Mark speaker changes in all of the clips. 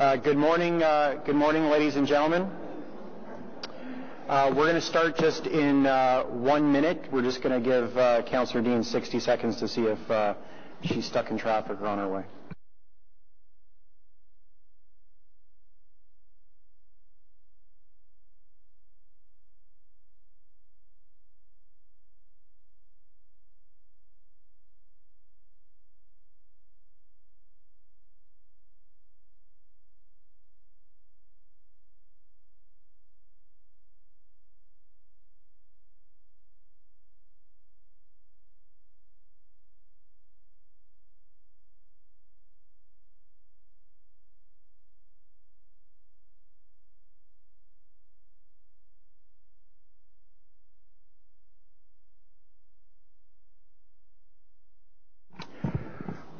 Speaker 1: Good morning, ladies and gentlemen. We're going to start just in 1 minute. We're just going to give Councillor Dean 60 seconds to see if she's stuck in traffic or on her way.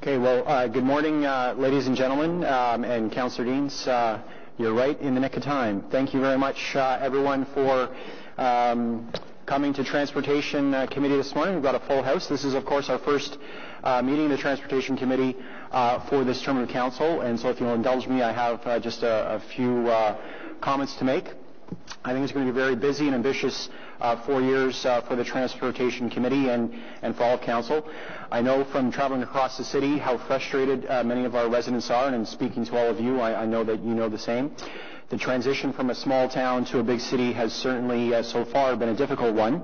Speaker 1: Okay, well, good morning, ladies and gentlemen, and Councillor Deans. You're right in the nick of time. Thank you very much, everyone, for coming to Transportation Committee this morning. We've got a full house. This is, of course, our first meeting of the Transportation Committee for this term of Council, and so if you'll indulge me, I have just a few comments to make. I think it's going to be a very busy and ambitious 4 years for the Transportation Committee and for all of Council. I know from traveling across the city how frustrated many of our residents are, and in speaking to all of you, I know that you know the same. The transition from a small town to a big city has certainly so far been a difficult one,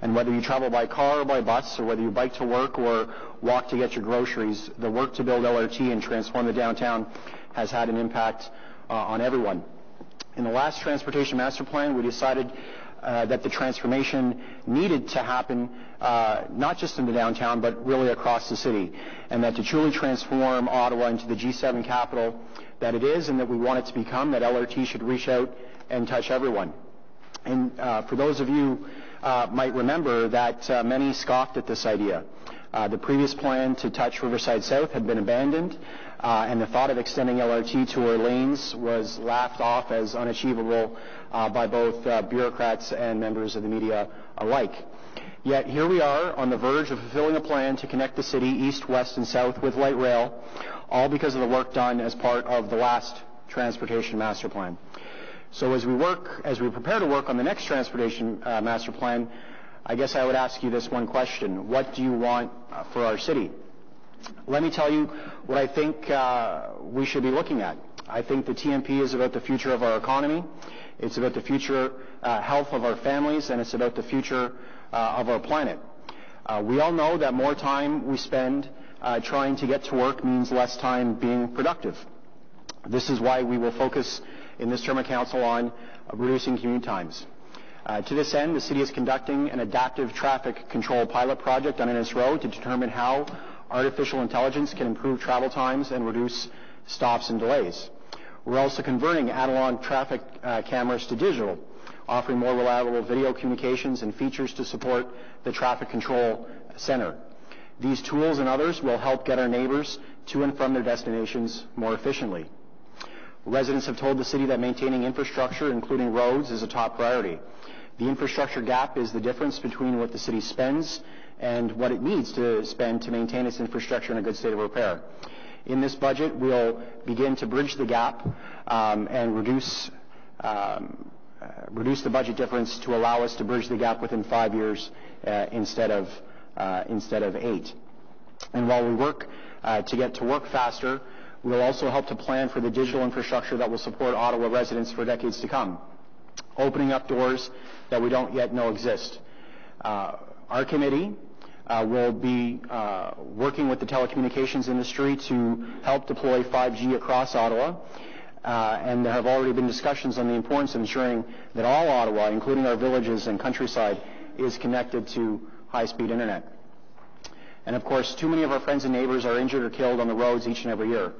Speaker 1: and whether you travel by car or by bus, or whether you bike to work or walk to get your groceries, the work to build LRT and transform the downtown has had an impact on everyone. In the last Transportation Master Plan, we decided that the transformation needed to happen not just in the downtown, but really across the city, and that to truly transform Ottawa into the G7 capital that it is and that we want it to become, that LRT should reach out and touch everyone. And for those of you might remember that many scoffed at this idea. The previous plan to touch Riverside South had been abandoned, and the thought of extending LRT to our lanes was laughed off as unachievable by both bureaucrats and members of the media alike. Yet here we are on the verge of fulfilling a plan to connect the city east, west, and south with light rail, all because of the work done as part of the last Transportation Master Plan. So as we prepare to work on the next Transportation Master Plan, I guess I would ask you this one question: what do you want for our city? Let me tell you what I think we should be looking at. I think the TMP is about the future of our economy, it's about the future health of our families, and it's about the future of our planet. We all know that more time we spend trying to get to work means less time being productive. This is why we will focus in this term of Council on reducing commute times. To this end, the city is conducting an adaptive traffic control pilot project on Innes Road to determine how artificial intelligence can improve travel times and reduce stops and delays. We're also converting analog traffic cameras to digital, offering more reliable video communications and features to support the traffic control center. These tools and others will help get our neighbors to and from their destinations more efficiently. Residents have told the city that maintaining infrastructure, including roads, is a top priority. The infrastructure gap is the difference between what the city spends and what it needs to spend to maintain its infrastructure in a good state of repair. In this budget, we'll begin to bridge the gap and reduce the budget difference to allow us to bridge the gap within 5 years instead of 8. And while we work to get to work faster, we'll also help to plan for the digital infrastructure that will support Ottawa residents for decades to come, opening up doors that we don't yet know exist. Our committee will be working with the telecommunications industry to help deploy 5G across Ottawa, and there have already been discussions on the importance of ensuring that all Ottawa, including our villages and countryside, is connected to high-speed internet. And of course, too many of our friends and neighbors are injured or killed on the roads each and every year,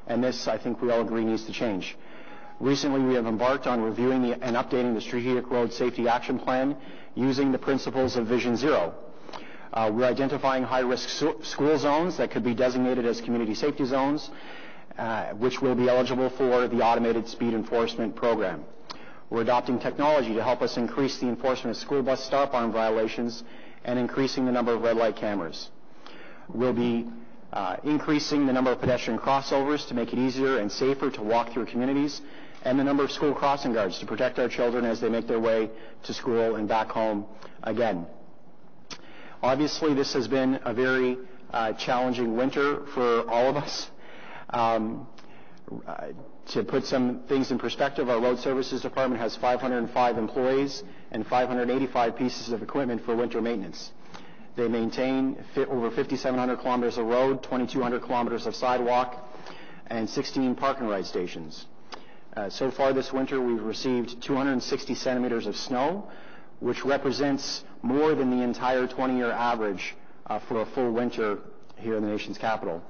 Speaker 1: and this, I think we all agree, needs to change. Recently, we have embarked on reviewing and updating the Strategic Road Safety Action Plan using the principles of Vision Zero. We're identifying high-risk school zones that could be designated as community safety zones, which will be eligible for the automated speed enforcement program. We're adopting technology to help us increase the enforcement of school bus stop arm violations and increasing the number of red light cameras. We'll be increasing the number of pedestrian crossovers to make it easier and safer to walk through communities, and the number of school crossing guards to protect our children as they make their way to school and back home again. Obviously, this has been a very challenging winter for all of us. To put some things in perspective, our Road Services Department has 505 employees and 585 pieces of equipment for winter maintenance. They maintain over 5,700 kilometers of road, 2,200 kilometers of sidewalk, and 16 park and ride stations. So far this winter, we've received 260 centimeters of snow, which represents more than the entire 20-year average for a full winter here in the nation's capital.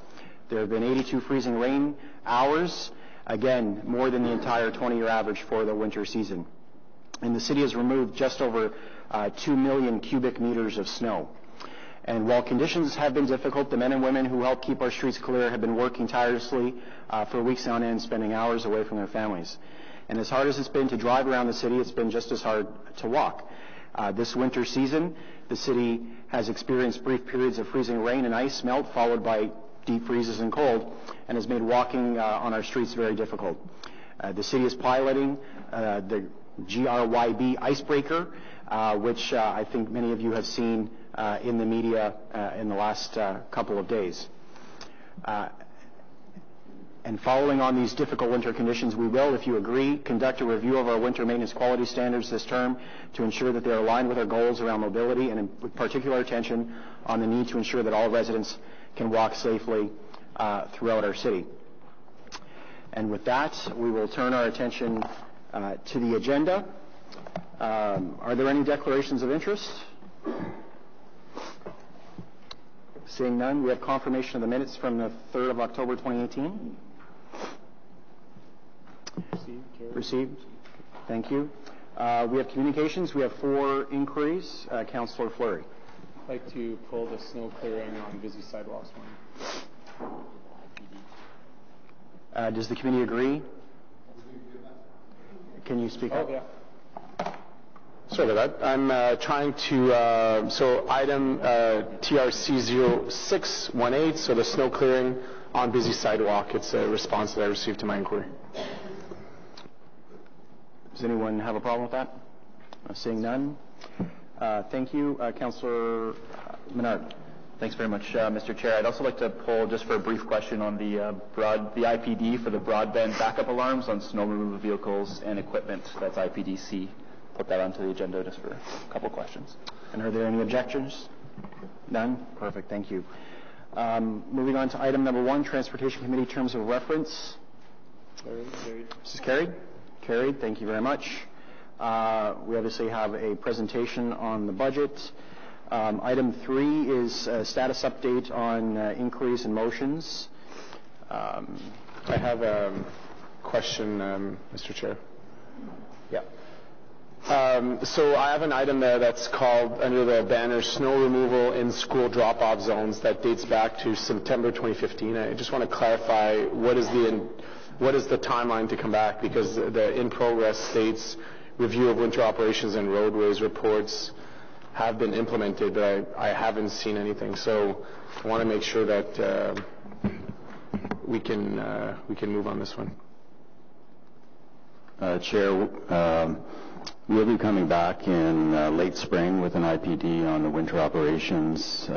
Speaker 1: There have been 82 freezing rain hours, again, more than the entire 20-year average for the winter season. And the city has removed just over 2 million cubic meters of snow. And while conditions have been difficult, the men and women who help keep our streets clear have been working tirelessly for weeks on end, spending hours away from their families. And as hard as it's been to drive around the city, it's been just as hard to walk. This winter season, the city has experienced brief periods of freezing rain and ice melt, followed by deep freezes and cold, and has made walking on our streets very difficult. The city is piloting the GRYB Icebreaker, which I think many of you have seen in the media in the last couple of days. And following on these difficult winter conditions, we will, if you agree, conduct a review of our winter maintenance quality standards this term to ensure that they are aligned with our goals around mobility, and with particular attention on the need to ensure that all residents can walk safely throughout our city. And with that, we will turn our attention to the agenda. Are there any declarations of interest? Seeing none, we have confirmation of the minutes from the 3rd of October 2018. Received. Thank you. We have communications. We have 4 inquiries. Councillor Fleury.
Speaker 2: I'd like to pull the snow clearing on busy sidewalks one.
Speaker 1: Does the committee agree? Can you speak up?
Speaker 2: Yeah. Sorry about that. I'm trying to, so item TRC 0618, so the snow clearing on busy sidewalk. It's a response that I received to my inquiry.
Speaker 1: Does anyone have a problem with that? Seeing none. Thank you. Councillor Menard.
Speaker 3: Thanks very much, Mr. Chair. I'd also like to poll just for a brief question on the IPD for the broadband backup alarms on snow removal vehicles and equipment. That's IPDC. Put that onto the agenda just for a couple questions.
Speaker 1: And are there any objections? None? Perfect. Thank you. Moving on to item number 1, Transportation Committee Terms of Reference.
Speaker 2: Carried.
Speaker 1: This is carried? Carried. Thank you very much. We obviously have a presentation on the budget. Item 3 is a status update on inquiries and motions.
Speaker 2: I have a question, Mr. Chair.
Speaker 1: Yeah.
Speaker 2: So I have an item there that's called, under the banner, snow removal in school drop-off zones, that dates back to September 2015. I just want to clarify what is the timeline to come back, because the in-progress states review of winter operations and roadways reports have been implemented, but I haven't seen anything. So I want to make sure that we can move on this one.
Speaker 4: Chair, we'll be coming back in late spring with an IPD on the winter operations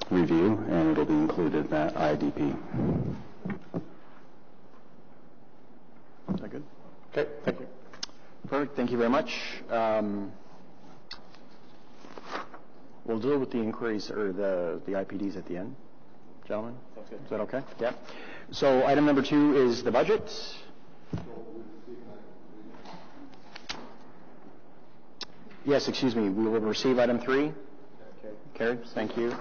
Speaker 4: review, and it'll be included in that IDP.
Speaker 1: Is that good?
Speaker 2: Okay, thank you.
Speaker 1: Perfect. Thank you very much. We'll deal with the inquiries or the IPDs at the end. Gentlemen?
Speaker 2: Sounds good.
Speaker 1: Is that okay? Yeah. So item number 2 is the budget. Yes, excuse me. We will receive item 3.
Speaker 2: Okay.
Speaker 1: Carried. Thank you.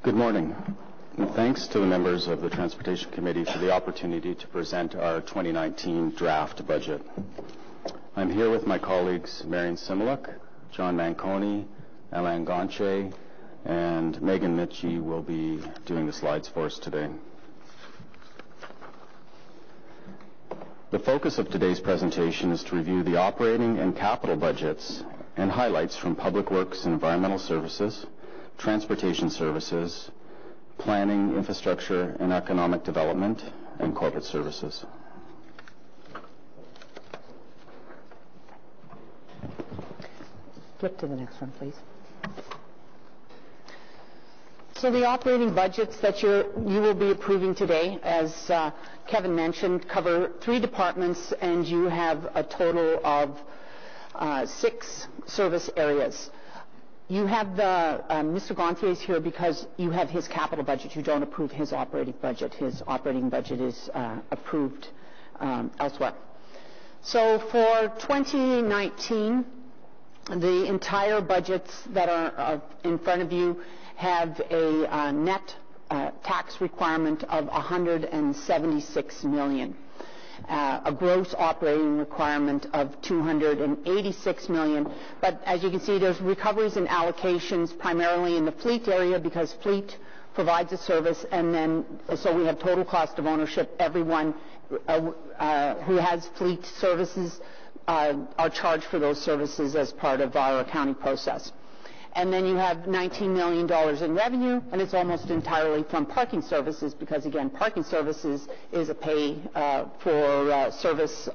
Speaker 4: Good morning. Thanks to the members of the Transportation Committee for the opportunity to present our 2019 draft budget. I'm here with my colleagues Marion Similuk, John Manconi, Alain Gonche, and Megan Mitchie will be doing the slides for us today. The focus of today's presentation is to review the operating and capital budgets and highlights from Public Works and Environmental Services, Transportation Services, Planning, Infrastructure and Economic Development, and Corporate Services.
Speaker 5: Flip to the next one, please. So the operating budgets that you will be approving today, as Kevin mentioned, cover 3 departments, and you have a total of 6 service areas. You have Mr. Gontier is here because you have his capital budget. You don't approve his operating budget. His operating budget is approved elsewhere. So for 2019, the entire budgets that are in front of you have a net tax requirement of $176 million, a gross operating requirement of $286 million. But as you can see, there's recoveries and allocations primarily in the fleet area because fleet provides a service, and then so we have total cost of ownership. Everyone who has fleet services are charged for those services as part of our accounting process. And then you have $19 million in revenue, and it's almost entirely from parking services because, again, parking services is a pay for service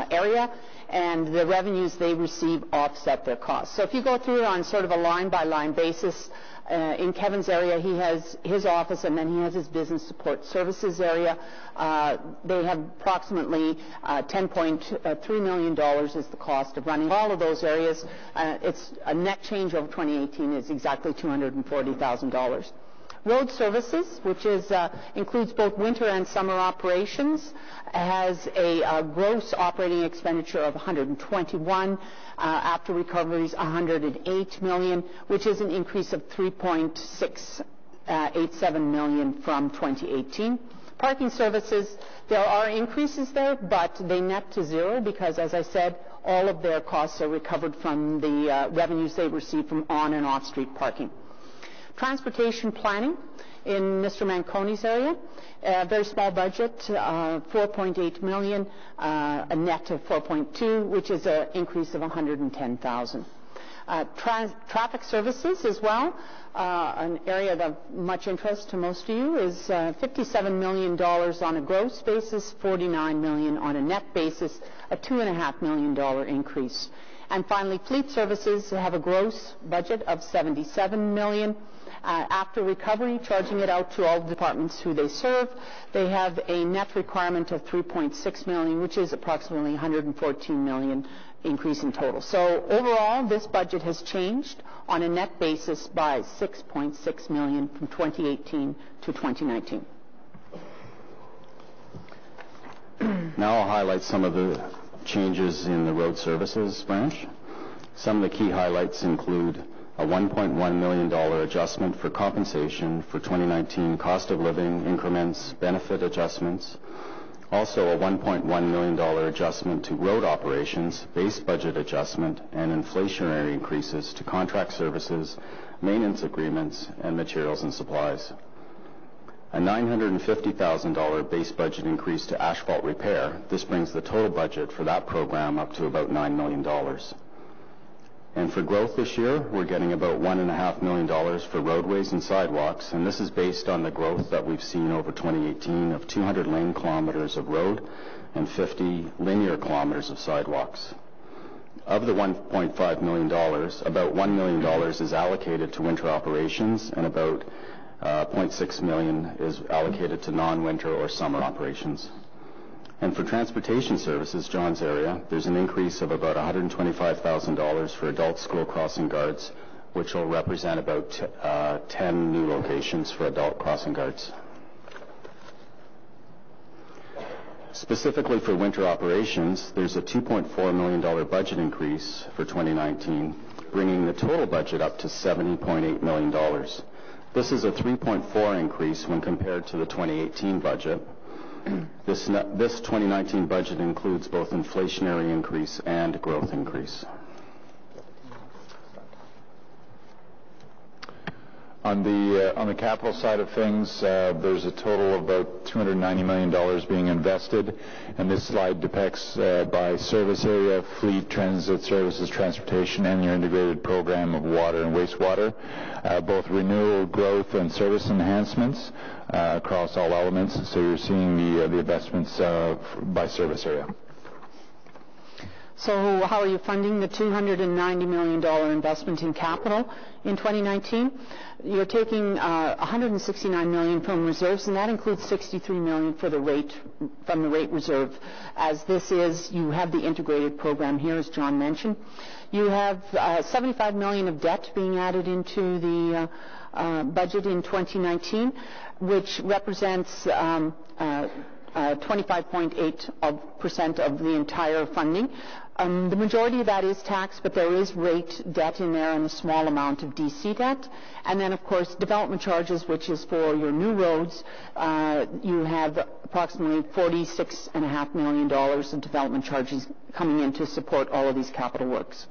Speaker 5: area, and the revenues they receive offset their costs. So if you go through it on sort of a line-by-line basis, in Kevin's area, he has his office, and then he has his business support services area. They have approximately $10.3 million is the cost of running all of those areas. It's a net change over 2018 is exactly $240,000. Road services, which includes both winter and summer operations, has a gross operating expenditure of $121, after recoveries $108 million, which is an increase of $3.687 million from 2018. Parking services, there are increases there, but they net to zero because, as I said, all of their costs are recovered from the revenues they receive from on and off-street parking. Transportation planning in Mr. Manconi's area, a very small budget, $4.8 million, a net of $4.2, which is an increase of $110,000. Traffic services as well, an area of much interest to most of you, is $57 million on a gross basis, $49 million on a net basis, a $2.5 million increase. And finally, fleet services have a gross budget of $77 million. After recovery, charging it out to all the departments who they serve, they have a net requirement of $3.6 million, which is approximately $114 million increase in total. So overall, this budget has changed on a net basis by $6.6 million from 2018 to 2019.
Speaker 4: Now I'll highlight some of the changes in the road services branch. Some of the key highlights include a $1.1 million adjustment for compensation for 2019 cost of living increments, benefit adjustments. Also a $1.1 million adjustment to road operations, base budget adjustment, and inflationary increases to contract services, maintenance agreements, and materials and supplies. A $950,000 base budget increase to asphalt repair. This brings the total budget for that program up to about $9 million. And for growth this year, we're getting about $1.5 million for roadways and sidewalks, and this is based on the growth that we've seen over 2018 of 200 lane kilometers of road and 50 linear kilometers of sidewalks. Of the $1.5 million, about $1 million is allocated to winter operations, and about $0.6 million is allocated to non-winter or summer operations. And for transportation services, John's area, there's an increase of about $125,000 for adult school crossing guards, which will represent about 10 new locations for adult crossing guards. Specifically for winter operations, there's a $2.4 million budget increase for 2019, bringing the total budget up to $70.8 million. This is a 3.4 increase when compared to the 2018 budget. This 2019 budget includes both inflationary increase and growth increase.
Speaker 6: On the capital side of things, there's a total of about $290 million being invested, and this slide depicts by service area, fleet, transit services, transportation, and your integrated program of water and wastewater, both renewal, growth, and service enhancements across all elements. So you're seeing the investments by service area.
Speaker 5: So how are you funding the $290 million investment in capital in 2019? You're taking $169 million from reserves, and that includes $63 million for from the rate reserve. As this is, you have the integrated program here, as John mentioned. You have $75 million of debt being added into the budget in 2019, which represents 25.8% of the entire funding. The majority of that is tax, but there is rate debt in there and a small amount of DC debt. And then, of course, development charges, which is for your new roads. You have approximately $46.5 million of development charges coming in to support all of these capital works.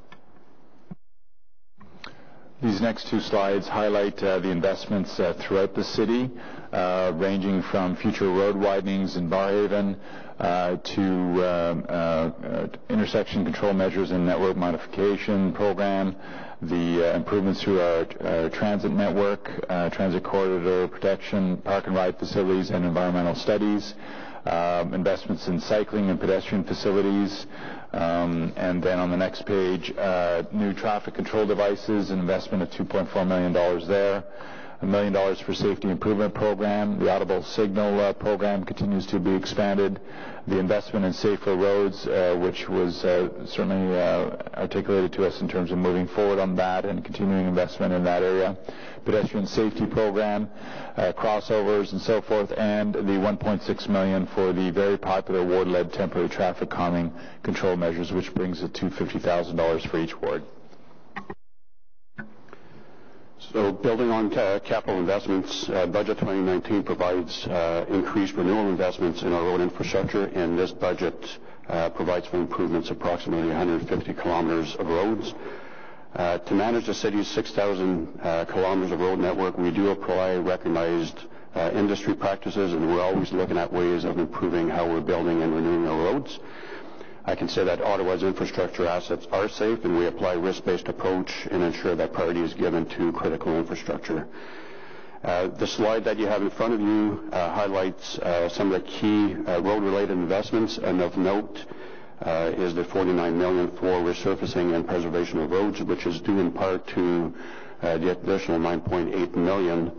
Speaker 6: These next two slides highlight the investments throughout the city, ranging from future road widenings in Barrhaven to intersection control measures and network modification program, the improvements to our transit network, transit corridor protection, park and ride facilities, and environmental studies, investments in cycling and pedestrian facilities, and then on the next page, new traffic control devices, an investment of $2.4 million there. $1 million for safety improvement program. The audible signal program continues to be expanded. The investment in safer roads, which was certainly articulated to us in terms of moving forward on that and continuing investment in that area. Pedestrian safety program, crossovers and so forth, and the $1.6 million for the very popular ward-led temporary traffic calming control measures, which brings it to $50,000 for each ward.
Speaker 7: So building on capital investments, Budget 2019 provides increased renewal investments in our road infrastructure, and this budget provides for improvements approximately 150 kilometers of roads. To manage the city's 6,000 kilometers of road network, we do apply recognized industry practices, and we're always looking at ways of improving how we're building and renewing our roads. I can say that Ottawa's infrastructure assets are safe, and we apply a risk-based approach and ensure that priority is given to critical infrastructure. The slide that you have in front of you highlights some of the key road-related investments, and of note is the $49 million for resurfacing and preservation of roads, which is due in part to the additional $9.8 million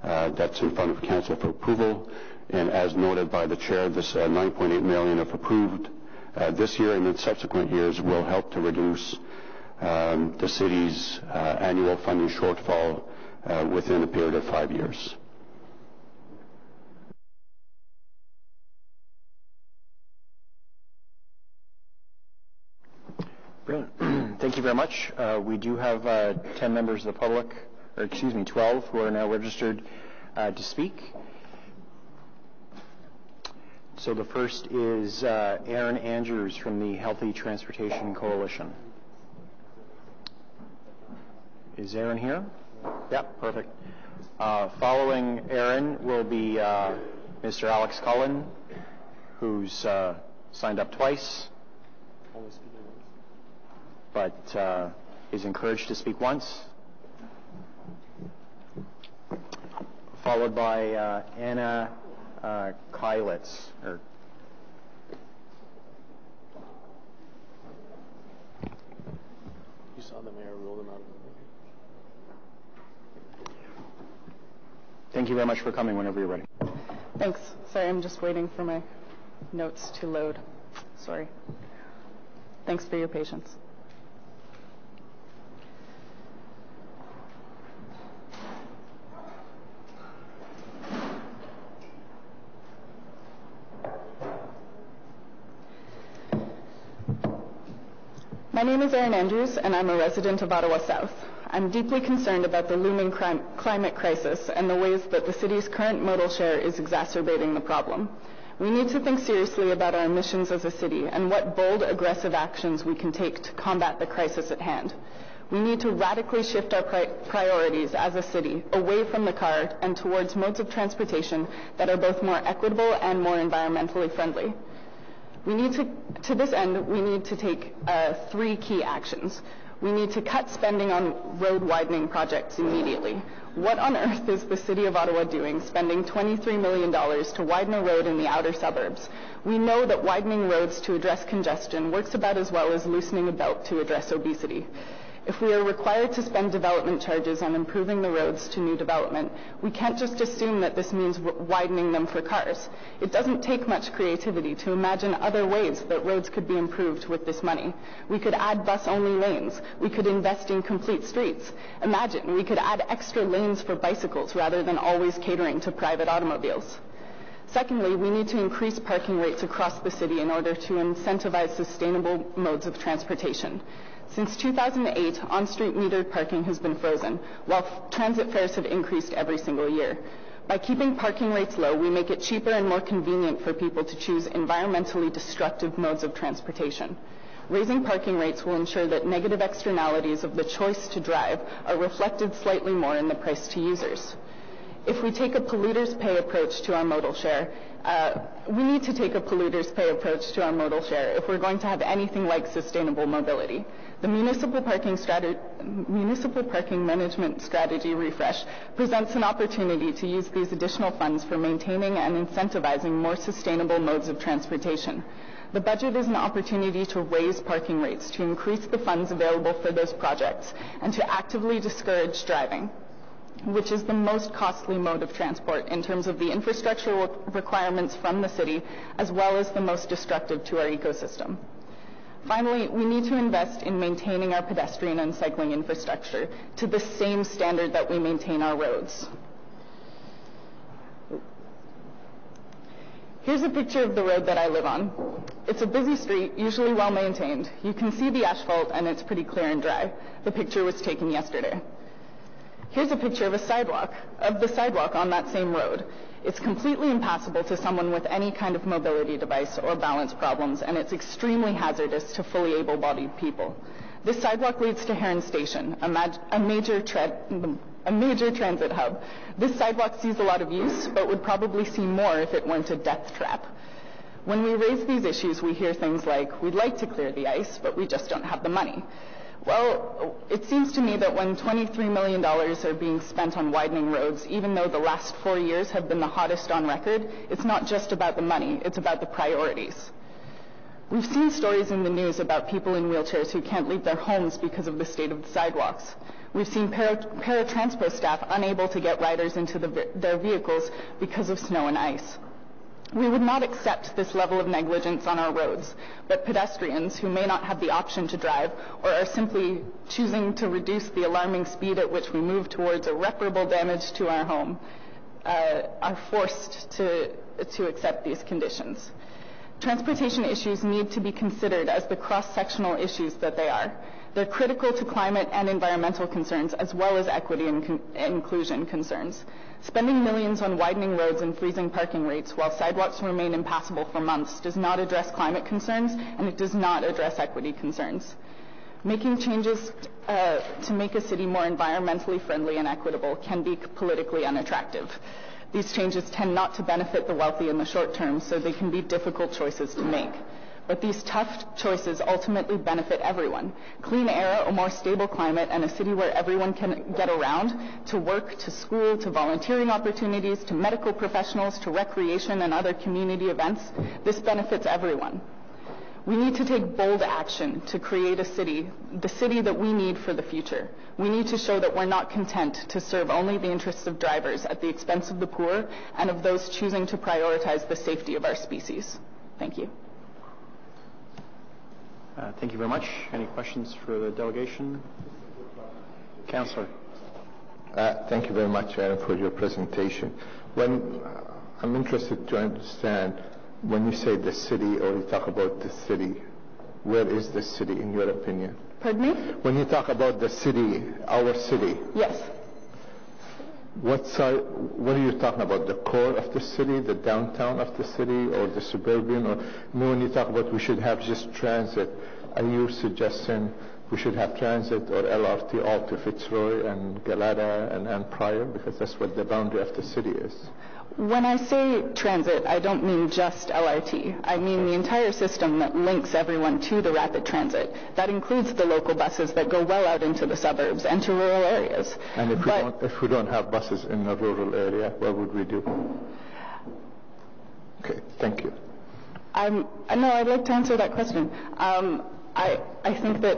Speaker 7: that's in front of Council for approval. And as noted by the Chair, this $9.8 million, if approved this year and in subsequent years, will help to reduce the city's annual funding shortfall within a period of 5 years.
Speaker 1: Brilliant. Thank you very much. We do have 10 members of the public, or excuse me, 12 who are now registered to speak. So the first is Aaron Andrews from the Healthy Transportation Coalition. Is Aaron here? Yep, perfect. Following Aaron will be Mr. Alex Cullen, who's signed up twice, but is encouraged to speak once. Followed by Anna Kylitz.
Speaker 2: You saw the mayor roll them out.
Speaker 1: Thank you very much for coming whenever you're ready.
Speaker 8: Thanks. Sorry, I'm just waiting for my notes to load. Sorry. Thanks for your patience. My name is Erin Andrews, and I'm a resident of Ottawa South. I'm deeply concerned about the looming climate crisis and the ways that the city's current modal share is exacerbating the problem. We need to think seriously about our emissions as a city and what bold, aggressive actions we can take to combat the crisis at hand. We need to radically shift our priorities as a city away from the car and towards modes of transportation that are both more equitable and more environmentally friendly. To this end, we need to take 3 key actions. We need to cut spending on road widening projects immediately. What on earth is the City of Ottawa doing, spending $23 million to widen a road in the outer suburbs? We know that widening roads to address congestion works about as well as loosening a belt to address obesity. If we are required to spend development charges on improving the roads to new development, we can't just assume that this means widening them for cars. It doesn't take much creativity to imagine other ways that roads could be improved with this money. We could add bus-only lanes. We could invest in complete streets. Imagine we could add extra lanes for bicycles rather than always catering to private automobiles. Secondly, we need to increase parking rates across the city in order to incentivize sustainable modes of transportation. Since 2008, on-street metered parking has been frozen, while transit fares have increased every single year. By keeping parking rates low, we make it cheaper and more convenient for people to choose environmentally destructive modes of transportation. Raising parking rates will ensure that negative externalities of the choice to drive are reflected slightly more in the price to users. If we take a polluters pay approach to our modal share, we need to take a polluters pay approach to our modal share if we're going to have anything like sustainable mobility. The municipal parking management strategy refresh presents an opportunity to use these additional funds for maintaining and incentivizing more sustainable modes of transportation. The budget is an opportunity to raise parking rates, to increase the funds available for those projects, and to actively discourage driving, which is the most costly mode of transport in terms of the infrastructure requirements from the city, as well as the most destructive to our ecosystem. Finally, we need to invest in maintaining our pedestrian and cycling infrastructure to the same standard that we maintain our roads. Here's a picture of the road that I live on. It's a busy street, usually well maintained. You can see the asphalt and it's pretty clear and dry. The picture was taken yesterday. Here's a picture of the sidewalk on that same road. It's completely impassable to someone with any kind of mobility device or balance problems, and it's extremely hazardous to fully able-bodied people. This sidewalk leads to Heron Station, a major transit hub. This sidewalk sees a lot of use, but would probably see more if it weren't a death trap. When we raise these issues, we hear things like, we'd like to clear the ice, but we just don't have the money. Well, it seems to me that when $23 million are being spent on widening roads, even though the last 4 years have been the hottest on record, it's not just about the money, it's about the priorities. We've seen stories in the news about people in wheelchairs who can't leave their homes because of the state of the sidewalks. We've seen paratransport staff unable to get riders into their vehicles because of snow and ice. We would not accept this level of negligence on our roads, but pedestrians who may not have the option to drive or are simply choosing to reduce the alarming speed at which we move towards irreparable damage to our home are forced to accept these conditions. Transportation issues need to be considered as the cross-sectional issues that they are. They're critical to climate and environmental concerns, as well as equity and inclusion concerns. Spending millions on widening roads and freezing parking rates while sidewalks remain impassable for months does not address climate concerns, and it does not address equity concerns. Making changes to make a city more environmentally friendly and equitable can be politically unattractive. These changes tend not to benefit the wealthy in the short term, so they can be difficult choices to make. But these tough choices ultimately benefit everyone. Clean air, a more stable climate, and a city where everyone can get around to work, to school, to volunteering opportunities, to medical professionals, to recreation and other community events, this benefits everyone. We need to take bold action to create a city, the city that we need for the future. We need to show that we're not content to serve only the interests of drivers at the expense of the poor and of those choosing to prioritize the safety of our species. Thank you.
Speaker 1: Thank you very much. Any questions for the delegation? Councillor.
Speaker 9: Thank you very much, Aaron, for your presentation. I'm interested to understand, when you say the city or you talk about the city, where is the city in your opinion?
Speaker 8: Pardon me?
Speaker 9: When you talk about the city, our city,
Speaker 8: Yes.
Speaker 9: what are you talking about? The core of the city, the downtown of the city, or the suburban? Or when you talk about we should have just transit, are you suggesting we should have transit or LRT all to Fitzroy and Galata and Pryor, because that's what the boundary of the city is?
Speaker 8: When I say transit, I don't mean just LRT. I mean the entire system that links everyone to the rapid transit. That includes the local buses that go well out into the suburbs and to rural areas.
Speaker 9: And if we don't have buses in the rural area, what would we do? Okay, thank you.
Speaker 8: I'd like to answer that question. I think that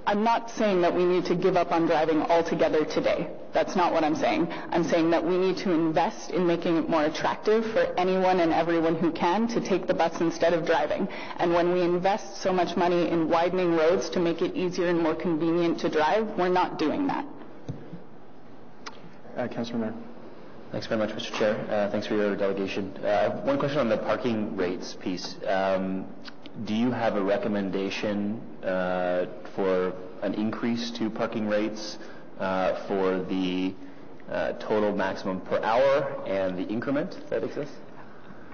Speaker 8: I'm not saying that we need to give up on driving altogether today. That's not what I'm saying. I'm saying that we need to invest in making it more attractive for anyone and everyone who can to take the bus instead of driving. And when we invest so much money in widening roads to make it easier and more convenient to drive, we're not doing that.
Speaker 1: Councillor Mayor.
Speaker 3: Thanks very much, Mr. Chair. Thanks for your delegation. One question on the parking rates piece. Do you have a recommendation for an increase to parking rates for the total maximum per hour and the increment that exists?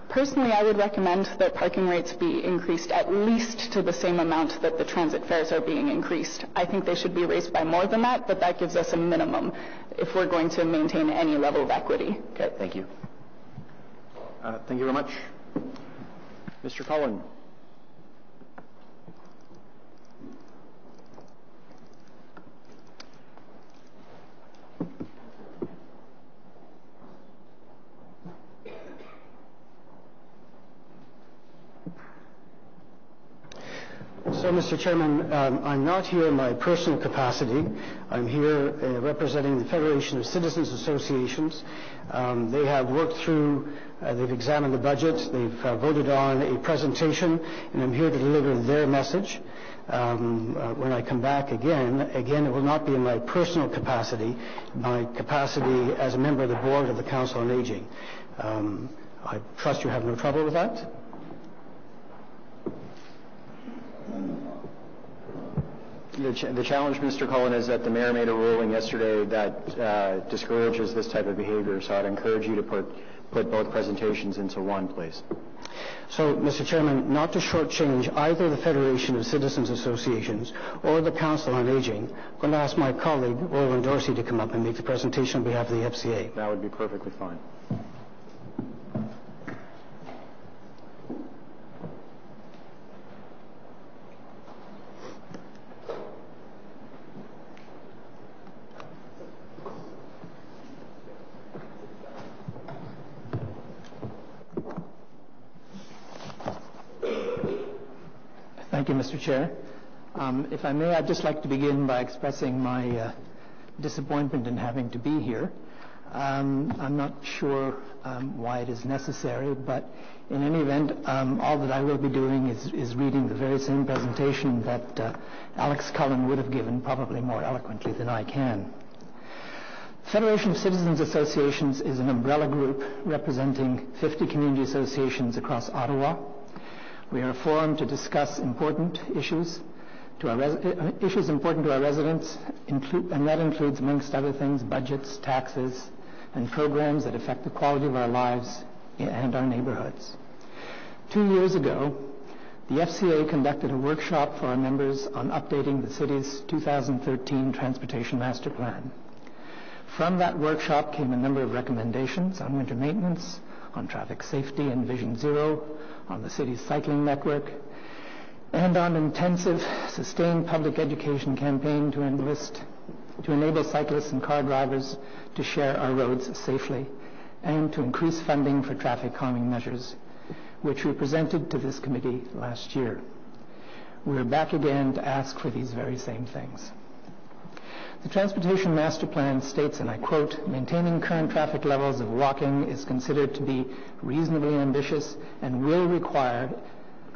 Speaker 8: Personally, I would recommend that parking rates be increased at least to the same amount that the transit fares are being increased. I think they should be raised by more than that, but that gives us a minimum if we're going to maintain any level of equity.
Speaker 3: Okay, thank you.
Speaker 1: Thank you very much. Mr. Cullen.
Speaker 10: So, Mr. Chairman, I'm not here in my personal capacity. I'm here representing the Federation of Citizens Associations. They have worked through, they've examined the budget, they've voted on a presentation, and I'm here to deliver their message. When I come back again, it will not be in my personal capacity, my capacity as a member of the board of the Council on Aging. I trust you have no trouble with that?
Speaker 1: The challenge, Mr. Cullen, is that the mayor made a ruling yesterday that discourages this type of behavior, so I'd encourage you to put both presentations into one, please.
Speaker 10: So, Mr. Chairman, not to shortchange either the Federation of Citizens Associations or the Council on Aging, I'm going to ask my colleague, Orwin Dorsey, to come up and make the presentation on behalf of the FCA.
Speaker 1: That would be perfectly fine.
Speaker 11: Thank you, Mr. Chair. If I may, I'd just like to begin by expressing my disappointment in having to be here. I'm not sure why it is necessary, but in any event, all that I will be doing is reading the very same presentation that Alex Cullen would have given, probably more eloquently than I can. Federation of Citizens Associations is an umbrella group representing 50 community associations across Ottawa. We are a forum to discuss important issues important to our residents, and that includes, amongst other things, budgets, taxes, and programs that affect the quality of our lives and our neighborhoods. 2 years ago, the FCA conducted a workshop for our members on updating the city's 2013 Transportation Master Plan. From that workshop came a number of recommendations on winter maintenance, on traffic safety and Vision Zero, on the city's cycling network, and on an intensive, sustained public education campaign to enable cyclists and car drivers to share our roads safely, and to increase funding for traffic calming measures, which we presented to this committee last year. We're back again to ask for these very same things. The Transportation Master Plan states, and I quote, "Maintaining current traffic levels of walking is considered to be reasonably ambitious and will require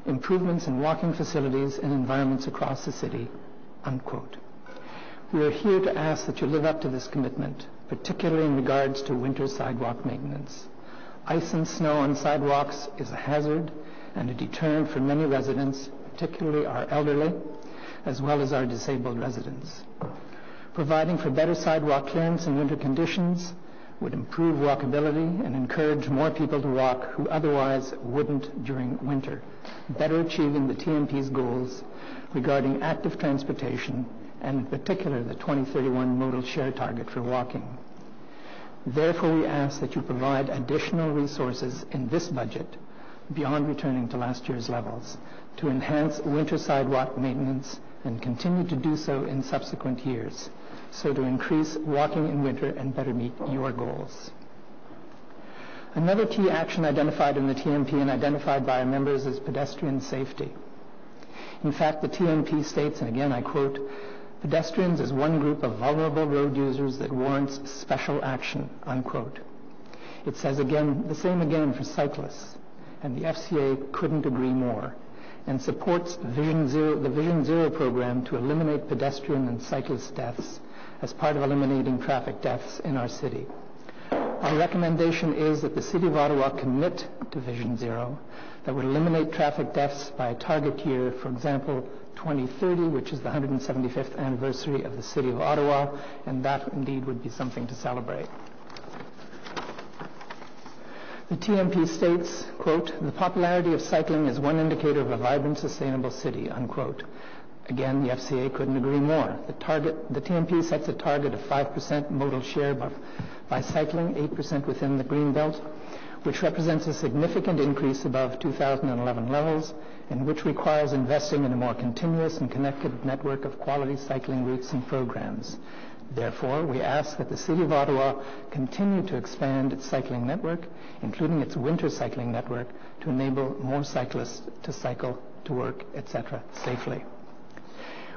Speaker 11: improvements in walking facilities and environments across the city," unquote. We are here to ask that you live up to this commitment, particularly in regards to winter sidewalk maintenance. Ice and snow on sidewalks is a hazard, and a deterrent for many residents, particularly our elderly, as well as our disabled residents. Providing for better sidewalk clearance in winter conditions would improve walkability and encourage more people to walk who otherwise wouldn't during winter, better achieving the TMP's goals regarding active transportation and in particular the 2031 modal share target for walking. Therefore, we ask that you provide additional resources in this budget, beyond returning to last year's levels, to enhance winter sidewalk maintenance and continue to do so in subsequent years, so to increase walking in winter and better meet your goals. Another key action identified in the TMP and identified by our members is pedestrian safety. In fact, the TMP states, and again I quote, "Pedestrians is one group of vulnerable road users that warrants special action," unquote. It says again, the same again for cyclists, and the FCA couldn't agree more, and supports the Vision Zero program to eliminate pedestrian and cyclist deaths as part of eliminating traffic deaths in our city. Our recommendation is that the City of Ottawa commit to Vision Zero that would eliminate traffic deaths by a target year, for example, 2030, which is the 175th anniversary of the City of Ottawa, and that indeed would be something to celebrate. The TMP states, quote, "The popularity of cycling is one indicator of a vibrant, sustainable city," unquote. Again, the FCA couldn't agree more. The TMP sets a target of 5% modal share by cycling, 8% within the Greenbelt, which represents a significant increase above 2011 levels, and which requires investing in a more continuous and connected network of quality cycling routes and programs. Therefore, we ask that the City of Ottawa continue to expand its cycling network, including its winter cycling network, to enable more cyclists to cycle to work, etc., safely.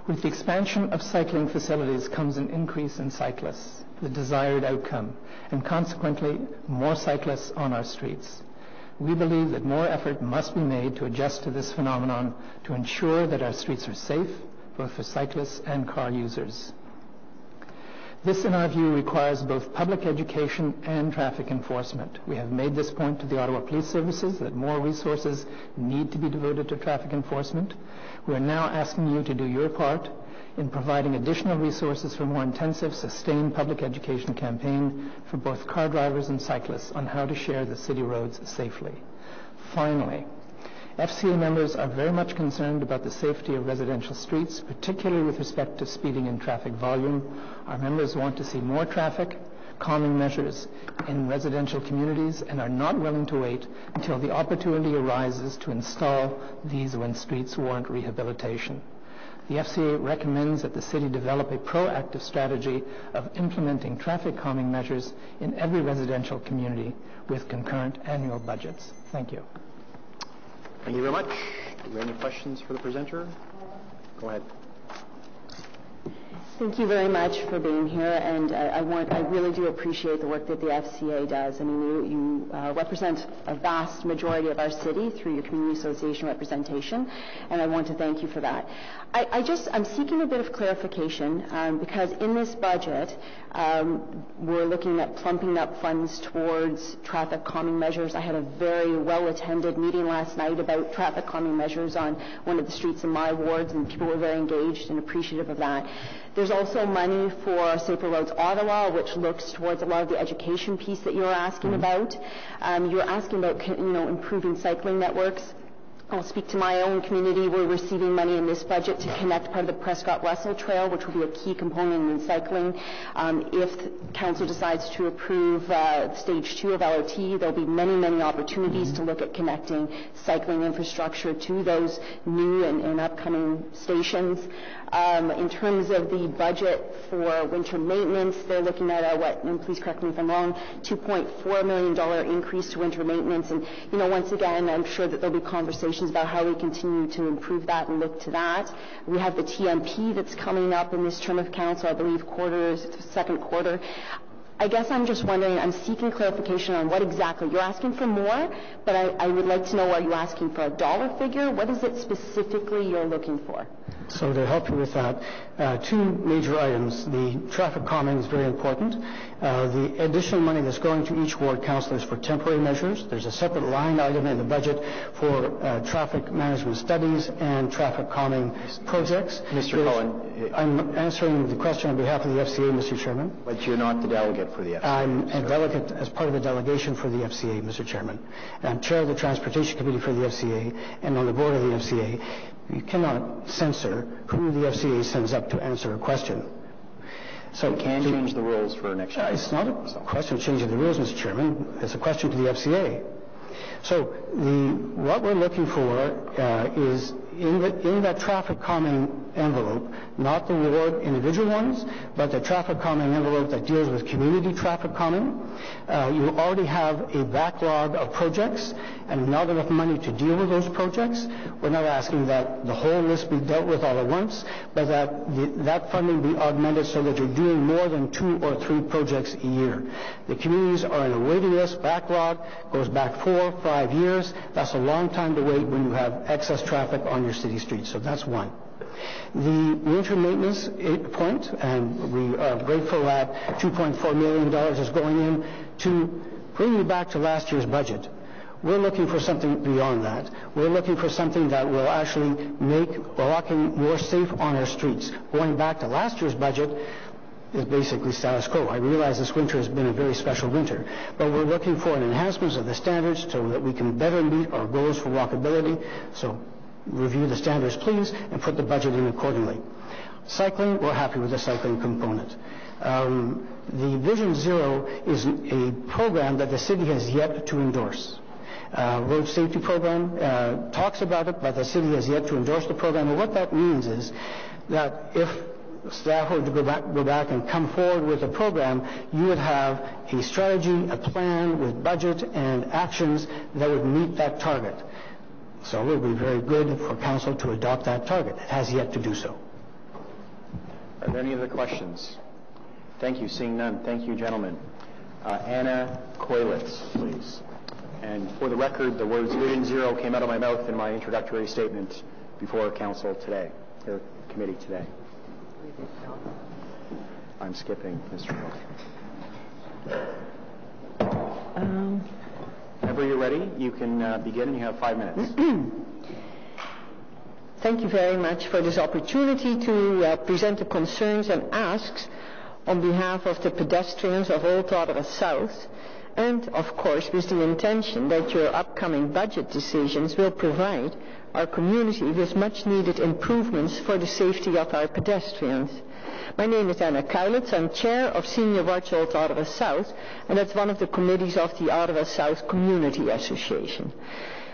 Speaker 11: With the expansion of cycling facilities comes an increase in cyclists, the desired outcome, and consequently more cyclists on our streets. We believe that more effort must be made to adjust to this phenomenon to ensure that our streets are safe, both for cyclists and car users. This, in our view, requires both public education and traffic enforcement. We have made this point to the Ottawa Police Services that more resources need to be devoted to traffic enforcement. We are now asking you to do your part in providing additional resources for more intensive, sustained public education campaign for both car drivers and cyclists on how to share the city roads safely. Finally, FCA members are very much concerned about the safety of residential streets, particularly with respect to speeding and traffic volume. Our members want to see more traffic calming measures in residential communities and are not willing to wait until the opportunity arises to install these when streets warrant rehabilitation. The FCA recommends that the city develop a proactive strategy of implementing traffic calming measures in every residential community with concurrent annual budgets. Thank you.
Speaker 1: Thank you very much. Do we have any questions for the presenter? Go ahead.
Speaker 12: Thank you very much for being here, and I really do appreciate the work that the FCA does. I mean, you represent a vast majority of our city through your community association representation, and I want to thank you for that. I'm seeking a bit of clarification because in this budget, we're looking at plumping up funds towards traffic calming measures. I had a very well-attended meeting last night about traffic calming measures on one of the streets in my wards, and people were very engaged and appreciative of that. There's also money for Safer Roads Ottawa, which looks towards a lot of the education piece that you're asking about. You're asking about, improving cycling networks. I'll speak to my own community. We're receiving money in this budget to connect part of the Prescott-Russell Trail, which will be a key component in cycling. If Council decides to approve Stage 2 of LRT, there'll be many, many opportunities to look at connecting cycling infrastructure to those new and upcoming stations. In terms of the budget for winter maintenance, they're looking at and please correct me if I'm wrong, $2.4 million increase to winter maintenance. And, once again, I'm sure that there'll be conversations about how we continue to improve that and look to that. We have the TMP that's coming up in this term of council, I believe second quarter. I guess I'm just wondering, I'm seeking clarification on what exactly. You're asking for more, but I would like to know, are you asking for a dollar figure? What is it specifically you're looking for?
Speaker 10: So to help you with that, two major items. The traffic calming is very important. The additional money that's going to each ward councillor is for temporary measures. There's a separate line item in the budget for traffic management studies and traffic calming projects.
Speaker 1: Mr. Cullen,
Speaker 10: I'm answering the question on behalf of the FCA, Mr. Chairman.
Speaker 1: But you're not the delegate for the FCA.
Speaker 10: I'm a delegate as part of the delegation for the FCA, Mr. Chairman. I'm chair of the Transportation Committee for the FCA and on the board of the FCA. You cannot censor who the FCA sends up to answer a question.
Speaker 1: So you can change the rules for next year.
Speaker 10: It's not a question of changing the rules, Mr. Chairman. It's a question to the FCA. So what we're looking for is in that traffic calming envelope, not the ward individual ones, but the traffic calming envelope that deals with community traffic calming. You already have a backlog of projects and not enough money to deal with those projects. We're not asking that the whole list be dealt with all at once, but that funding be augmented so that you're doing more than 2 or 3 projects a year. The communities are in a waiting list. Backlog goes back 4 or 5 years. That's a long time to wait when you have excess traffic on your city streets. So that's one. The winter maintenance point, and we are grateful that $2.4 million is going in to bring you back to last year's budget. We're looking for something beyond that. We're looking for something that will actually make walking more safe on our streets. Going back to last year's budget is basically status quo. I realize this winter has been a very special winter, but we're looking for an enhancement of the standards so that we can better meet our goals for walkability. So review the standards, please, and put the budget in accordingly. Cycling, we're happy with the cycling component. The Vision Zero is a program that the city has yet to endorse. Road safety program talks about it, but the city has yet to endorse the program. And what that means is that if staff were to go back and come forward with a program, you would have a strategy, a plan with budget and actions that would meet that target. So it would be very good for council to adopt that target. It has yet to do so.
Speaker 1: Are there any other questions? Thank you. Seeing none. Thank you, gentlemen. Anna Koilitz, please. And for the record, the words Vision Zero came out of my mouth in my introductory statement before council today, or committee today. I'm skipping, Mr. Cook. Whenever you're ready, you can begin, and you have 5 minutes.
Speaker 13: Thank you very much for this opportunity to present the concerns and asks on behalf of the pedestrians of Old Ottawa South, and of course with the intention that your upcoming budget decisions will provide our community with much needed improvements for the safety of our pedestrians. My name is Anna Koilitz. I'm chair of Senior Watch Old Ottawa South, and that's one of the committees of the Ottawa South Community Association.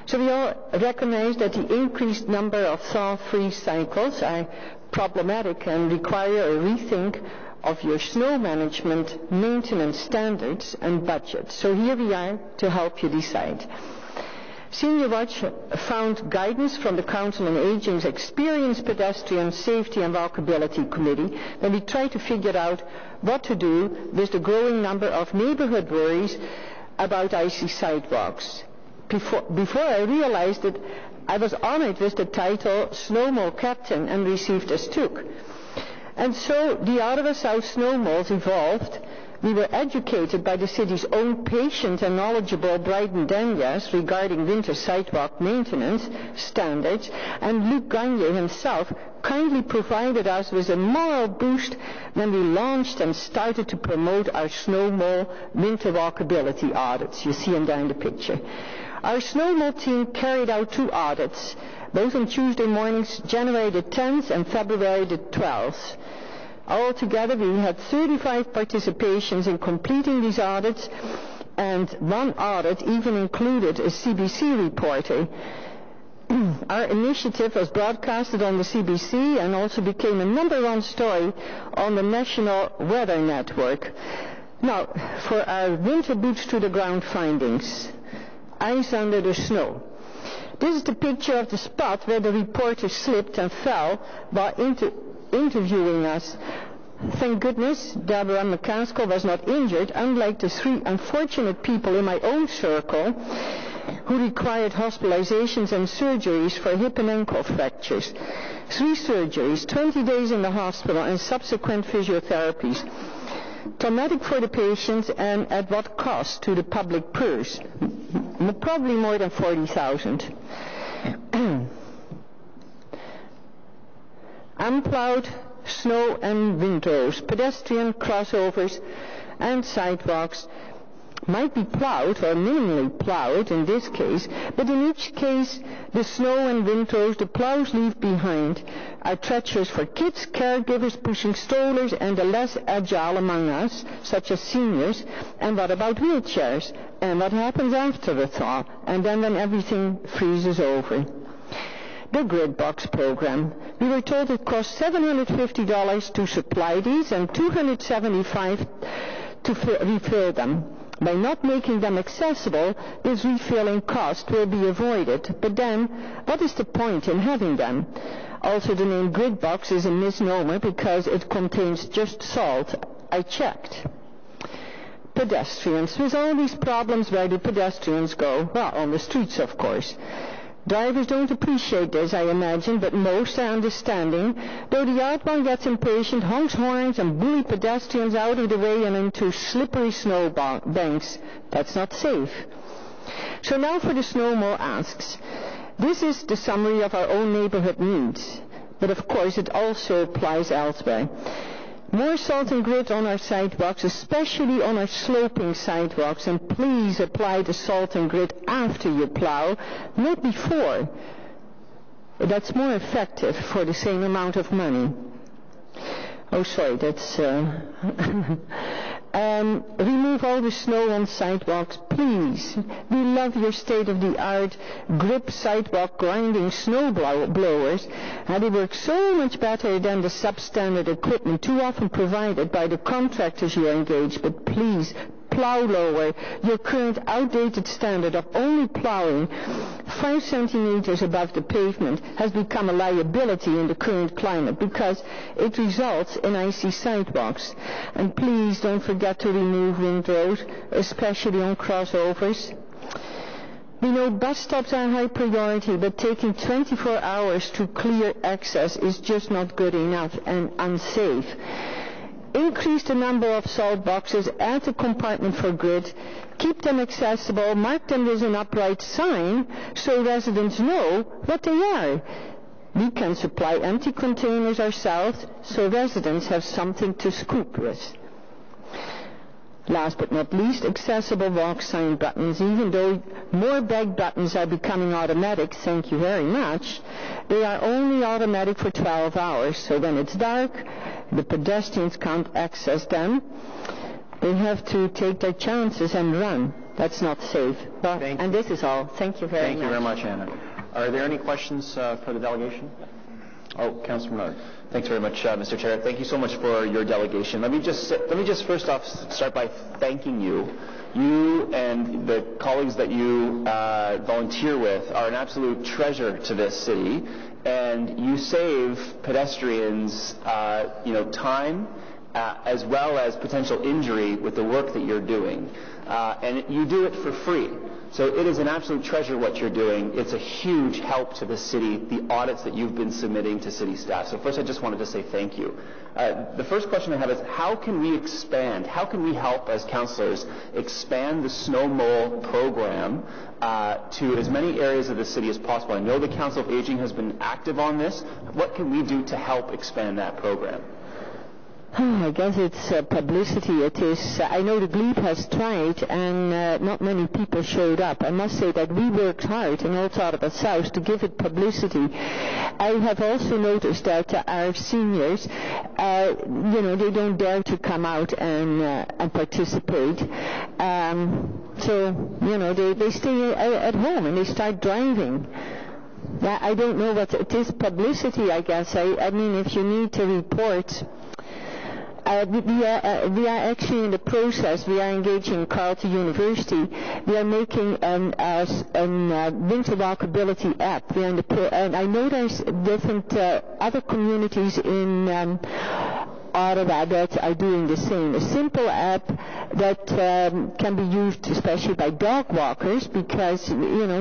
Speaker 13: So we all recognize that the increased number of thaw-free cycles are problematic and require a rethink of your snow management, maintenance standards and budget. So here we are to help you decide. Senior Watch found guidance from the Council on Aging's Experienced Pedestrian Safety and Walkability Committee when we tried to figure out what to do with the growing number of neighborhood worries about icy sidewalks. Before I realized it, I was honored with the title Snowmall Captain and received a Stook. And so the Ottawa South snowmalls evolved. We were educated by the city's own patient and knowledgeable Bryden Danias regarding winter sidewalk maintenance standards, and Luc Gagne himself kindly provided us with a moral boost when we launched and started to promote our snowmall winter walkability audits. You see them down in the picture. Our snowmall team carried out 2 audits, both on Tuesday mornings, January the 10th and February the 12th. Altogether, we had 35 participations in completing these audits, and one audit even included a CBC reporter. Our initiative was broadcasted on the CBC and also became a #1 story on the National Weather Network. Now, for our winter boots to the ground findings, ice under the snow. This is the picture of the spot where the reporter slipped and fell while interviewing us. Thank goodness Deborah McCaskill was not injured, unlike the 3 unfortunate people in my own circle who required hospitalizations and surgeries for hip and ankle fractures. 3 surgeries, 20 days in the hospital, and subsequent physiotherapies. Traumatic for the patients, and at what cost to the public purse? Probably more than 40,000. Unplowed snow and windrows, pedestrian crossovers and sidewalks might be plowed or minimally plowed in this case, but in each case the snow and windrows the plows leave behind are treacherous for kids, caregivers pushing strollers, and the less agile among us, such as seniors. And what about wheelchairs? And what happens after the thaw? And then when everything freezes over? The grid box program. We were told it cost $750 to supply these and $275 to refill them. By not making them accessible, this refilling cost will be avoided. But then, what is the point in having them? Also, the name grid box is a misnomer because it contains just salt. I checked. Pedestrians. With all these problems, where do pedestrians go? Well, on the streets, of course. Drivers don't appreciate this, I imagine, but most are understanding. Though the odd one gets impatient, honks horns, and bully pedestrians out of the way and into slippery snow banks. That's not safe. So now for the snowmo asks. This is the summary of our own neighborhood needs, but of course it also applies elsewhere. More salt and grit on our sidewalks, especially on our sloping sidewalks, and please apply the salt and grit after you plow, not before. That's more effective for the same amount of money. Oh, sorry, that's... remove all the snow on sidewalks, please. We love your state-of-the-art grip sidewalk grinding snow blowers, and they work so much better than the substandard equipment too often provided by the contractors you engage. But please, plow lower. Your current outdated standard of only plowing 5 centimeters above the pavement has become a liability in the current climate because it results in icy sidewalks. And please don't forget to remove windrows, especially on crossovers. We know bus stops are high priority, but taking 24 hours to clear access is just not good enough and unsafe. Increase the number of salt boxes, add a compartment for grid, keep them accessible, mark them with an upright sign so residents know what they are. We can supply empty containers ourselves so residents have something to scoop with. Last but not least, accessible walk sign buttons. Even though more bag buttons are becoming automatic, thank you very much, they are only automatic for 12 hours. So when it's dark, the pedestrians can't access them. They have to take their chances and run. That's not safe. Well, and this is all. Thank you very much.
Speaker 1: Thank you very much, Anna. Are there any questions for the delegation? Oh, Councillor Menard.
Speaker 3: Thanks very much, Mr. Chair. Thank you so much for your delegation. Let me just first off start by thanking you. You and the colleagues that you volunteer with are an absolute treasure to this city, and you save pedestrians, time as well as potential injury with the work that you're doing, and you do it for free. So it is an absolute treasure what you're doing. It's a huge help to the city, the audits that you've been submitting to city staff. So first I just wanted to say thank you. The first question I have is how can we expand, how can we help as councillors expand the snow mole program to as many areas of the city as possible? I know the Council of Aging has been active on this. What can we do to help expand that program?
Speaker 13: I guess it's publicity. It is. I know the Glebe has tried, and not many people showed up. I must say that we worked hard in Old Ottawa South to give it publicity. I have also noticed that our seniors, they don't dare to come out and participate. They stay at home and they start driving. I don't know what it is. Publicity, I guess. I mean, if you need to report. We are actually in the process. We are engaging Carleton University. We are making a winter walkability app. And I know there's different other communities in Ottawa that are doing the same. A simple app that can be used especially by dog walkers because,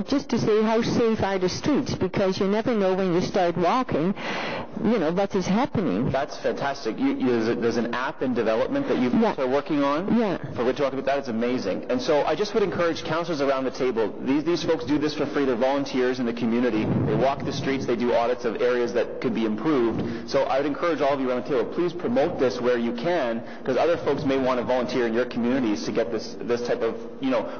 Speaker 13: just to say how safe are the streets, because you never know when you start walking, what is happening.
Speaker 3: That's fantastic. There's an app in development that you are working on?
Speaker 13: Yeah.
Speaker 3: For which talk about that. It's amazing. And so I just would encourage councillors around the table. These folks do this for free. They're volunteers in the community. They walk the streets. They do audits of areas that could be improved. So I would encourage all of you around the table, please promote this where you can, because other folks may want to volunteer in your communities to get this type of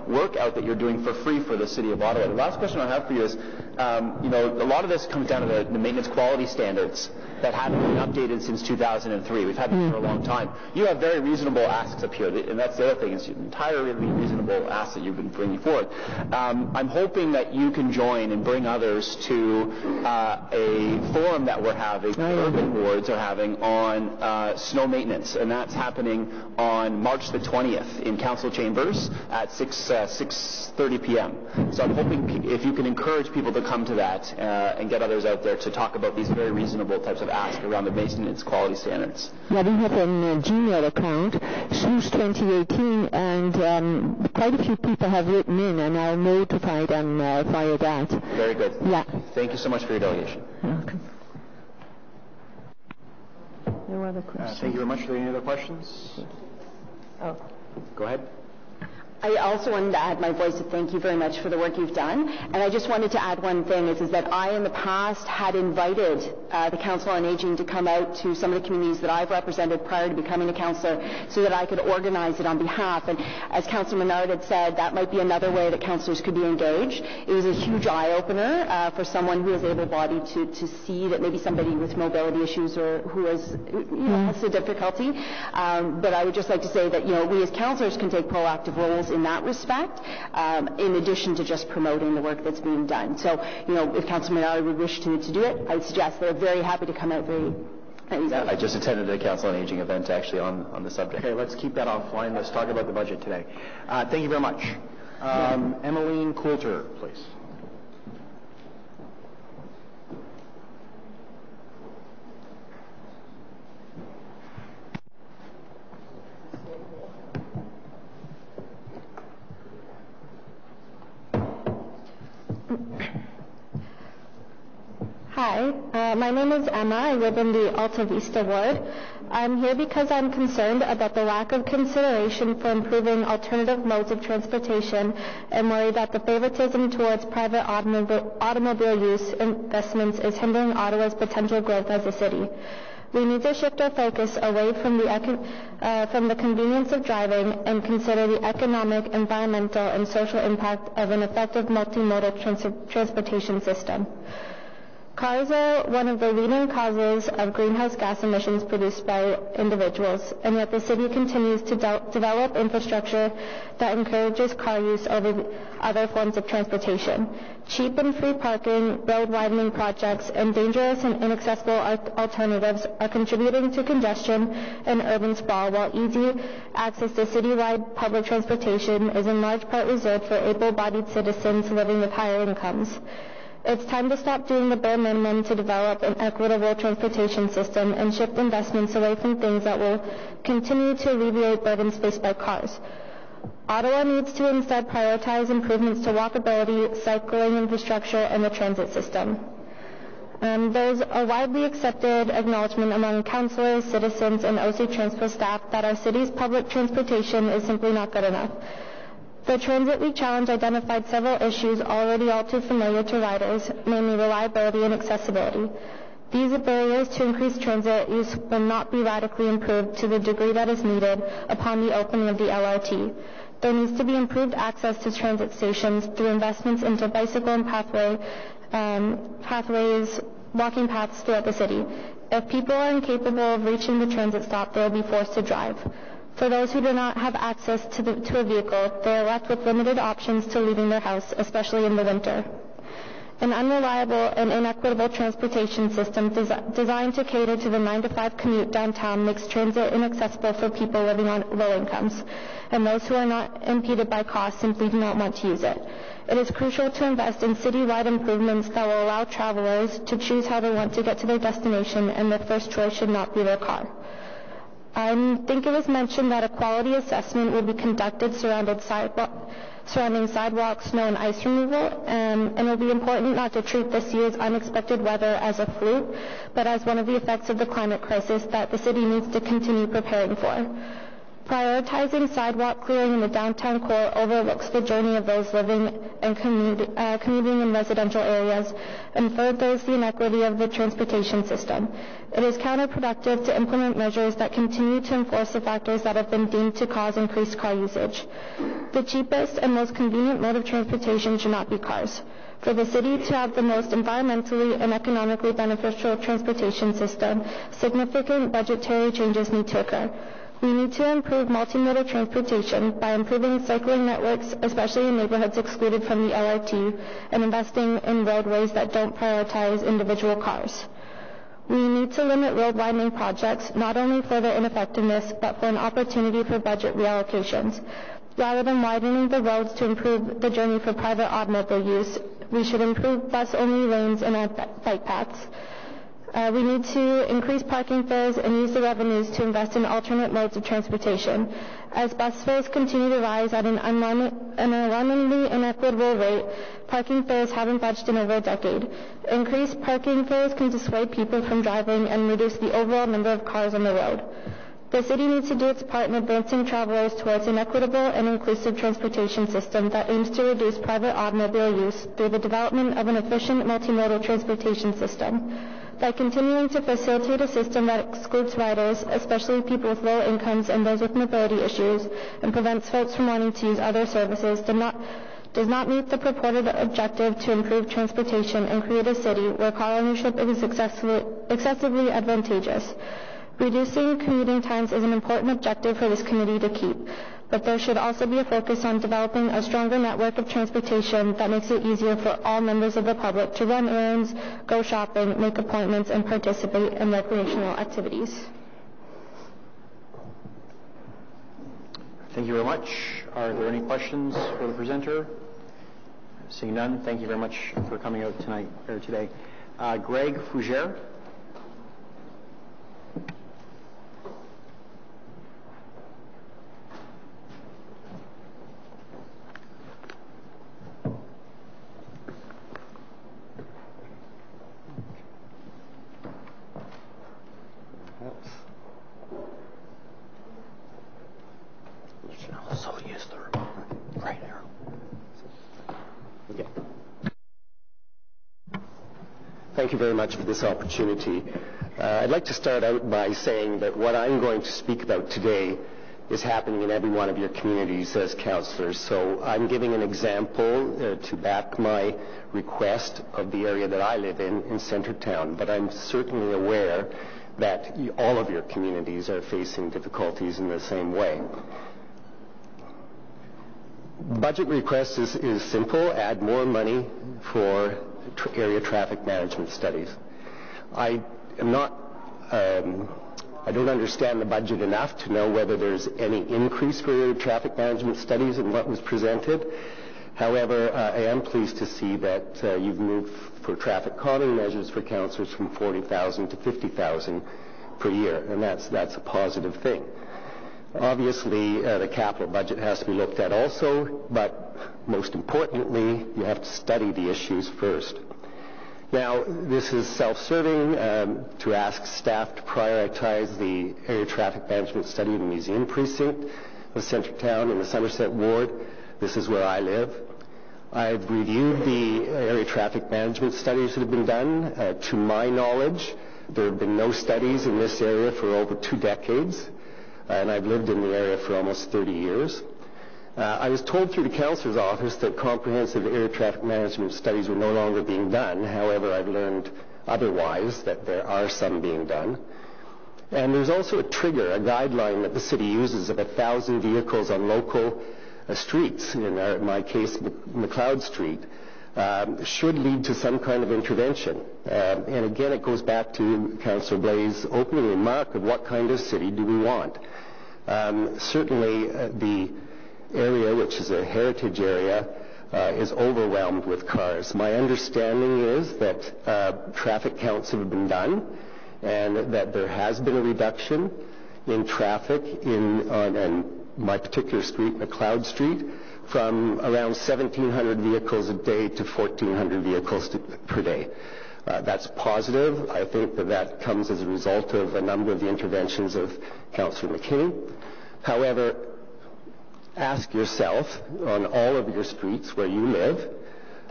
Speaker 3: work out that you're doing for free for the city of Ottawa. The last question I have for you is, a lot of this comes down to the maintenance quality standards that haven't been updated since 2003. We've had them for a long time. You have very reasonable asks up here, and that's the other thing, is entirely reasonable asks that you've been bringing forward. I'm hoping that you can join and bring others to a forum that we're having, urban boards are having, on snow maintenance, and that's happening on March the 20th in council chambers at 6:30 p.m. So I'm hoping if you can encourage people to come to that and get others out there to talk about these very reasonable types of ask around the maintenance quality standards.
Speaker 13: Yeah, we have a Gmail account, SLUS 2018, and quite a few people have written in, and I'll notify them via that.
Speaker 3: Very good.
Speaker 13: Yeah.
Speaker 3: Thank you so much for your delegation.
Speaker 13: You're welcome. No other questions?
Speaker 1: Thank you very much. Are there any other questions?
Speaker 12: Oh.
Speaker 1: Go ahead.
Speaker 12: I also wanted to add my voice of thank you very much for the work you've done. And I just wanted to add one thing, is that I in the past had invited the Council on Aging to come out to some of the communities that I've represented prior to becoming a councillor so that I could organize it on behalf. And as Councillor Menard had said, that might be another way that councillors could be engaged. It was a huge eye-opener for someone who is able-bodied to see that maybe somebody with mobility issues or who has has a difficulty. But I would just like to say that we as councillors can take proactive roles in that respect, in addition to just promoting the work that's being done. So, if Councillor Menard would wish to do it, I'd suggest they're very happy to come out very easily.
Speaker 3: I just attended a Council on Aging event actually on the subject.
Speaker 1: Okay, let's keep that offline. Let's talk about the budget today. Thank you very much. Emmeline Coulter, please.
Speaker 14: Hi, my name is Emma. I live in the Alta Vista ward. I'm here because I'm concerned about the lack of consideration for improving alternative modes of transportation and worry that the favoritism towards private automobile use investments is hindering Ottawa's potential growth as a city. We need to shift our focus away from the convenience of driving and consider the economic, environmental, and social impact of an effective multimodal transportation system. Cars are one of the leading causes of greenhouse gas emissions produced by individuals, and yet the city continues to develop infrastructure that encourages car use over other forms of transportation. Cheap and free parking, road widening projects, and dangerous and inaccessible alternatives are contributing to congestion and urban sprawl, while easy access to citywide public transportation is in large part reserved for able-bodied citizens living with higher incomes. It's time to stop doing the bare minimum to develop an equitable transportation system and shift investments away from things that will continue to alleviate burdens faced by cars. Ottawa needs to instead prioritize improvements to walkability, cycling infrastructure, and the transit system. There's a widely accepted acknowledgement among councillors, citizens, and OC Transpo staff that our city's public transportation is simply not good enough. The Transit Week Challenge identified several issues already all too familiar to riders, namely reliability and accessibility. These barriers to increased transit use will not be radically improved to the degree that is needed upon the opening of the LRT. There needs to be improved access to transit stations through investments into bicycle and pathways, walking paths throughout the city. If people are incapable of reaching the transit stop, they will be forced to drive. For those who do not have access to a vehicle, they are left with limited options to leaving their house, especially in the winter. An unreliable and inequitable transportation system designed to cater to the 9-to-5 commute downtown makes transit inaccessible for people living on low incomes, and those who are not impeded by cost simply do not want to use it. It is crucial to invest in citywide improvements that will allow travelers to choose how they want to get to their destination, and their first choice should not be their car. I think it was mentioned that a quality assessment will be conducted surrounding sidewalks, snow and ice removal, and it will be important not to treat this year's unexpected weather as a fluke, but as one of the effects of the climate crisis that the city needs to continue preparing for. Prioritizing sidewalk clearing in the downtown core overlooks the journey of those living and commuting in residential areas and furthers the inequity of the transportation system. It is counterproductive to implement measures that continue to enforce the factors that have been deemed to cause increased car usage. The cheapest and most convenient mode of transportation should not be cars. For the city to have the most environmentally and economically beneficial transportation system, significant budgetary changes need to occur. We need to improve multimodal transportation by improving cycling networks, especially in neighborhoods excluded from the LRT, and investing in roadways that don't prioritize individual cars. We need to limit road widening projects, not only for their ineffectiveness, but for an opportunity for budget reallocations. Rather than widening the roads to improve the journey for private automobile use, we should improve bus-only lanes and bike paths. We need to increase parking fares and use the revenues to invest in alternate modes of transportation. As bus fares continue to rise at an alarmingly inequitable rate, parking fares haven't budged in over a decade. Increased parking fares can dissuade people from driving and reduce the overall number of cars on the road. The city needs to do its part in advancing travelers towards an equitable and inclusive transportation system that aims to reduce private automobile use through the development of an efficient multimodal transportation system. By continuing to facilitate a system that excludes riders, especially people with low incomes and those with mobility issues, and prevents folks from wanting to use other services, does not meet the purported objective to improve transportation and create a city where car ownership is excessively advantageous. Reducing commuting times is an important objective for this committee to keep, but there should also be a focus on developing a stronger network of transportation that makes it easier for all members of the public to run errands, go shopping, make appointments, and participate in recreational activities.
Speaker 1: Thank you very much. Are there any questions for the presenter? Seeing none, thank you very much for coming out tonight or today. Greg Fougere.
Speaker 15: Thank you very much for this opportunity. I'd like to start out by saying that what I'm going to speak about today is happening in every one of your communities as councillors. So I'm giving an example to back my request of the area that I live in Centretown, but I'm certainly aware that all of your communities are facing difficulties in the same way. Budget request is simple: add more money for area traffic management studies. I don't understand the budget enough to know whether there's any increase for area traffic management studies in what was presented. However, I am pleased to see that you've moved for traffic calming measures for councillors from $40,000 to $50,000 per year, and that's a positive thing. Obviously, the capital budget has to be looked at also, but most importantly, you have to study the issues first. Now, this is self-serving to ask staff to prioritize the area traffic management study in the museum precinct of Centretown in the Somerset ward. This is where I live. I've reviewed the area traffic management studies that have been done. To my knowledge, there have been no studies in this area for over 2 decades. And I've lived in the area for almost 30 years. I was told through the councillor's office that comprehensive air traffic management studies were no longer being done. However, I've learned otherwise, that there are some being done. And there's also a trigger, a guideline that the city uses of 1,000 vehicles on local streets, in my case, McLeod Street, should lead to some kind of intervention. And again, it goes back to Councillor Blaise's opening remark of what kind of city do we want. Certainly, the area, which is a heritage area, is overwhelmed with cars. My understanding is that traffic counts have been done and that there has been a reduction in traffic on my particular street, McLeod Street, from around 1,700 vehicles a day to 1,400 vehicles per day. That's positive. I think that comes as a result of a number of the interventions of Councillor McKinney. However, ask yourself, on all of your streets where you live,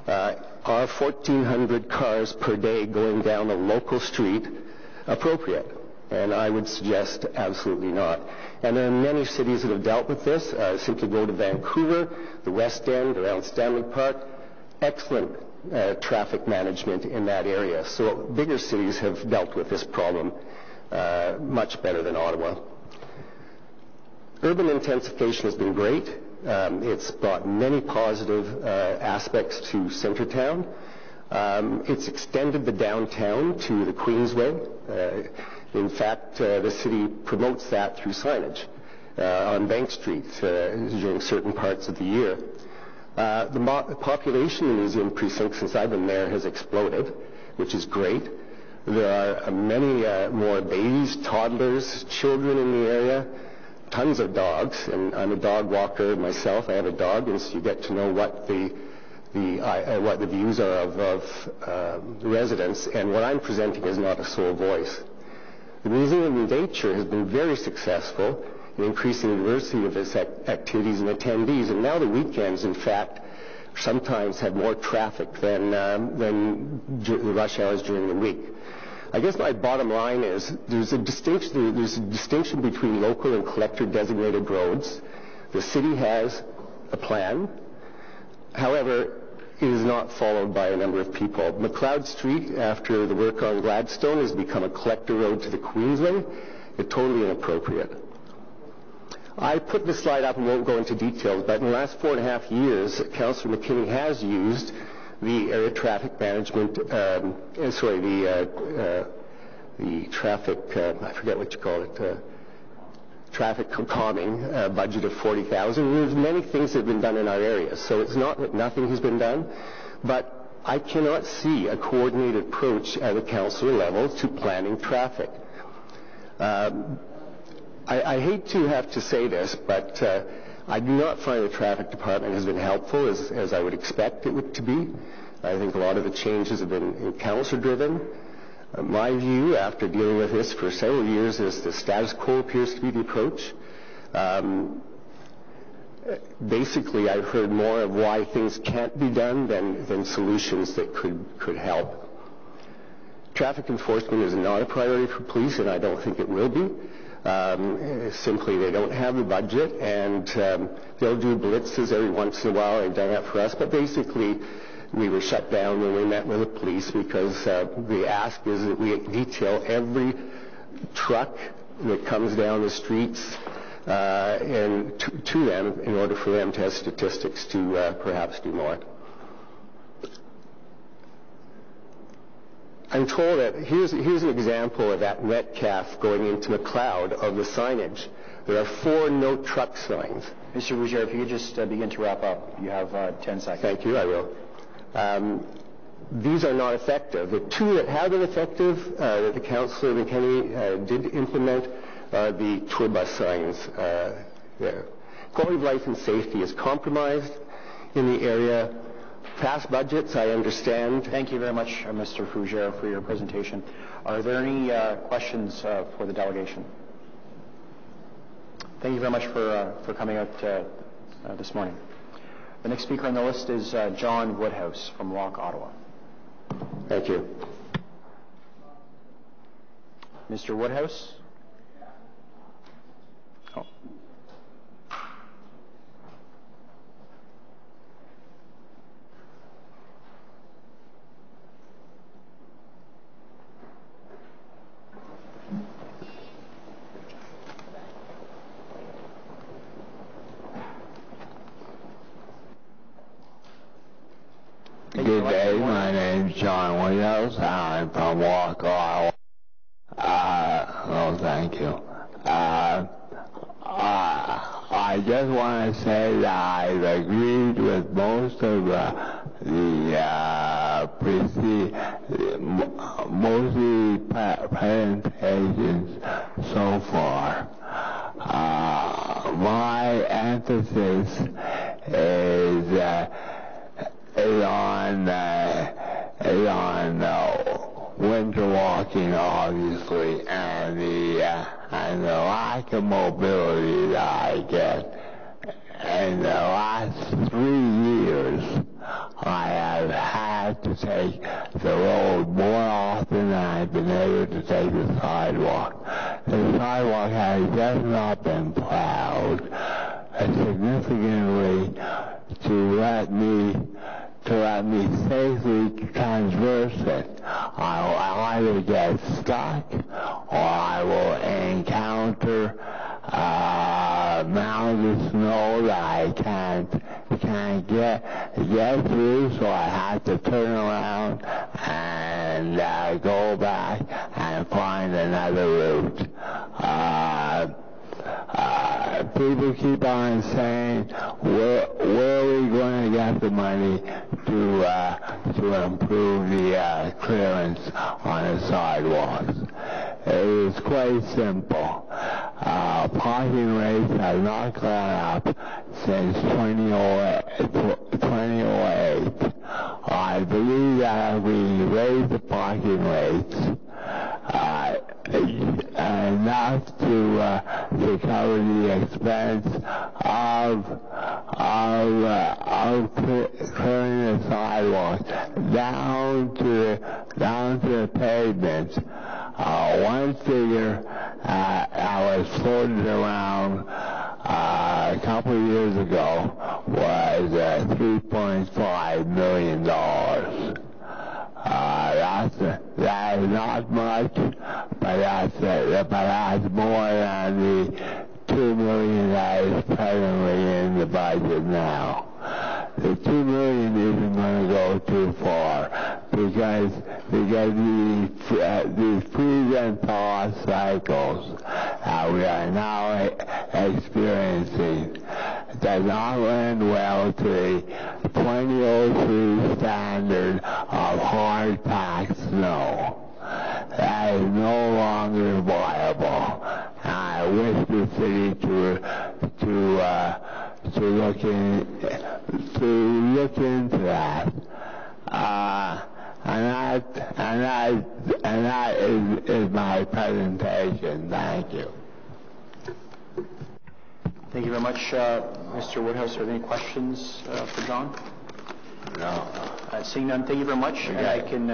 Speaker 15: are 1,400 cars per day going down a local street appropriate? And I would suggest absolutely not. And there are many cities that have dealt with this. Simply go to Vancouver, the West End, around Stanley Park. Excellent traffic management in that area. So bigger cities have dealt with this problem much better than Ottawa. Urban intensification has been great. It's brought many positive aspects to Centretown. It's extended the downtown to the Queensway. In fact, the city promotes that through signage on Bank Street during certain parts of the year. The population in the museum precinct since I've been there has exploded, which is great. There are many more babies, toddlers, children in the area, tons of dogs, and I'm a dog walker myself. I have a dog, and so you get to know what the views are of the residents, and what I'm presenting is not a sole voice. The Museum of Nature has been very successful in increasing the diversity of its activities and attendees, and now the weekends, in fact, sometimes have more traffic than the rush hours during the week. I guess my bottom line is there's a distinction between local and collector-designated roads. The city has a plan. However, it is not followed by a number of people. McLeod Street, after the work on Gladstone, has become a collector road to the Queensway. It's totally inappropriate. I put this slide up and won't go into details, but in the last 4.5 years, Councillor McKinney has used the area traffic management, the traffic, I forget what you call it, traffic calming budget of $40,000. There's many things that have been done in our area, so it's not that nothing has been done, but I cannot see a coordinated approach at the councillor level to planning traffic. I hate to have to say this, but I do not find the traffic department has been helpful as I would expect it to be. I think a lot of the changes have been councillor-driven. My view, after dealing with this for several years, is the status quo appears to be the approach. Basically, I've heard more of why things can't be done than solutions that could help. Traffic enforcement is not a priority for police, and I don't think it will be. Simply, they don't have the budget, and they'll do blitzes every once in a while. They've done that for us, but basically, we were shut down when we met with the police because the ask is that we detail every truck that comes down the streets and to them in order for them to have statistics to perhaps do more. I'm told that here's an example of that Metcalf going into McLeod of the signage. There are 4 no truck signs.
Speaker 1: Mr. Rougier, if you could just begin to wrap up. You have 10 seconds.
Speaker 15: Thank you, I will. These are not effective. The 2 that have been effective that the Councillor McKinney did implement are the tour bus signs there. Quality of life and safety is compromised in the area. Past budgets, I understand.
Speaker 1: Thank you very much, Mr. Fougere, for your presentation. Are there any questions for the delegation? Thank you very much for coming out this morning. The next speaker on the list is John Woodhouse from Lock, Ottawa.
Speaker 15: Thank you.
Speaker 1: Mr. Woodhouse? Oh.
Speaker 16: Good day, my name's John Woodhouse. I'm from Walk, Iowa. Thank you. I just want to say that I've agreed with most of most of the presentations so far. emphasis is on winter walking, obviously, and the lack of mobility that I get. In the last 3 years, I have had to take the road more often than I've been able to take the sidewalk. The sidewalk has just not been plowed significantly to let me safely traverse it. I'll either get stuck or I will encounter mounds of snow that I can't get through, so I have to turn around and go back and find another route. People keep on saying, where are we going to get the money to improve the clearance on the sidewalks? It is quite simple. Parking rates have not gone up since 2008. I believe that if we raise the parking rates enough to cover the expense of clearing the sidewalk down to the pavement. One figure I was floated around a couple of years ago was $3.5 million. That is not much, but that's more than the $2 million that is presently in the budget now. The $2 million isn't going to go too far because these freeze and thaw cycles that we are now experiencing does not lend well to the 2003 standard of hard packed snow. That is no longer viable. I wish the city to look into that. And that is my presentation. Thank you.
Speaker 1: Thank you very much, Mr. Woodhouse. Are there any questions for John?
Speaker 16: No.
Speaker 1: Seeing none, thank you very much.
Speaker 16: Okay.
Speaker 1: I can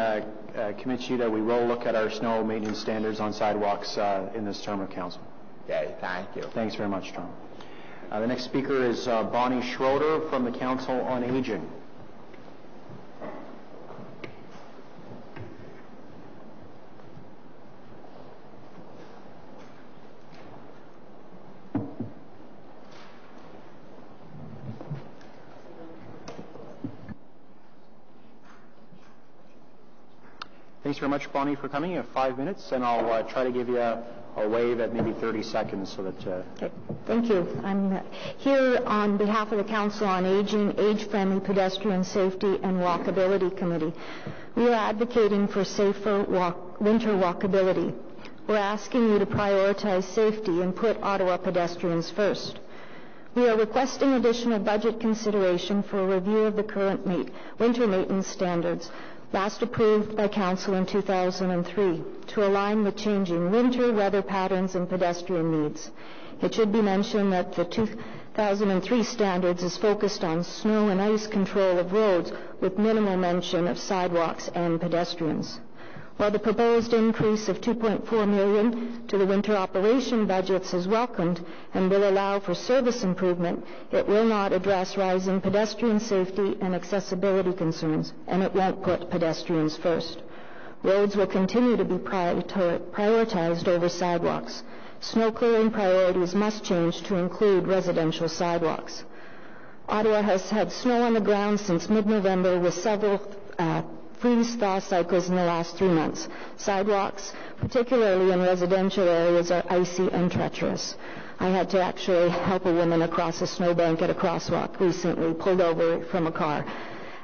Speaker 1: commit you that we will look at our snow maintenance standards on sidewalks in this term of council.
Speaker 16: Okay, thank you.
Speaker 1: Thanks very much, John. The next speaker is Bonnie Schroeder from the Council on Aging. Thanks very much, Bonnie, for coming. You have 5 minutes, and I'll try to give you a wave at maybe 30 seconds so that...
Speaker 14: Okay. Thank you. I'm here on behalf of the Council on Aging, Age-Friendly Pedestrian Safety and Walkability Committee. We are advocating for safer winter walkability. We're asking you to prioritize safety and put Ottawa pedestrians first. We are requesting additional budget consideration for a review of the current winter maintenance standards, last approved by Council in 2003, to align with changing winter weather patterns and pedestrian needs. It should be mentioned that the 2003 standards is focused on snow and ice control of roads with minimal mention of sidewalks and pedestrians. While the proposed increase of $2.4 million to the winter operation budgets is welcomed and will allow for service improvement, it will not address rising pedestrian safety and accessibility concerns, and it won't put pedestrians first. Roads will continue to be prioritized over sidewalks. Snow clearing priorities must change to include residential sidewalks. Ottawa has had snow on the ground since mid-November with several freeze-thaw cycles in the last 3 months. Sidewalks, particularly in residential areas, are icy and treacherous. I had to actually help a woman across a snowbank at a crosswalk recently, pulled over from a car.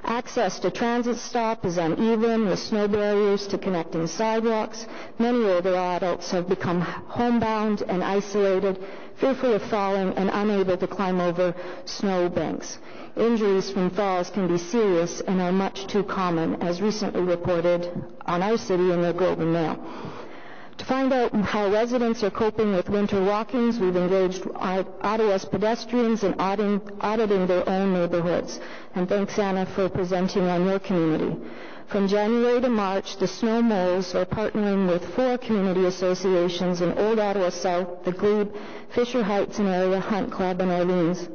Speaker 14: Access to transit stop is uneven, with snow barriers to connecting sidewalks. Many older adults have become homebound and isolated, fearful of falling and unable to climb over snow banks. Injuries from falls can be serious and are much too common, as recently reported on our city in the Globe and Mail. To find out how residents are coping with winter walkings, we've engaged Ottawa's pedestrians in auditing their own neighborhoods. And thanks, Anna, for presenting on your community. From January to March, the Snow Moles are partnering with 4 community associations in Old Ottawa South, the Glebe, Fisher Heights and Area Hunt Club, and Orleans,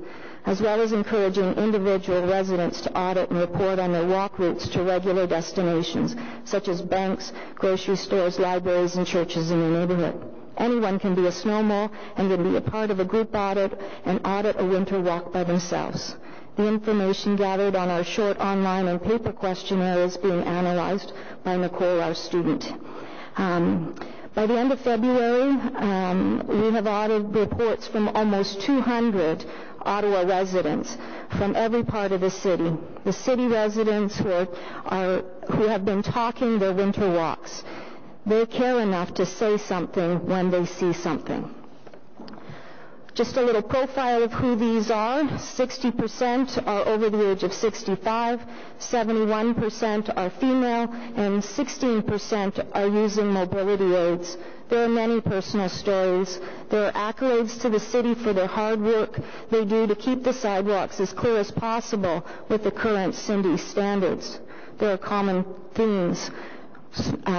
Speaker 14: as well as encouraging individual residents to audit and report on their walk routes to regular destinations, such as banks, grocery stores, libraries, and churches in their neighborhood. Anyone can be a snow mole and can be a part of a group audit and audit a winter walk by themselves. The information gathered on our short online and paper questionnaire is being analyzed by Nicole, our student. By the end of February, we have audited reports from almost 200 Ottawa residents from every part of the city. The city residents who have been talking their winter walks. They care enough to say something when they see something. Just a little profile of who these are. 60% are over the age of 65, 71% are female, and 16% are using mobility aids. There are many personal stories. There are accolades to the city for their hard work they do to keep the sidewalks as clear as possible with the current Cindy standards. There are common themes.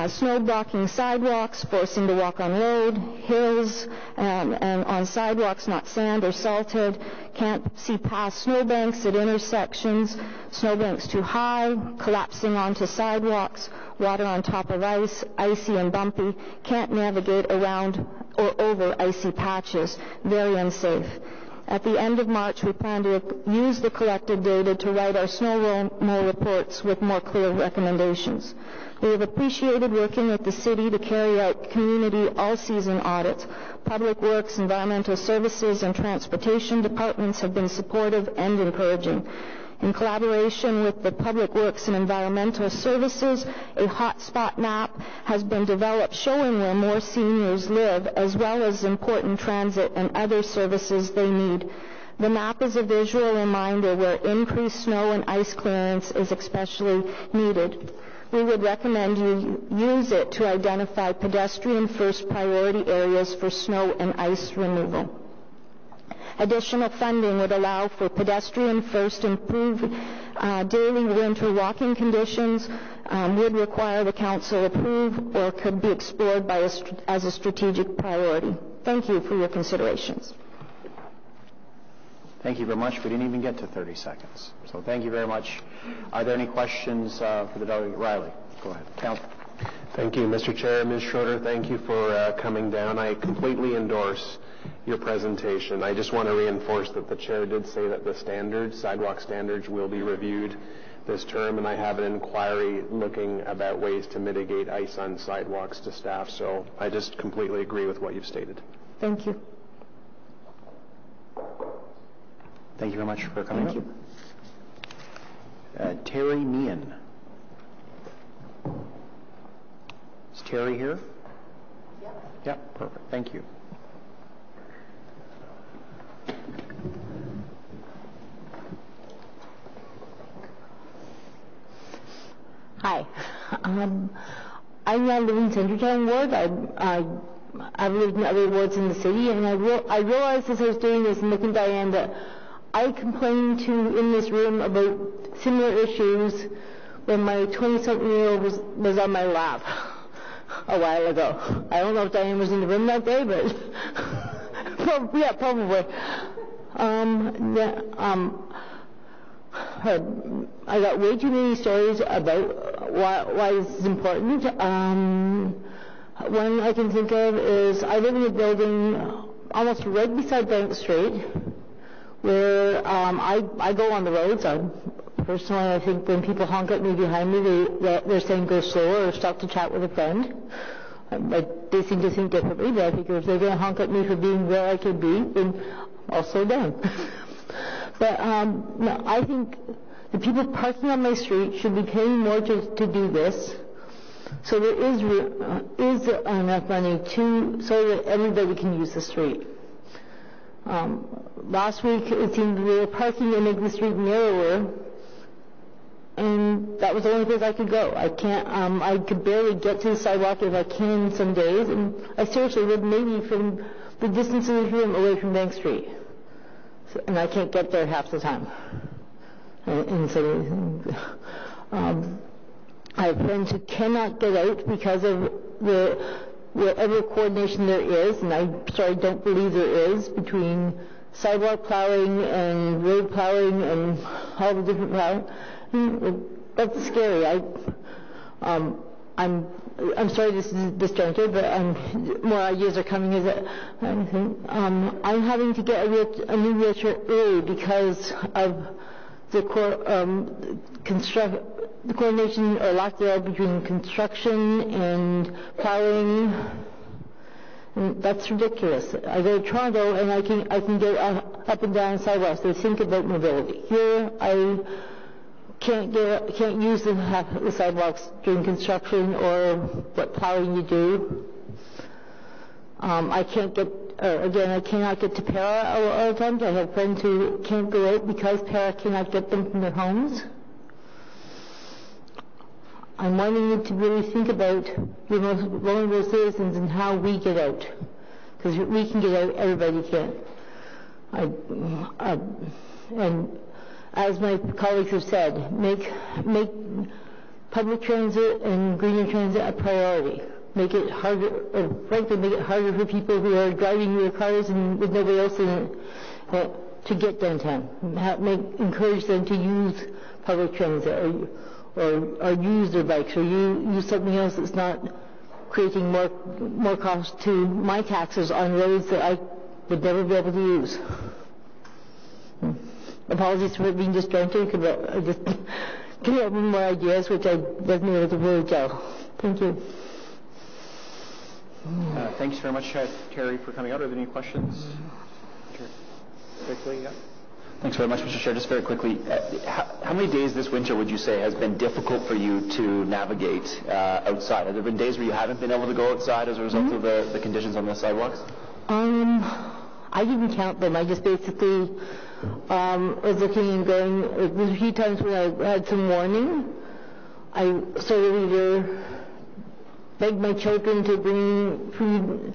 Speaker 14: Snow blocking sidewalks, forcing to walk on road, hills, and on sidewalks not sand or salted, can't see past snowbanks at intersections, snowbanks too high, collapsing onto sidewalks, water on top of ice, icy and bumpy, can't navigate around or over icy patches, very unsafe. At the end of March, we plan to use the collected data to write our snow mole reports with more clear recommendations. We have appreciated working with the city to carry out community all-season audits. Public Works, Environmental Services, and Transportation departments have been supportive and encouraging. In collaboration with the Public Works and Environmental Services, a hotspot map has been developed showing where more seniors live, as well as important transit and other services they need. The map is a visual reminder where increased snow and ice clearance is especially needed. We would recommend you use it to identify pedestrian first priority areas for snow and ice removal. Additional funding would allow for pedestrian first improved daily winter walking conditions, would require the council approve, or could be explored as a strategic priority. Thank you for your considerations.
Speaker 1: Thank you very much. We didn't even get to 30 seconds. So thank you very much. Are there any questions for the delegate? Riley, go ahead. Councillor.
Speaker 2: Thank you, Mr. Chair. Ms. Schroeder, thank you for coming down. I completely endorse your presentation. I just want to reinforce that the chair did say that the standards, sidewalk standards, will be reviewed this term, and I have an inquiry looking about ways to mitigate ice on sidewalks to staff. So I just completely agree with what you've stated.
Speaker 14: Thank you.
Speaker 1: Thank you very much for coming.
Speaker 14: Thank you.
Speaker 1: Terry Meehan. Is Terry here? Yeah. Yeah, perfect. Thank you.
Speaker 13: Hi. I now live in Centretown Ward. I've lived in other wards in the city, and I realized as I was doing this and looking at Diane that I complained to in this room about similar issues when my 20-something-year-old was on my lap a while ago. I don't know if Diane was in the room that day, but yeah, probably. I got way too many stories about why this is important. One I can think of is I live in a building almost right beside Bank Street, where I go on the roads. Personally, I think when people honk at me behind me, they're saying go slower or stop to chat with a friend. They seem to think differently, but I figure if they're going to honk at me for being where I could be, then I'll slow down. But no, I think The people parking on my street should be paying more to do this. So there is enough money so that everybody can use the street. Last week it seemed we were parking to make the street narrower, and that was the only place I could go. I could barely get to the sidewalk if I can some days, and I seriously live maybe from the distance of the room away from Bank Street. So, and I can't get there half the time. And so, I have friends who cannot get out because of whatever coordination there is, and I don't believe there is, between sidewalk plowing and road plowing and all the different plowing. That's scary. I'm sorry this is disjointed, but more ideas are coming. I'm having to get a new wheelchair early because of the coordination or lack thereof between construction and plowing. And that's ridiculous. I go to Toronto and I can get up and down sidewalks. They think about mobility. Here I can't use the sidewalks during construction or what plowing you do. I cannot get to Para all the time. I have friends who can't go out because Para cannot get them from their homes. I'm wanting you to really think about your most vulnerable citizens and how we get out. Because we can get out, everybody can. And as my colleagues have said, make public transit and greener transit a priority. Make it harder, or frankly, make it harder for people who are driving their cars and with nobody else in it to get downtown. Encourage them to use public transit or use their bikes or use something else that's not creating more cost to my taxes on roads that I would never be able to use. Apologies for being disjointed. I just came up with more ideas, which I wasn't able to really tell. Thank you.
Speaker 1: Thanks very much, Terry, for coming out. Are there any questions? Quickly, yeah.
Speaker 3: Thanks very much, Mr. Chair. Just very quickly, how many days this winter would you say has been difficult for you to navigate outside? Have there been days where you haven't been able to go outside as a result of the conditions on the sidewalks?
Speaker 13: I didn't count them. I just basically was looking and going. There's a few times when I had some warning. I sort of either begged my children to bring food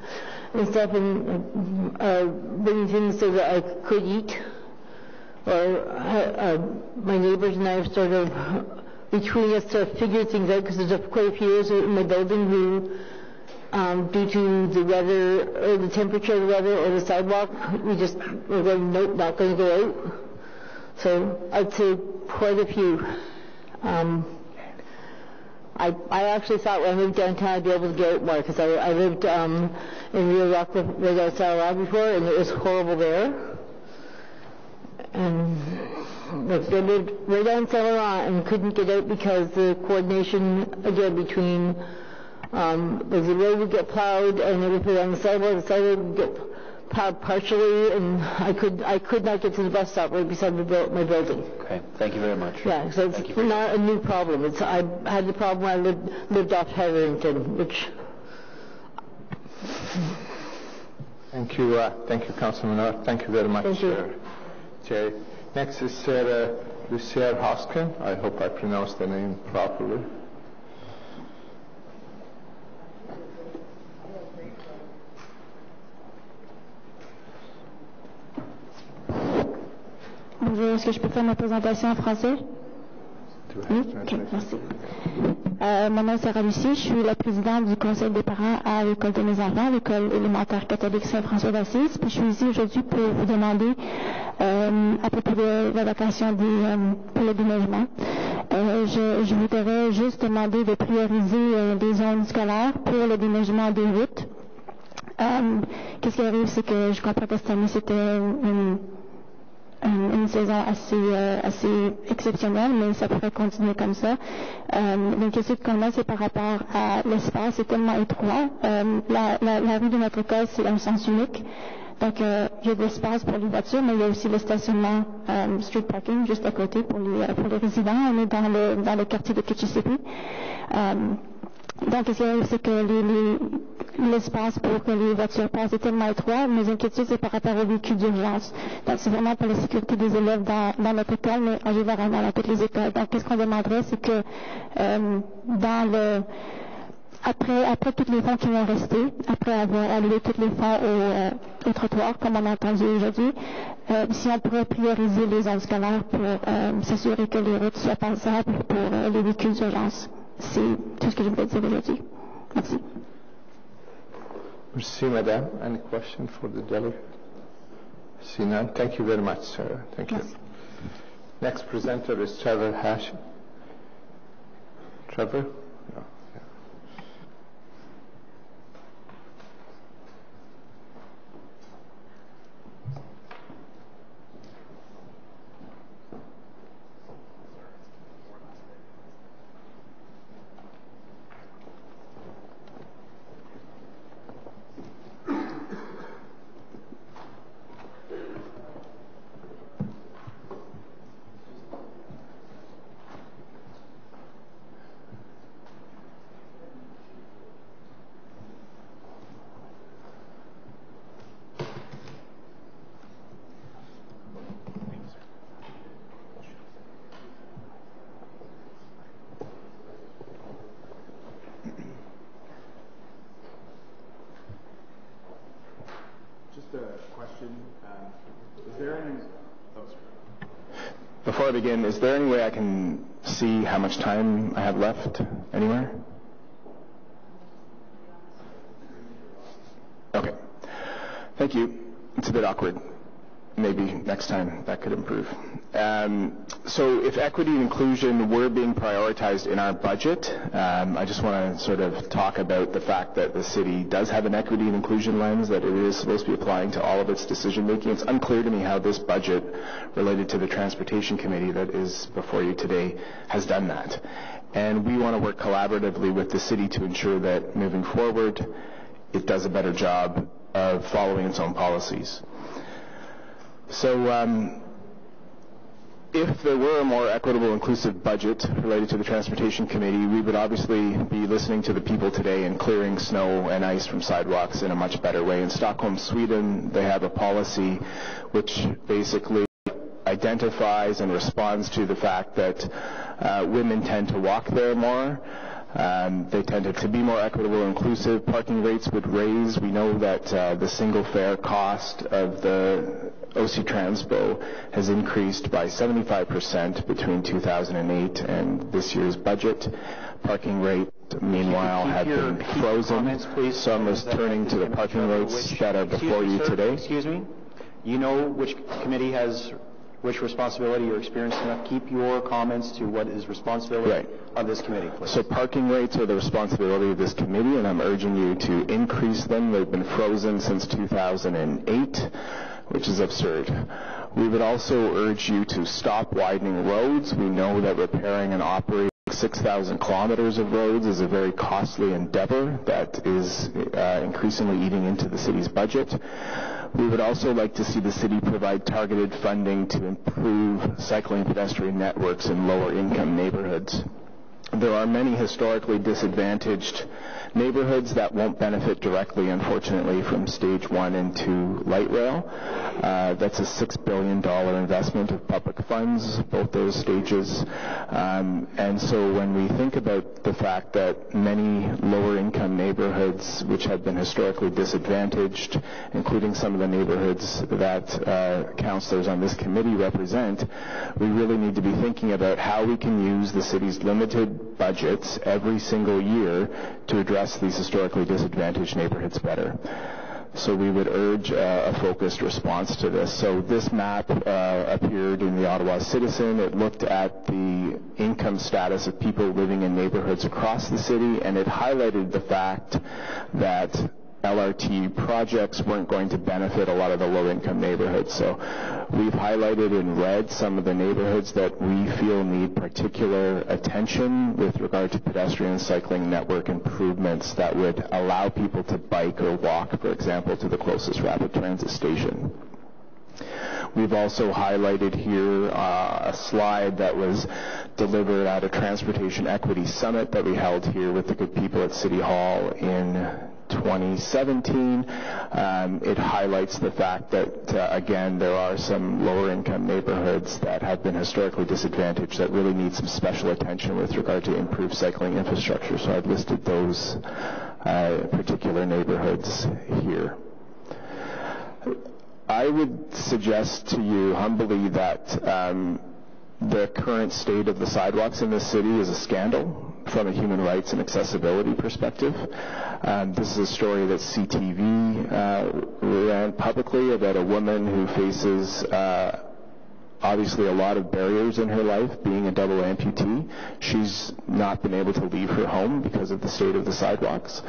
Speaker 13: and stuff and bring things so that I could eat. Or my neighbors and I have sort of, between us, sort of figured things out because there's quite a few in my building who, due to the weather, or the temperature of the weather, or the sidewalk, we're going, nope, not going to go out. So I'd say quite a few. I actually thought when I moved downtown I'd be able to get out more because I lived in Rio Rock right outside Law before, and it was horrible there. And I lived right on Saint Laurent and couldn't get out because the coordination again between the road would get plowed and they would put it on the sidewalk would get plowed partially, and I could not get to the bus stop right beside my building.
Speaker 3: Okay, thank you very much.
Speaker 13: Yeah, so it's not a new problem. I had the problem when I lived off Hetherington, which.
Speaker 9: Thank you, Councilman Orr. Thank you very much.
Speaker 13: Thank you.
Speaker 9: Jay. Next is Sarah Lucier Hoskin. I hope I pronounced the name properly.
Speaker 14: Bonjour, est-ce que je peux faire ma présentation en français? Oui? Ok, merci. Mon nom est Sarah Lucie, je suis la présidente du conseil des parents à l'école de mes enfants, l'école élémentaire catholique Saint-François d'Assise. Puis je suis ici aujourd'hui pour vous demander à propos de l'allocation pour le déneigement. Je voudrais juste demander de prioriser des zones scolaires pour le déneigement des routes. Qu'est-ce qui arrive, c'est que je comprends que cette année c'était une saison assez exceptionnelle, mais ça pourrait continuer comme ça. L'inquiétude qu'on a, c'est par rapport à l'espace, c'est tellement étroit. La rue de notre école, c'est un sens unique. Donc, il y a de l'espace pour les voitures, mais il y a aussi le stationnement street parking juste à côté pour les résidents. On est dans le quartier de Kitchissippi. Donc, c'est que l'espace pour que les voitures passent est tellement étroit. Mes inquiétudes, c'est par rapport aux véhicules d'urgence. Donc, c'est vraiment pour la sécurité des élèves dans notre école, mais en général dans toutes les écoles. Donc, qu'est-ce qu'on demanderait, c'est que après tous les fonds qui vont rester, après avoir alloué tous les fonds au trottoir, comme on a entendu aujourd'hui, si on pourrait prioriser les zones scolaires pour s'assurer que les routes soient passables pour les véhicules d'urgence. C'est tout ce que je voulais dire aujourd'hui. Merci.
Speaker 9: Merci, Madame. Any question for the delegate? See none. Thank you very much, sir. Thank you. Next presenter is Trevor Hash. Trevor? No.
Speaker 2: Before I begin, is there any way I can see how much time I have left anywhere? Okay. Thank you. It's a bit awkward. Maybe next time that could improve. So if equity and inclusion were being prioritized in our budget, I just want to sort of talk about the fact that the city does have an equity and inclusion lens that it is supposed to be applying to all of its decision making. It's unclear to me how this budget related to the Transportation Committee that is before you today has done that. And we want to work collaboratively with the city to ensure that moving forward it does a better job of following its own policies. So if there were a more equitable, inclusive budget related to the Transportation Committee, we would obviously be listening to the people today and clearing snow and ice from sidewalks in a much better way. In Stockholm, Sweden, they have a policy which basically identifies and responds to the fact that women tend to walk there more. They tended to be more equitable and inclusive. Parking rates would raise. We know that the single fare cost of the OC Transpo has increased by 75% between 2008 and this year's budget. Parking rates, meanwhile, have been frozen.
Speaker 1: Comments, please.
Speaker 2: So I'm turning to the parking rates that are before you today.
Speaker 1: Excuse me. You know which committee has which responsibility you're experiencing enough. Keep your comments to what is responsibility of this committee, please.
Speaker 2: So parking rates are the responsibility of this committee, and I'm urging you to increase them. They've been frozen since 2008, which is absurd. We would also urge you to stop widening roads. We know that repairing and operating 6,000 kilometers of roads is a very costly endeavor that is increasingly eating into the city's budget. We would also like to see the city provide targeted funding to improve cycling and pedestrian networks in lower income neighborhoods. There are many historically disadvantaged neighborhoods that won't benefit directly, unfortunately, from Stage 1 and 2 light rail. That's a $6 billion investment of public funds, both those stages. And so when we think about the fact that many lower income neighborhoods which have been historically disadvantaged, including some of the neighborhoods that councillors on this committee represent, we really need to be thinking about how we can use the city's limited budgets every single year to address these historically disadvantaged neighborhoods better. So we would urge a focused response to this. So this map appeared in the Ottawa Citizen. It looked at the income status of people living in neighborhoods across the city, and it highlighted the fact that
Speaker 17: LRT projects weren't going to benefit a lot of the low-income neighborhoods. So we've highlighted in red some of the neighborhoods that we feel need particular attention with regard to pedestrian and cycling network improvements that would allow people to bike or walk, for example, to the closest rapid transit station. We've also highlighted here a slide that was delivered at a Transportation Equity Summit that we held here with the good people at City Hall in 2017. It highlights the fact that, again, there are some lower income neighborhoods that have been historically disadvantaged that really need some special attention with regard to improved cycling infrastructure. So I've listed those particular neighborhoods here. I would suggest to you humbly that the current state of the sidewalks in this city is a scandal from a human rights and accessibility perspective. This is a story that CTV ran publicly about a woman who faces obviously a lot of barriers in her life, being a double amputee. She's not been able to leave her home because of the state of the sidewalks.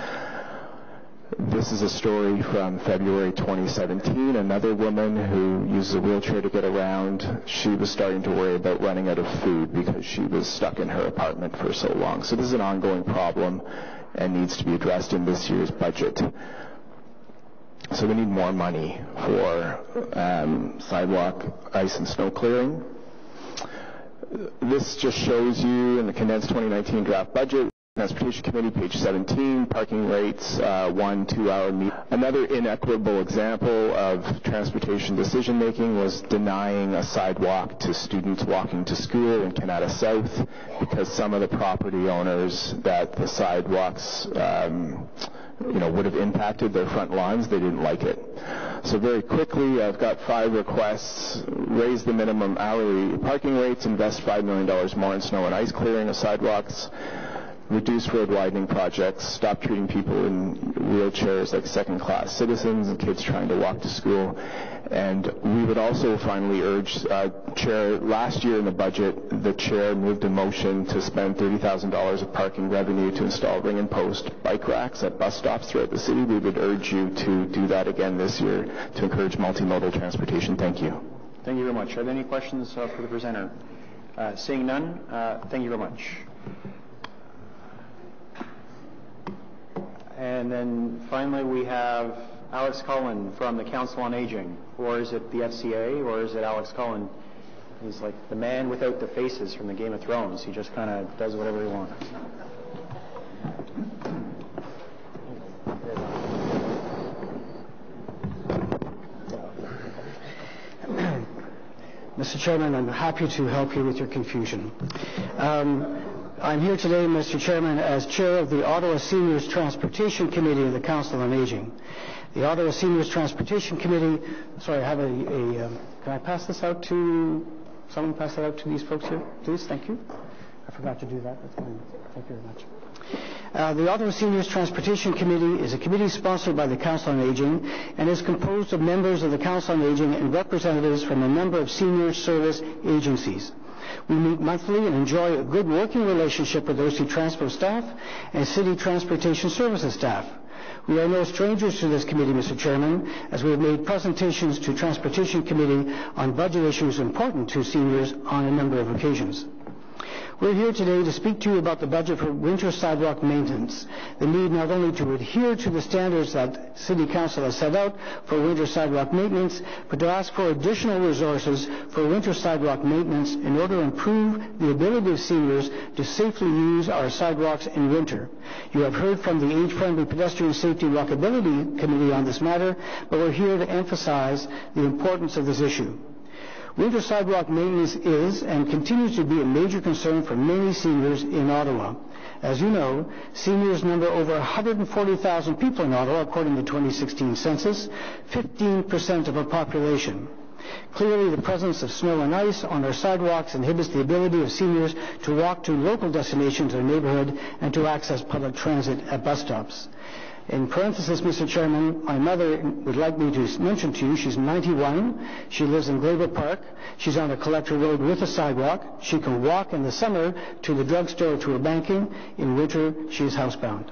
Speaker 17: This is a story from February 2017. Another woman who uses a wheelchair to get around, she was starting to worry about running out of food because she was stuck in her apartment for so long. So this is an ongoing problem and needs to be addressed in this year's budget. So we need more money for sidewalk, ice, and snow clearing. This just shows you in the condensed 2019 draft budget, Transportation Committee, page 17, parking rates, 1-2 hour meter. Another inequitable example of transportation decision-making was denying a sidewalk to students walking to school in Canada South because some of the property owners that the sidewalks would have impacted their front lawns, they didn't like it. So very quickly, I've got 5 requests: raise the minimum hourly parking rates, invest $5 million more in snow and ice clearing of sidewalks, reduce road widening projects, stop treating people in wheelchairs like second-class citizens and kids trying to walk to school. And we would also finally urge, Chair, last year in the budget, the Chair moved a motion to spend $30,000 of parking revenue to install ring and post bike racks at bus stops throughout the city. We would urge you to do that again this year to encourage multimodal transportation. Thank you.
Speaker 1: Thank you very much. Are there any questions for the presenter? Seeing none, thank you very much. And then finally we have Alex Cullen from the Council on Aging. Or is it the FCA, or is it Alex Cullen? He's like the man without the faces from the Game of Thrones. He just kind of does whatever he wants.
Speaker 10: Mr. Chairman, I'm happy to help you with your confusion. I'm here today, Mr. Chairman, as chair of the Ottawa Seniors Transportation Committee of the Council on Aging. The Ottawa Seniors Transportation Committee, sorry, I have can I pass this out to, someone pass that out to these folks here, please? Thank you. I forgot to do that. That's fine. Thank you very much. The Ottawa Seniors Transportation Committee is a committee sponsored by the Council on Aging and is composed of members of the Council on Aging and representatives from a number of senior service agencies. We meet monthly and enjoy a good working relationship with OC Transpo staff and City Transportation Services staff. We are no strangers to this committee, Mr. Chairman, as we have made presentations to Transportation Committee on budget issues important to seniors on a number of occasions. We're here today to speak to you about the budget for winter sidewalk maintenance, the need not only to adhere to the standards that City Council has set out for winter sidewalk maintenance, but to ask for additional resources for winter sidewalk maintenance in order to improve the ability of seniors to safely use our sidewalks in winter. You have heard from the Age-Friendly Pedestrian Safety Walkability Committee on this matter, but we're here to emphasize the importance of this issue. Winter sidewalk maintenance is and continues to be a major concern for many seniors in Ottawa. As you know, seniors number over 140,000 people in Ottawa, according to the 2016 census, 15% of our population. Clearly, the presence of snow and ice on our sidewalks inhibits the ability of seniors to walk to local destinations in their neighborhood and to access public transit at bus stops. In parenthesis, Mr. Chairman, my mother would like me to mention to you, she's 91, she lives in Glaber Park, she's on a collector road with a sidewalk, she can walk in the summer to the drugstore to her banking, in winter she is housebound.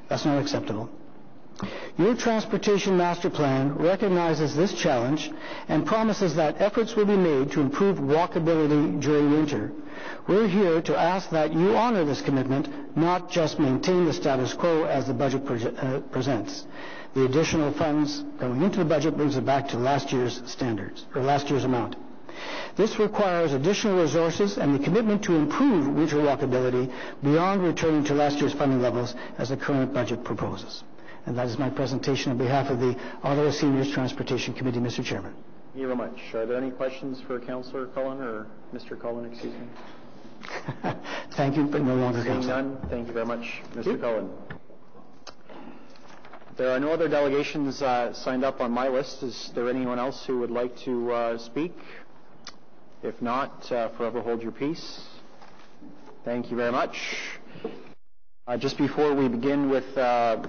Speaker 10: That's not acceptable. Your transportation master plan recognizes this challenge and promises that efforts will be made to improve walkability during winter. We're here to ask that you honor this commitment, not just maintain the status quo as the budget presents. The additional funds going into the budget brings it back to last year's standards, or last year's amount. This requires additional resources and the commitment to improve winter walkability beyond returning to last year's funding levels as the current budget proposes. And that is my presentation on behalf of the Ottawa Seniors Transportation Committee, Mr. Chairman.
Speaker 1: Thank you very much. Are there any questions for Councillor Cullen, or Mr. Cullen, excuse me?
Speaker 10: Thank you, but no longer
Speaker 1: Seeing none, thank you very much, Mr. Cullen. There are no other delegations signed up on my list. Is there anyone else who would like to speak? If not, forever hold your peace. Thank you very much. Just before we begin with the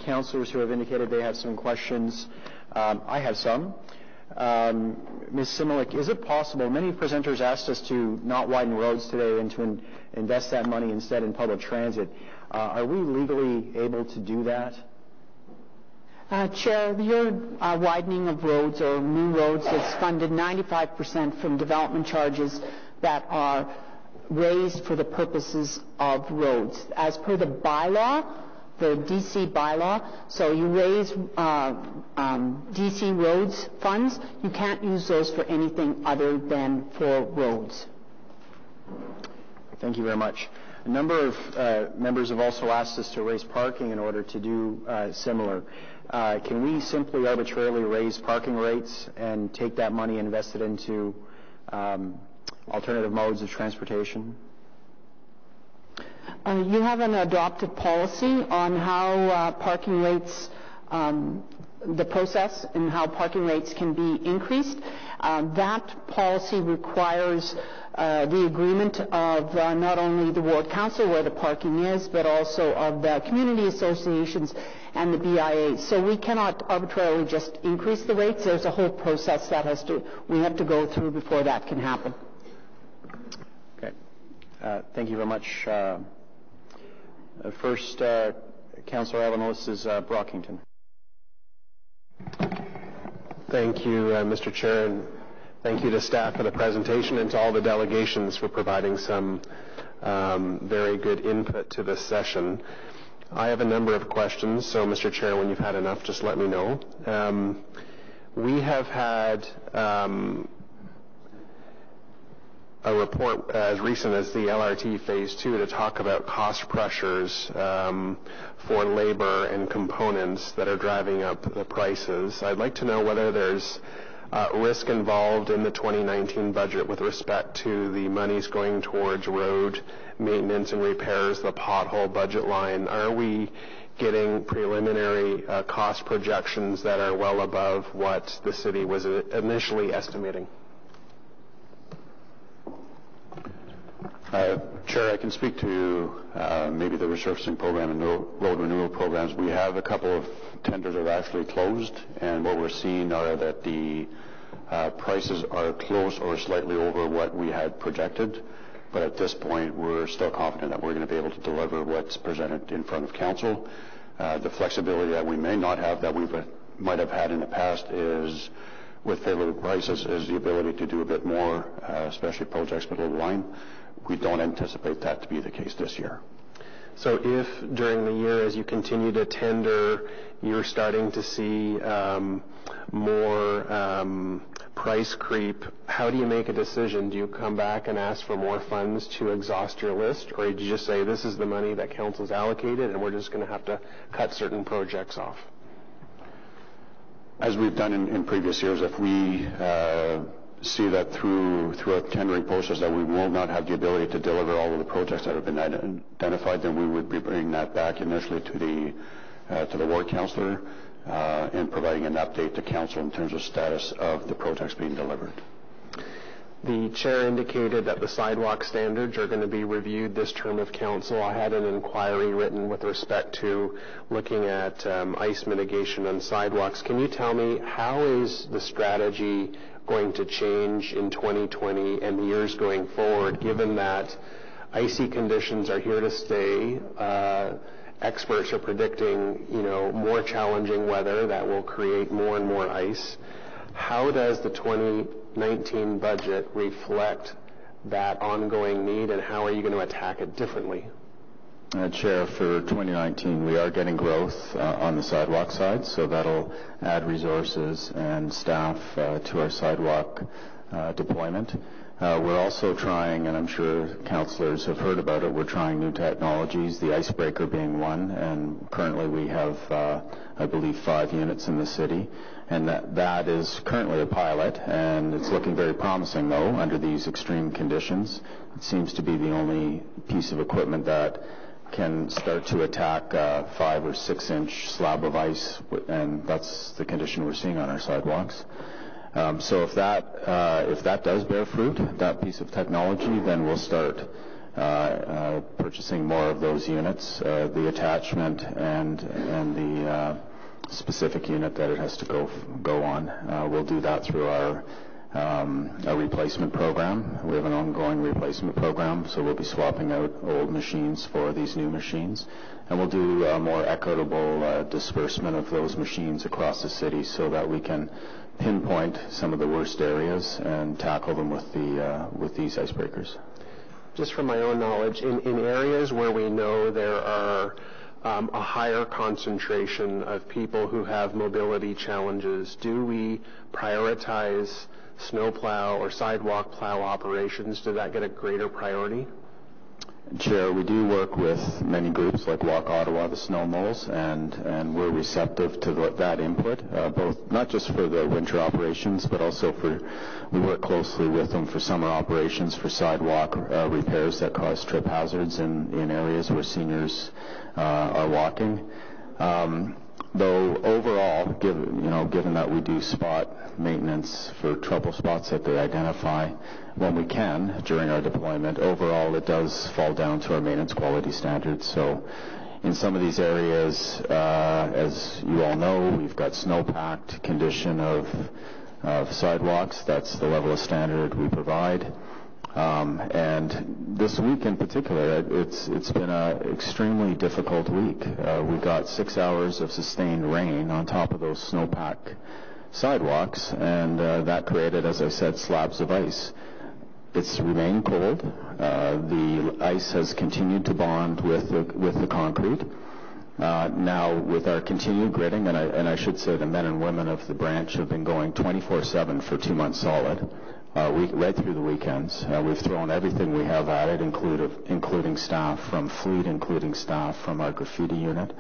Speaker 1: councillors who have indicated they have some questions, I have some. Ms. Similik, is it possible, many presenters asked us to not widen roads today and to invest that money instead in public transit. Are we legally able to do that?
Speaker 5: Chair, your widening of roads or new roads is funded 95% from development charges that are raised for the purposes of roads. As per the bylaw, the DC bylaw, so you raise DC roads funds, you can't use those for anything other than for roads.
Speaker 1: Thank you very much. A number of members have also asked us to raise parking in order to do similar. Can we simply arbitrarily raise parking rates and take that money and invest it into alternative modes of transportation?
Speaker 5: You have an adopted policy on how parking rates, the process and how parking rates can be increased. That policy requires the agreement of not only the ward council where the parking is, but also of the community associations and the BIA. So we cannot arbitrarily just increase the rates. There's a whole process that we have to go through before that can happen.
Speaker 1: Okay. Thank you very much. First, Councillor on the list is Brockington.
Speaker 2: Thank you, Mr. Chair, and thank you to staff for the presentation and to all the delegations for providing some very good input to this session. I have a number of questions, so Mr. Chair, when you've had enough, just let me know. We have had a report as recent as the LRT Phase 2 to talk about cost pressures for labor and components that are driving up the prices. I'd like to know whether there's risk involved in the 2019 budget with respect to the monies going towards road maintenance and repairs, the pothole budget line. Are we getting preliminary cost projections that are well above what the city was initially estimating?
Speaker 7: Chair, I can speak to maybe the resurfacing program and road renewal programs. We have a couple of tenders that are actually closed, and what we're seeing are that the prices are close or slightly over what we had projected. But at this point, we're still confident that we're going to be able to deliver what's presented in front of council. The flexibility that we may not have that we might have had in the past is, with favorable prices, is the ability to do a bit more, especially projects below the line. We don't anticipate that to be the case this year.
Speaker 2: So if during the year, as you continue to tender, you're starting to see more price creep, how do you make a decision? Do you come back and ask for more funds to exhaust your list, or do you just say this is the money that council's allocated and we're just going to have to cut certain projects off?
Speaker 7: As we've done in previous years, if we see that through a tendering process that we will not have the ability to deliver all of the projects that have been identified, then we would be bringing that back initially to the ward councillor and providing an update to council in terms of status of the projects being delivered.
Speaker 2: The chair indicated that the sidewalk standards are going to be reviewed this term of council. I had an inquiry written with respect to looking at ice mitigation on sidewalks. Can you tell me how is the strategy going to change in 2020 and the years going forward, given that icy conditions are here to stay experts are predicting, more challenging weather that will create more and more ice. How does the 2019 budget reflect that ongoing need, and how are you going to attack it differently?
Speaker 4: Chair, for 2019, we are getting growth on the sidewalk side, so that'll add resources and staff to our sidewalk deployment. We're also trying, and I'm sure councillors have heard about it, we're trying new technologies, the Icebreaker being one, and currently we have, I believe, 5 units in the city, and that is currently a pilot, and it's looking very promising, though, under these extreme conditions. It seems to be the only piece of equipment that can start to attack a 5 or 6 inch slab of ice, and that's the condition we're seeing on our sidewalks. So if that does bear fruit, that piece of technology, then we'll start purchasing more of those units, the attachment and the specific unit that it has to go on. We'll do that through our replacement program. We have an ongoing replacement program, so we'll be swapping out old machines for these new machines. And we'll do more equitable disbursement of those machines across the city so that we can pinpoint some of the worst areas and tackle them with these icebreakers.
Speaker 2: Just from my own knowledge, in areas where we know there are a higher concentration of people who have mobility challenges, do we prioritize snowplow or sidewalk plow operations? Does that get a greater priority?
Speaker 4: Chair, we do work with many groups like Walk Ottawa, the Snow Moles, and we're receptive to that input, both not just for the winter operations, but also we work closely with them for summer operations, for sidewalk repairs that cause trip hazards in areas where seniors are walking. Though overall, given that we do spot maintenance for trouble spots that they identify when we can during our deployment, overall it does fall down to our maintenance quality standards. So in some of these areas, as you all know, we've got snow-packed condition of sidewalks. That's the level of standard we provide. And this week in particular, it's been an extremely difficult week. We got 6 hours of sustained rain on top of those snowpack sidewalks, and that created, as I said, slabs of ice. It's remained cold. The ice has continued to bond with the concrete. Now, with our continued gritting, and I should say the men and women of the branch have been going 24/7 for 2 months solid. Right through the weekends. We've thrown everything we have at it, including staff from fleet, including staff from our graffiti unit.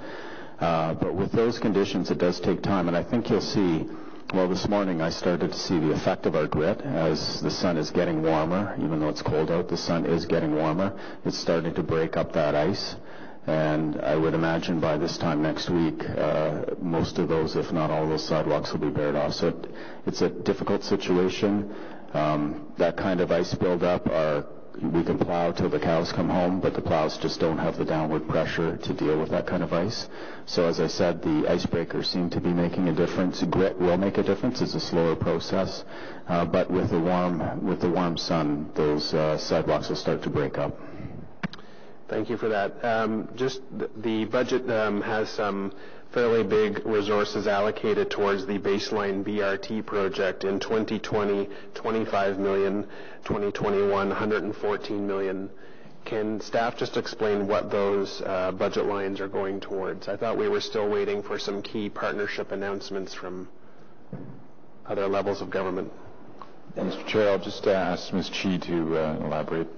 Speaker 4: But with those conditions, it does take time, and I think you'll see, well, this morning I started to see the effect of our grit as the sun is getting warmer. Even though it's cold out, the sun is getting warmer. It's starting to break up that ice. And I would imagine by this time next week, most of those, if not all of those sidewalks will be bared off. So it's a difficult situation. That kind of ice buildup, we can plow till the cows come home, but the plows just don't have the downward pressure to deal with that kind of ice. So as I said, the icebreakers seem to be making a difference. Grit will make a difference. It's a slower process, but with the warm sun, those sidewalks will start to break up.
Speaker 2: Thank you for that. Just the budget has some fairly big resources allocated towards the baseline BRT project. In 2020, $25 million, 2021, $114 million. Can staff just explain what those budget lines are going towards? I thought we were still waiting for some key partnership announcements from other levels of government.
Speaker 6: Mr. Chair, I'll just ask Ms. Chi to elaborate.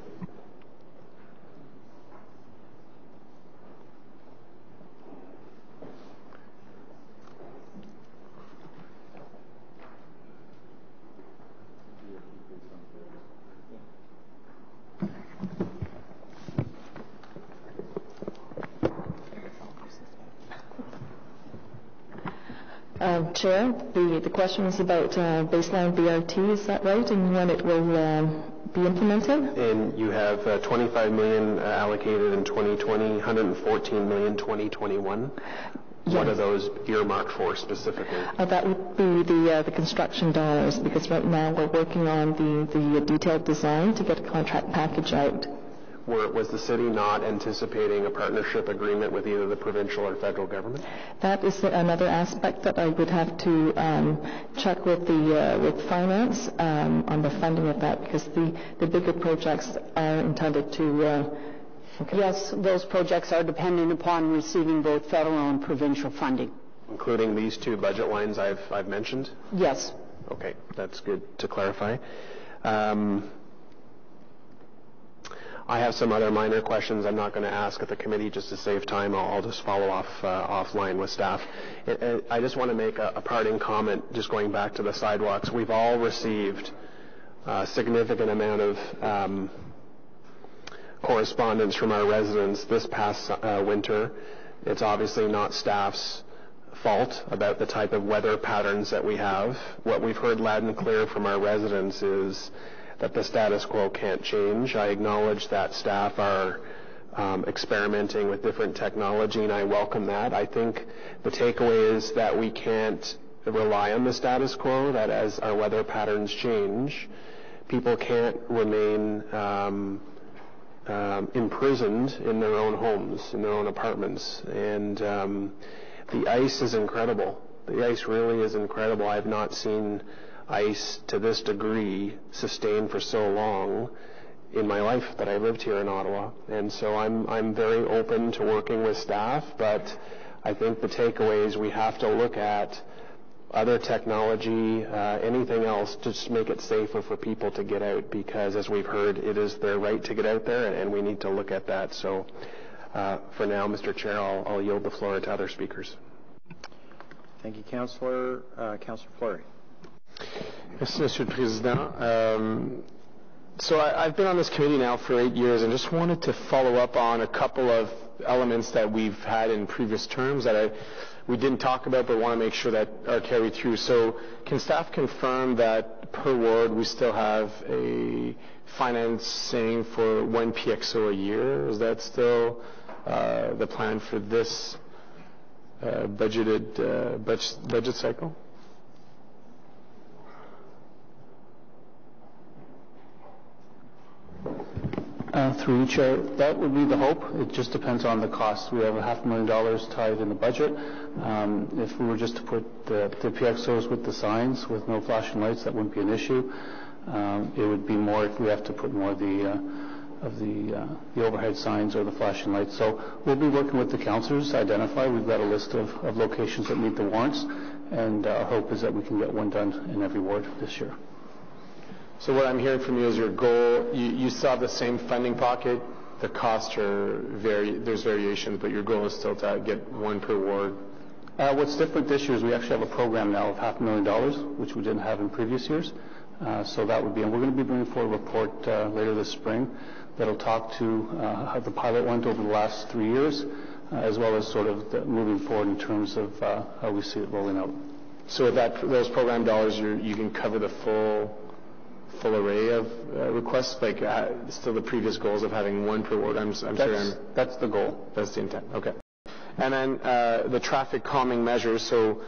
Speaker 8: Chair, the question was about baseline BRT, is that right, and when it will be implemented?
Speaker 2: And you have $25 million allocated in 2020, $114 million 2021. Yes. What are those earmarked for specifically?
Speaker 8: That would be the construction dollars, because right now we're working on the detailed design to get a contract package out.
Speaker 2: Was the city not anticipating a partnership agreement with either the provincial or federal government?
Speaker 8: That is another aspect that I would have to check with finance on the funding of that, because the bigger projects are intended to.
Speaker 5: Yes, those projects are dependent upon receiving both federal and provincial funding.
Speaker 2: Including these two budget lines I've mentioned?
Speaker 5: Yes.
Speaker 2: Okay, that's good to clarify. I have some other minor questions I'm not going to ask at the committee just to save time. I'll just follow off offline with staff. I just want to make a parting comment, just going back to the sidewalks. We've all received a significant amount of correspondence from our residents this past winter. It's obviously not staff's fault about the type of weather patterns that we have. What we've heard loud and clear from our residents is that the status quo can't change. I acknowledge that staff are experimenting with different technology, and I welcome that. I think the takeaway is that we can't rely on the status quo, that as our weather patterns change, people can't remain imprisoned in their own homes, in their own apartments. And the ice is incredible. The ice really is incredible. I have not seen ice to this degree sustained for so long in my life that I lived here in Ottawa. And so I'm very open to working with staff, but I think the takeaway is we have to look at other technology, anything else, to just make it safer for people to get out, because as we've heard, it is their right to get out there, and we need to look at that. So for now, Mr. Chair, I'll yield the floor to other speakers.
Speaker 1: Thank you, Councillor. Councillor Fleury.
Speaker 2: Merci, Monsieur le Président. So I've been on this committee now for 8 years, and just wanted to follow up on a couple of elements that we've had in previous terms that we didn't talk about, but want to make sure that are carried through. So can staff confirm that per ward we still have a financing for 1 PXO a year? Is that still the plan for this budget cycle?
Speaker 18: Through you, Chair, that would be the hope. It just depends on the cost. We have $500,000 tied in the budget. If we were just to put the PXOs with the signs, with no flashing lights, that wouldn't be an issue. It would be more if we have to put more of the overhead signs or the flashing lights. So we'll be working with the councillors to identify. We've got a list of locations that meet the warrants, and our hope is that we can get one done in every ward this year.
Speaker 2: So what I'm hearing from you is your goal, you still have the same funding pocket, the costs are there's variations, but your goal is still to get one per ward.
Speaker 18: What's different this year is we actually have a program now of $500,000, which we didn't have in previous years. So that would be, and we're going to be bringing forward a report later this spring that'll talk to how the pilot went over the last 3 years, as well as sort of moving forward in terms of how we see it rolling out.
Speaker 2: So with those program dollars, you can cover the full array of requests, like still the previous goals of having one per ward.
Speaker 18: That's the goal.
Speaker 2: That's the intent. Okay. And then the traffic calming measures. So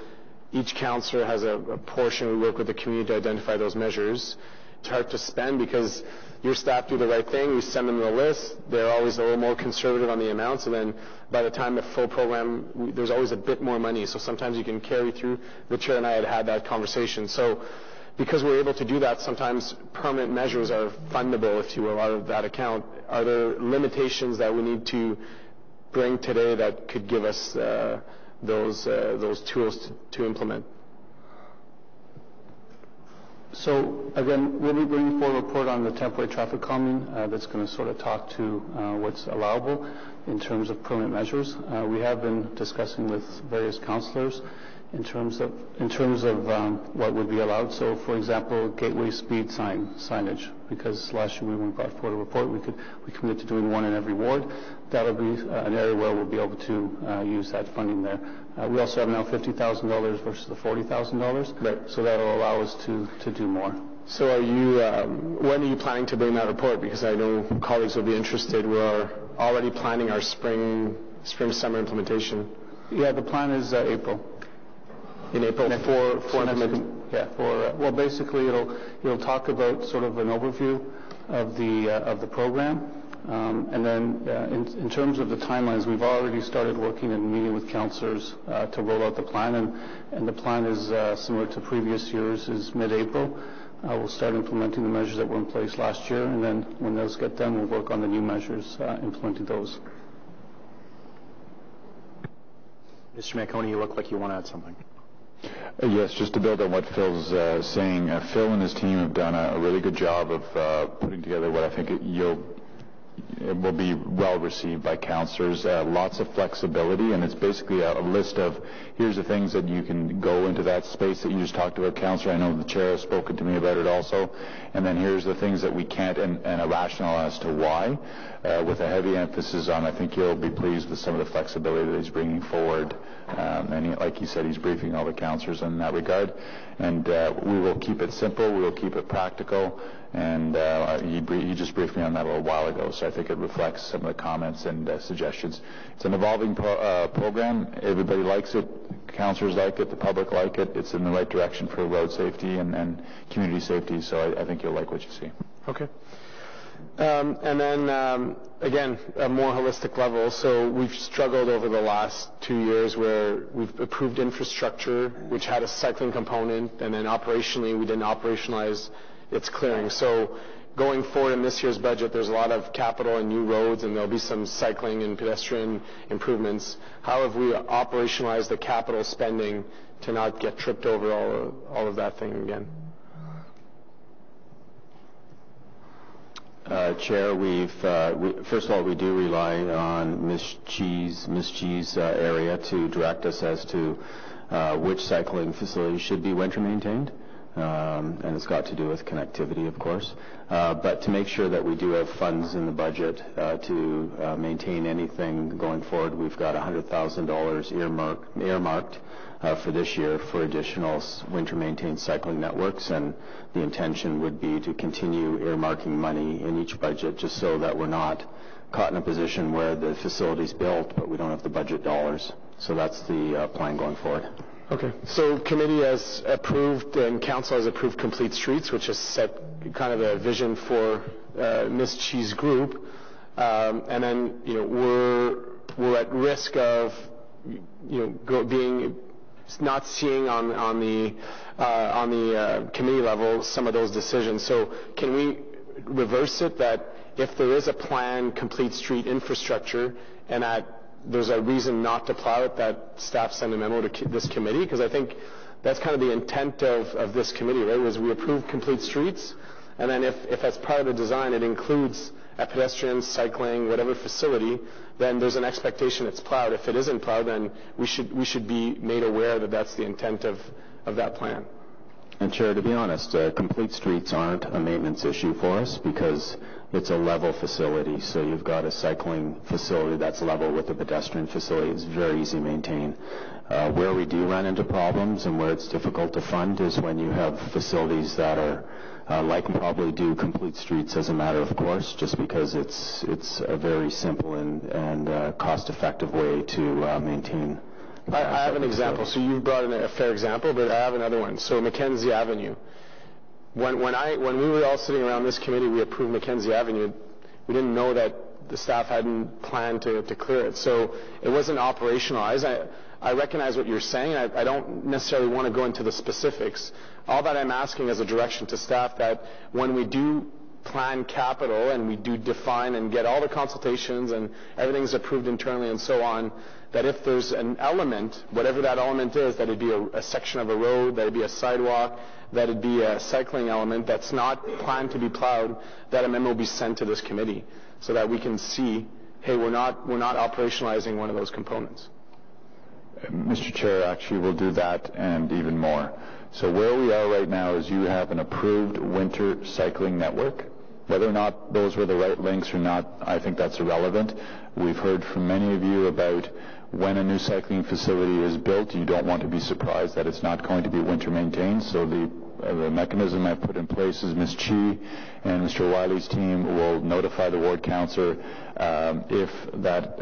Speaker 2: each councillor has a portion. We work with the community to identify those measures. It's hard to spend because your staff do the right thing. We send them the list. They're always a little more conservative on the amounts, and then by the time the full program, there's always a bit more money. So sometimes you can carry through. The chair and I had that conversation. So because we're able to do that, sometimes permanent measures are fundable, if you will, out of that account. Are there limitations that we need to bring today that could give us those tools to implement?
Speaker 18: So again, we'll be bringing forward a report on the temporary traffic calming that's going to sort of talk to what's allowable in terms of permanent measures. We have been discussing with various councillors in terms of what would be allowed. So, for example, gateway speed signage, because last year when we brought forward a report, we committed to doing one in every ward. That'll be an area where we'll be able to use that funding there. We also have now $50,000 versus the $40,000.
Speaker 2: Right.
Speaker 18: So that'll allow us to do more.
Speaker 2: So are you, when are you planning to bring that report? Because I know colleagues will be interested. We're already planning our spring-summer implementation.
Speaker 18: Yeah, the plan is April.
Speaker 2: In April
Speaker 18: well, basically it'll talk about sort of an overview of the program, And then in terms of the timelines, we've already started working and meeting with councillors to roll out the plan, and the plan is similar to previous years, is mid-April. We'll start implementing the measures that were in place last year, and then when those get done, we'll work on the new measures, implementing those.
Speaker 1: Mr. Manconi, you look like you want to add something.
Speaker 6: Yes, just to build on what Phil's saying, Phil and his team have done a really good job of putting together what I think it will be well received by councillors. Lots of flexibility, and it's basically a list of here's the things that you can go into that space that you just talked about, councillor. I know the chair has spoken to me about it also. And then here's the things that we can't, and a rationale as to why, with a heavy emphasis on, I think you'll be pleased with some of the flexibility that he's bringing forward. And like he said, he's briefing all the councillors in that regard. And we will keep it simple, we will keep it practical, and he just briefed me on that a little while ago, so I think it reflects some of the comments and suggestions. It's an evolving program. Everybody likes it. Councillors like it. The public like it. It's in the right direction for road safety and community safety, so I think you'll like what you see.
Speaker 2: Okay. And then, again, a more holistic level. So we've struggled over the last 2 years where we've approved infrastructure, which had a cycling component, and then operationally we didn't operationalize its clearing. So going forward in this year's budget, there's a lot of capital and new roads, and there'll be some cycling and pedestrian improvements. How have we operationalized the capital spending to not get tripped over all of that thing again?
Speaker 4: Chair, first of all, we do rely on Ms. G's area to direct us as to which cycling facilities should be winter maintained. And it's got to do with connectivity, of course. But to make sure that we do have funds in the budget to maintain anything going forward, we've got $100,000 earmarked for this year for additional winter-maintained cycling networks, and the intention would be to continue earmarking money in each budget just so that we're not caught in a position where the facility's built but we don't have the budget dollars. So that's the plan going forward.
Speaker 2: Okay. So committee has approved and council has approved Complete Streets, which has set kind of a vision for Ms. Chi's group, and then we're at risk of being not seeing on the committee level some of those decisions. So can we reverse it that if there is a planned complete street infrastructure and that there's a reason not to plow it, that staff send a memo to this committee? Because I think that's kind of the intent of this committee, right, was we approve complete streets, and then if as part of the design it includes a pedestrian, cycling, whatever facility, then there's an expectation it's plowed. If it isn't plowed, then we should be made aware that that's the intent of that plan.
Speaker 4: And Chair, to be honest, complete streets aren't a maintenance issue for us because it's a level facility. So you've got a cycling facility that's level with a pedestrian facility. It's very easy to maintain. Where we do run into problems and where it's difficult to fund is when you have facilities that are like probably do complete streets as a matter of course, just because it's a very simple and cost-effective way to maintain.
Speaker 2: I have an example. So you brought in a fair example, but I have another one. So Mackenzie Avenue. When we were all sitting around this committee, we approved Mackenzie Avenue. We didn't know that the staff hadn't planned to clear it. So it wasn't operationalized. I recognize what you're saying. I don't necessarily want to go into the specifics. All that I'm asking is a direction to staff that when we do plan capital and we do define and get all the consultations and everything's approved internally and so on, that if there's an element, whatever that element is, that it be a section of a road, that it be a sidewalk, that it be a cycling element that's not planned to be plowed, that a memo will be sent to this committee so that we can see, hey, we're not operationalizing one of those components.
Speaker 6: Mr. Chair, actually we'll do that and even more. So where we are right now is you have an approved winter cycling network. Whether or not those were the right links or not, I think that's irrelevant. We've heard from many of you about when a new cycling facility is built, you don't want to be surprised that it's not going to be winter maintained. So the mechanism I put in place is Ms. Chi and Mr. Wiley's team will notify the ward councillor if that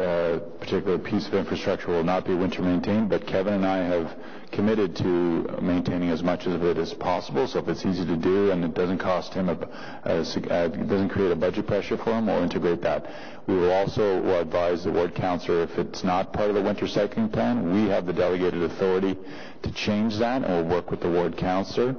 Speaker 6: particular piece of infrastructure will not be winter maintained. But Kevin and I have committed to maintaining as much of it as possible. So if it's easy to do and it doesn't cost him, it doesn't create a budget pressure for him, we'll integrate that. We will also advise the ward councillor if it's not part of the winter cycling plan, we have the delegated authority to change that, and we'll work with the ward councillor.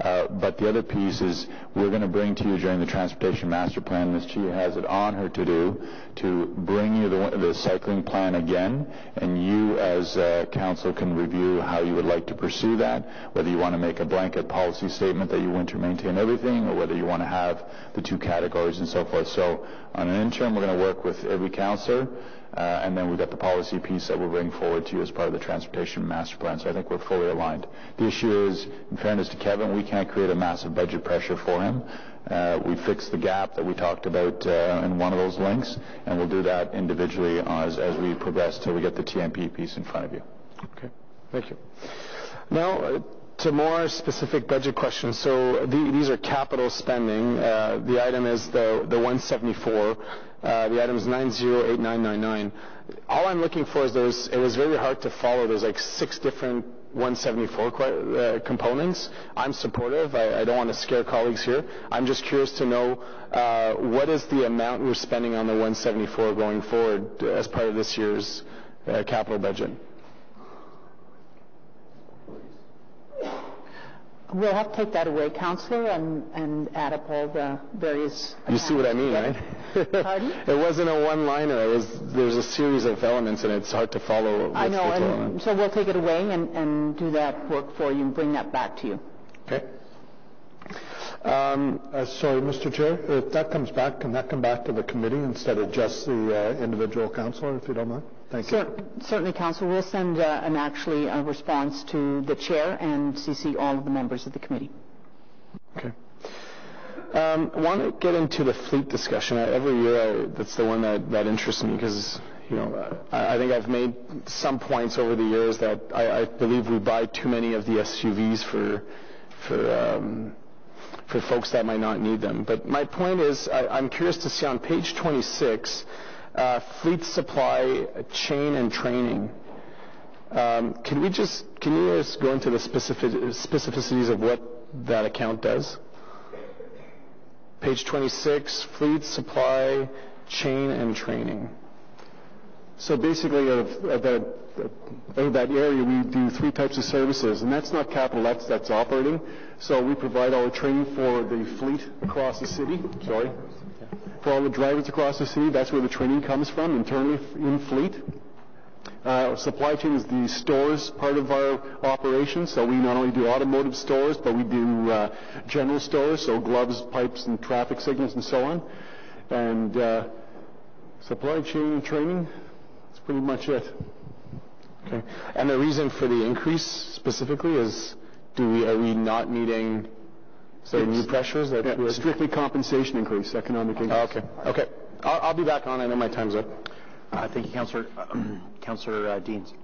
Speaker 6: But the other piece is we're going to bring to you during the Transportation Master Plan, Ms. Chia has it on her to-do, to bring you the cycling plan again, and you as council can review how you would like to pursue that, whether you want to make a blanket policy statement that you winter maintain everything, or whether you want to have the two categories and so forth. So on an interim, we're going to work with every councillor, and then we've got the policy piece that we'll bring forward to you as part of the Transportation Master Plan. So I think we're fully aligned. The issue is, in fairness to Kevin, we can't create a massive budget pressure for him. We fixed the gap that we talked about in one of those links, and we'll do that individually as we progress till we get the TMP piece in front of you.
Speaker 2: Okay, thank you. Now, to more specific budget questions. So these are capital spending. The item is the 174. The item is 908999. All I'm looking for is it was very hard to follow. There's like 6 different 174 components. I'm supportive. I don't want to scare colleagues here. I'm just curious to know what is the amount we're spending on the 174 going forward as part of this year's capital budget.
Speaker 5: We'll have to take that away, Councillor, and add up all the various...
Speaker 2: You see what I mean, right?
Speaker 5: Pardon?
Speaker 2: It wasn't a one-liner. There's a series of elements, and it's hard to follow.
Speaker 5: I know, and so we'll take it away and do that work for you and bring that back to you.
Speaker 2: Okay.
Speaker 9: Sorry, Mr. Chair, if that comes back, can that come back to the committee instead of just the individual councillor, if you don't mind? Thank you.
Speaker 5: Certainly, Councillor. We'll send a response to the Chair and CC all of the members of the committee.
Speaker 2: Okay. I want to get into the fleet discussion. Every year, that's the one that interests me because, I think I've made some points over the years that I believe we buy too many of the SUVs for folks that might not need them. But my point is, I'm curious to see on page 26, fleet supply, chain, and training. Can you just go into the specificities of what that account does? Page 26, fleet supply, chain, and training.
Speaker 19: So basically, out of that area, we do 3 types of services, and that's not capital, that's operating. So we provide all the training for the fleet across the city. Sorry. For all the drivers across the city, that's where the training comes from, internally in fleet. Supply chain is the stores part of our operation, so we not only do automotive stores, but we do general stores, so gloves, pipes, and traffic signals, and so on. And supply chain training, that's pretty much it.
Speaker 2: Okay. And the reason for the increase specifically is, are we not meeting... So new pressures?
Speaker 19: Strictly compensation increase, economic increase.
Speaker 2: Okay. I'll be back on. I know my time's up.
Speaker 1: Thank you, Councillor. Councillor Deans.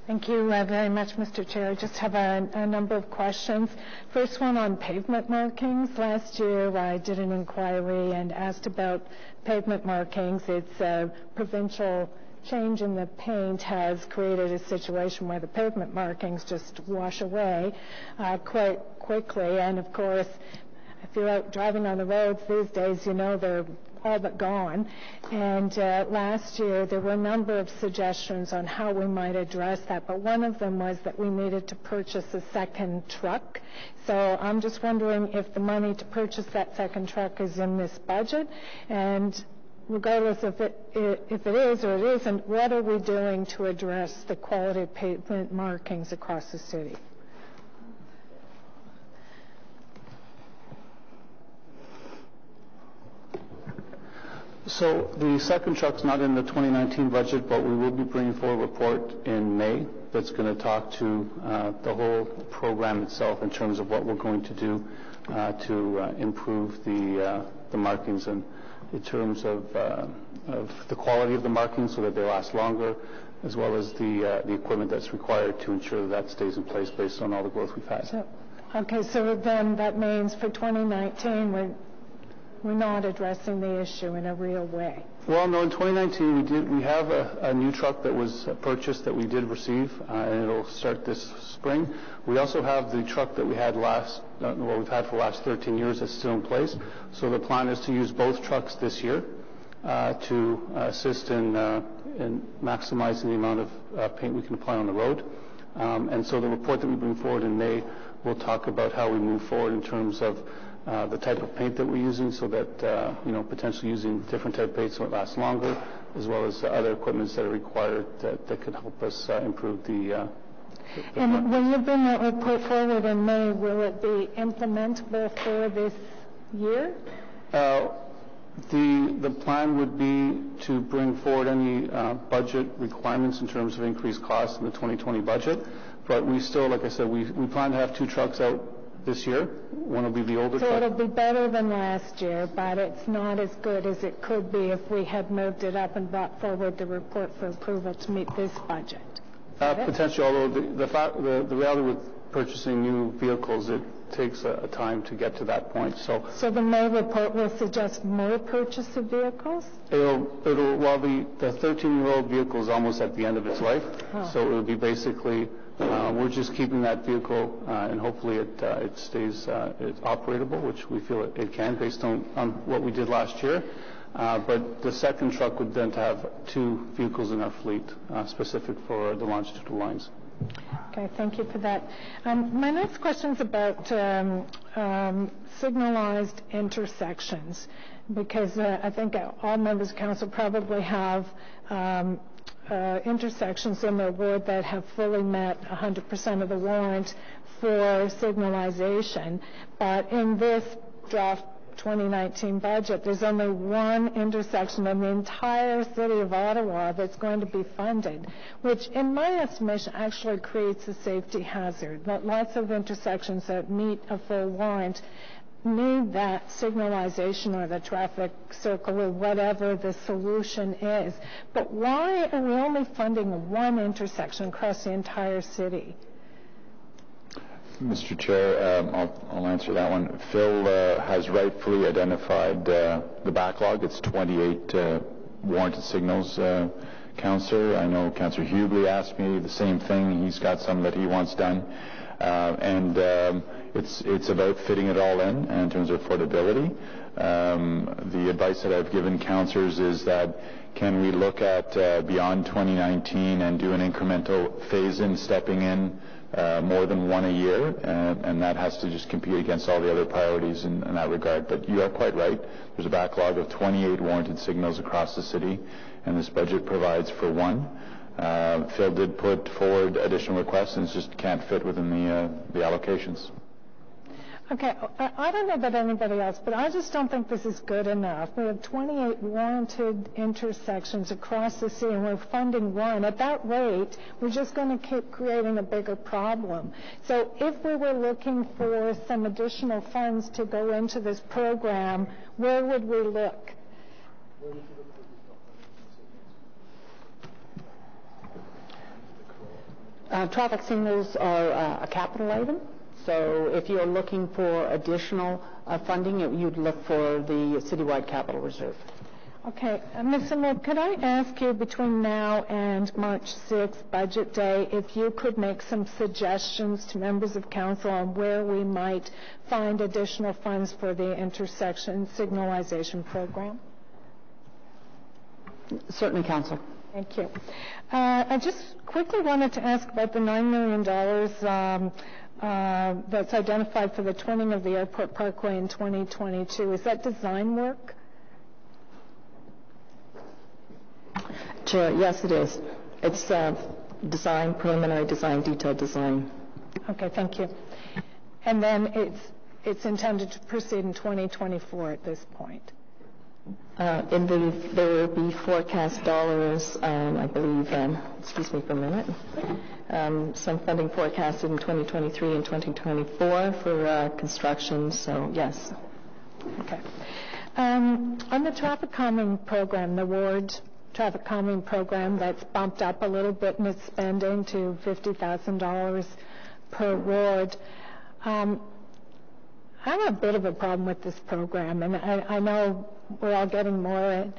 Speaker 20: Thank you very much, Mr. Chair. I just have a number of questions. First one on pavement markings. Last year I did an inquiry and asked about pavement markings. It's a provincial change in the paint has created a situation where the pavement markings just wash away quite quickly. And of course, if you're out driving on the roads these days, they're all but gone. And last year there were a number of suggestions on how we might address that, but one of them was that we needed to purchase a second truck. So I'm just wondering if the money to purchase that second truck is in this budget, and regardless if it is or it isn't, what are we doing to address the quality of pavement markings across the city?
Speaker 18: So the second truck's not in the 2019 budget, but we will be bringing forward a report in May that's going to talk to the whole program itself in terms of what we're going to do to improve the markings and in terms of the quality of the markings so that they last longer, as well as the equipment that's required to ensure that stays in place based on all the growth we've had.
Speaker 20: So then that means for 2019 we're not addressing the issue in a real way.
Speaker 18: Well, no, in 2019 we have a new truck that was purchased that we did receive, and it'll start this spring. We also have the truck that we had we've had for the last 13 years that's still in place. So the plan is to use both trucks this year to assist in maximizing the amount of paint we can apply on the road. And so the report that we bring forward in May will talk about how we move forward in terms of the type of paint that we're using, so that potentially using different type of paint so it lasts longer, as well as other equipments that are required that could help us improve the
Speaker 20: and when you bring that report forward in May, will it be implementable for this year?
Speaker 18: The plan would be to bring forward any budget requirements in terms of increased costs in the 2020 budget. But we still, like I said, we plan to have 2 trucks out this year. One will be the older truck.
Speaker 20: So it'll be better than last year, but it's not as good as it could be if we had moved it up and brought forward the report for approval to meet this budget.
Speaker 18: Potentially, although the reality with purchasing new vehicles, it takes a time to get to that point. So
Speaker 20: the May report will suggest more purchase of vehicles?
Speaker 18: Well, the 13-year-old vehicle is almost at the end of its life, so it will be basically we're just keeping that vehicle, and hopefully it stays it's operable, which we feel it can based on what we did last year. But the second truck would then have 2 vehicles in our fleet specific for the longitudinal lines.
Speaker 20: Okay, thank you for that. My next question is about signalized intersections, because I think all members of council probably have intersections in their ward that have fully met 100% of the warrant for signalization. But in this draft 2019 budget, there's only one intersection in the entire city of Ottawa that's going to be funded, which in my estimation actually creates a safety hazard. Lots of intersections that meet a full warrant need that signalization or the traffic circle or whatever the solution is. But why are we only funding one intersection across the entire city?
Speaker 6: Mr. Chair, I'll answer that one. Phil has rightfully identified the backlog. It's 28 warranted signals, Councillor. I know Councillor Humbly asked me the same thing. He's got some that he wants done. It's about fitting it all in terms of affordability. The advice that I've given councillors is that can we look at beyond 2019 and do an incremental phase-in, stepping in more than one a year, and that has to just compete against all the other priorities in that regard. But you are quite right. There's a backlog of 28 warranted signals across the city, and this budget provides for one. Phil did put forward additional requests, and it just can't fit within the allocations.
Speaker 20: Okay, I don't know about anybody else, but I just don't think this is good enough. We have 28 warranted intersections across the city, and we're funding one. At that rate, we're just going to keep creating a bigger problem. So if we were looking for some additional funds to go into this program, where would we look?
Speaker 5: Traffic signals are a capital item. So if you're looking for additional funding, you'd look for the Citywide Capital Reserve.
Speaker 20: Okay. Ms. Simler, could I ask you between now and March 6th, Budget Day, if you could make some suggestions to members of council on where we might find additional funds for the intersection signalization program?
Speaker 5: Certainly, Councillor.
Speaker 20: Thank you. I just quickly wanted to ask about the $9 million that's identified for the twinning of the airport parkway in 2022. Is that design work?
Speaker 13: Chair, yes, it is. It's design, preliminary design, detailed design.
Speaker 20: Okay, thank you. And then it's intended to proceed in 2024 at this point.
Speaker 13: There will be forecast dollars, I believe, excuse me for a minute, some funding forecasted in 2023 and 2024 for construction, so yes.
Speaker 20: Okay. On the traffic calming program, the ward traffic calming program, that's bumped up a little bit in its spending to $50,000 per ward. have a bit of a problem with this program, and I know we're all getting more.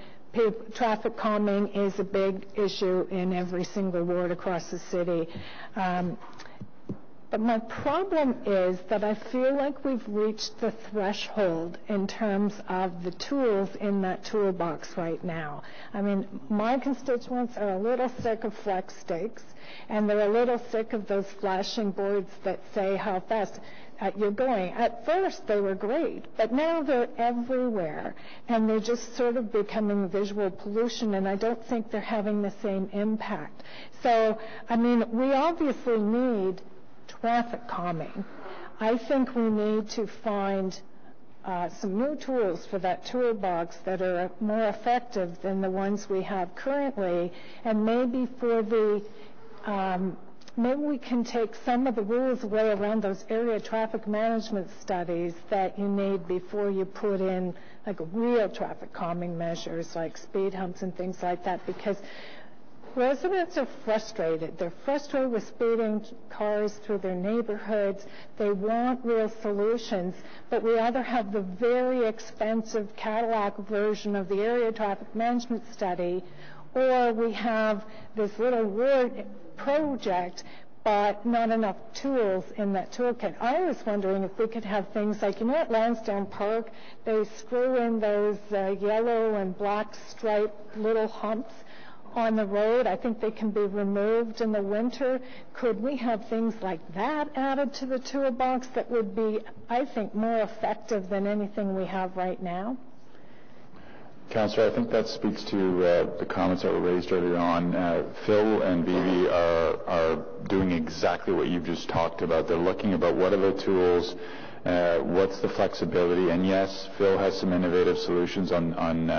Speaker 20: Traffic calming is a big issue in every single ward across the city. But my problem is that I feel like we've reached the threshold in terms of the tools in that toolbox right now. I mean, my constituents are a little sick of flex stakes, and they're a little sick of those flashing boards that say how fast you're going. At first, they were great, but now they're everywhere, and they're just sort of becoming visual pollution, and I don't think they're having the same impact. So, I mean, we obviously need traffic calming. I think we need to find some new tools for that toolbox that are more effective than the ones we have currently, and maybe for the maybe we can take some of the rules away around those area traffic management studies that you need before you put in like real traffic calming measures like speed humps and things like that, because residents are frustrated. They're frustrated with speeding cars through their neighborhoods. They want real solutions, but we either have the very expensive Cadillac version of the area traffic management study, or we have this little word project, but not enough tools in that toolkit. I was wondering if we could have things like, at Lansdowne Park, they screw in those yellow and black striped little humps on the road. I think they can be removed in the winter. Could we have things like that added to the toolbox that would be, I think, more effective than anything we have right now?
Speaker 6: Councillor, I think that speaks to the comments that were raised earlier on. Phil and Vivi are doing exactly what you've just talked about. They're looking about what are the tools, what's the flexibility, and yes, Phil has some innovative solutions on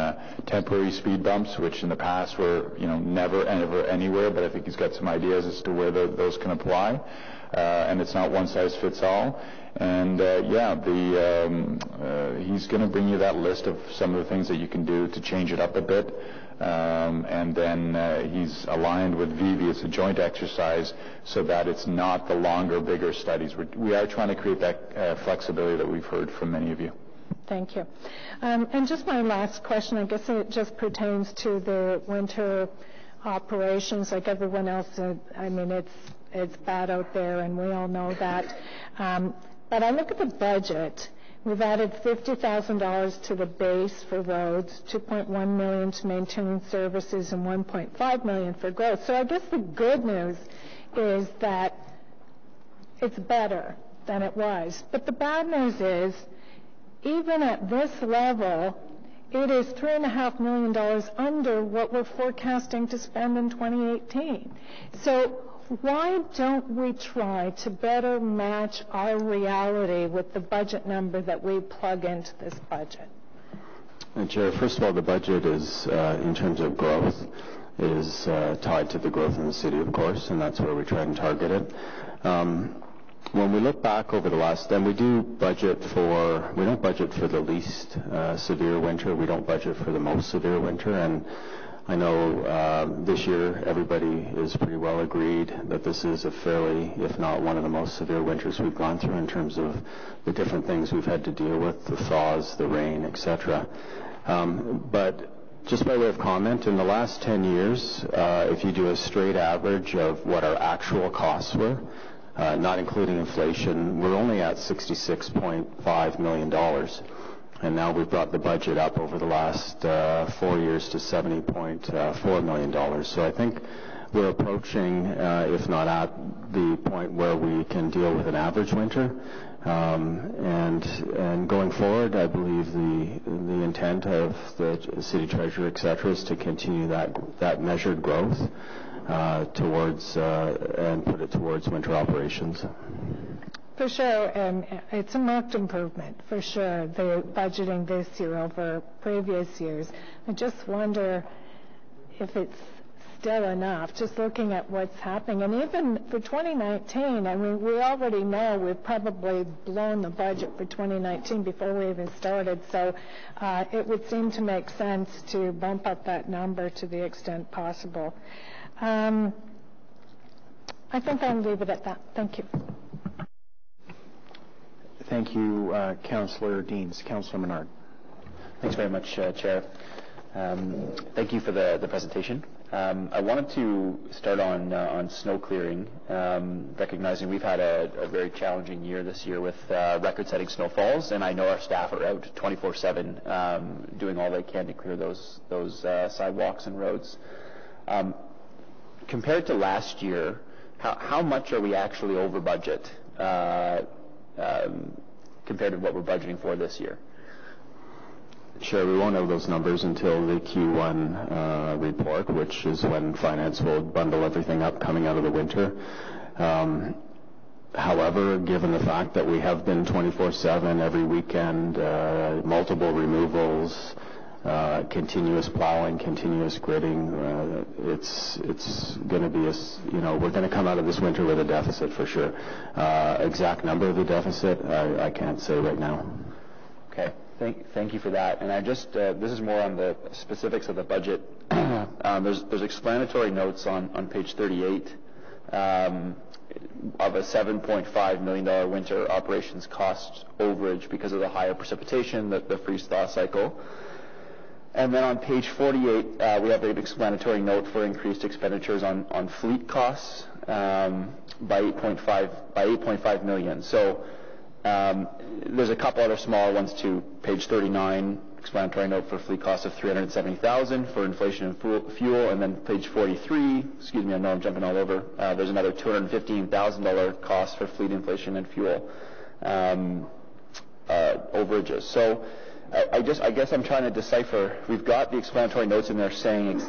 Speaker 6: temporary speed bumps, which in the past were, never, ever, anywhere, but I think he's got some ideas as to where those can apply, and it's not one size fits all. And he's going to bring you that list of some of the things that you can do to change it up a bit. And then he's aligned with Vivi. It's a joint exercise so that it's not the longer, bigger studies. We are trying to create that flexibility that we've heard from many of you.
Speaker 20: Thank you. And just my last question, I guess it just pertains to the winter operations like everyone else. I mean, it's bad out there, and we all know that. But I look at the budget. We've added $50,000 to the base for roads, $2.1 million to maintaining services, and $1.5 million for growth. So I guess the good news is that it's better than it was. But the bad news is, even at this level, it is $3.5 million under what we're forecasting to spend in 2018. So why don't we try to better match our reality with the budget number that we plug into this budget?
Speaker 4: Chair, first of all, the budget is, in terms of growth, is tied to the growth in the city, of course, and that's where we try and target it. When we look back over the last, and we don't budget for the least severe winter, we don't budget for the most severe winter, and I know this year everybody is pretty well agreed that this is a fairly, if not one of the most severe winters we've gone through in terms of the different things we've had to deal with, the thaws, the rain, etc. But just by way of comment, in the last 10 years, if you do a straight average of what our actual costs were, not including inflation, we're only at $66.5 million. And now we've brought the budget up over the last 4 years to $70.4 million. So I think we're approaching, if not at the point where we can deal with an average winter. And going forward, I believe the intent of the city treasurer, et cetera, is to continue that measured growth towards and put it towards winter operations.
Speaker 20: For sure, it's a marked improvement, for sure, the budgeting this year over previous years. I just wonder if it's still enough, just looking at what's happening. And even for 2019, I mean, we already know we've probably blown the budget for 2019 before we even started, so it would seem to make sense to bump up that number to the extent possible. I think I'll leave it at that. Thank you.
Speaker 1: Thank you, Councillor Deans. Councillor Menard.
Speaker 3: Thanks very much, Chair. Thank you for the presentation. I wanted to start on snow clearing, recognizing we've had a very challenging year this year with record-setting snowfalls, and I know our staff are out 24/7 doing all they can to clear those sidewalks and roads. Compared to last year, how much are we actually over budget compared to what we're budgeting for this year?
Speaker 4: Sure, we won't have those numbers until the Q1 report, which is when finance will bundle everything up coming out of the winter. However, given the fact that we have been 24/7 every weekend, multiple removals, continuous plowing, continuous gridding, it's going to be we're going to come out of this winter with a deficit for sure. Exact number of the deficit, I can't say right now.
Speaker 3: Okay. Thank you for that. And I just, this is more on the specifics of the budget. There's explanatory notes on page 38 of a $7.5 million winter operations cost overage because of the higher precipitation, the freeze-thaw cycle. And then on page 48, we have an explanatory note for increased expenditures on fleet costs by $8.5 million. So there's a couple other smaller ones too. Page 39, explanatory note for fleet costs of $370,000 for inflation and fuel, and then page 43, excuse me, I know I'm jumping all over, there's another $215,000 cost for fleet inflation and fuel overages. So I guess I'm trying to decipher, we've got the explanatory notes in there saying,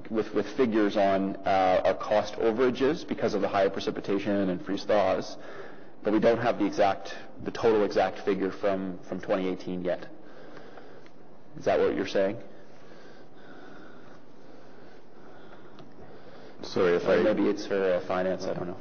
Speaker 3: with figures on our cost overages because of the higher precipitation and freeze thaws, but we don't have the total exact figure from 2018 yet. Is that what you're saying?
Speaker 4: Sorry,
Speaker 3: maybe it's for finance, I don't know.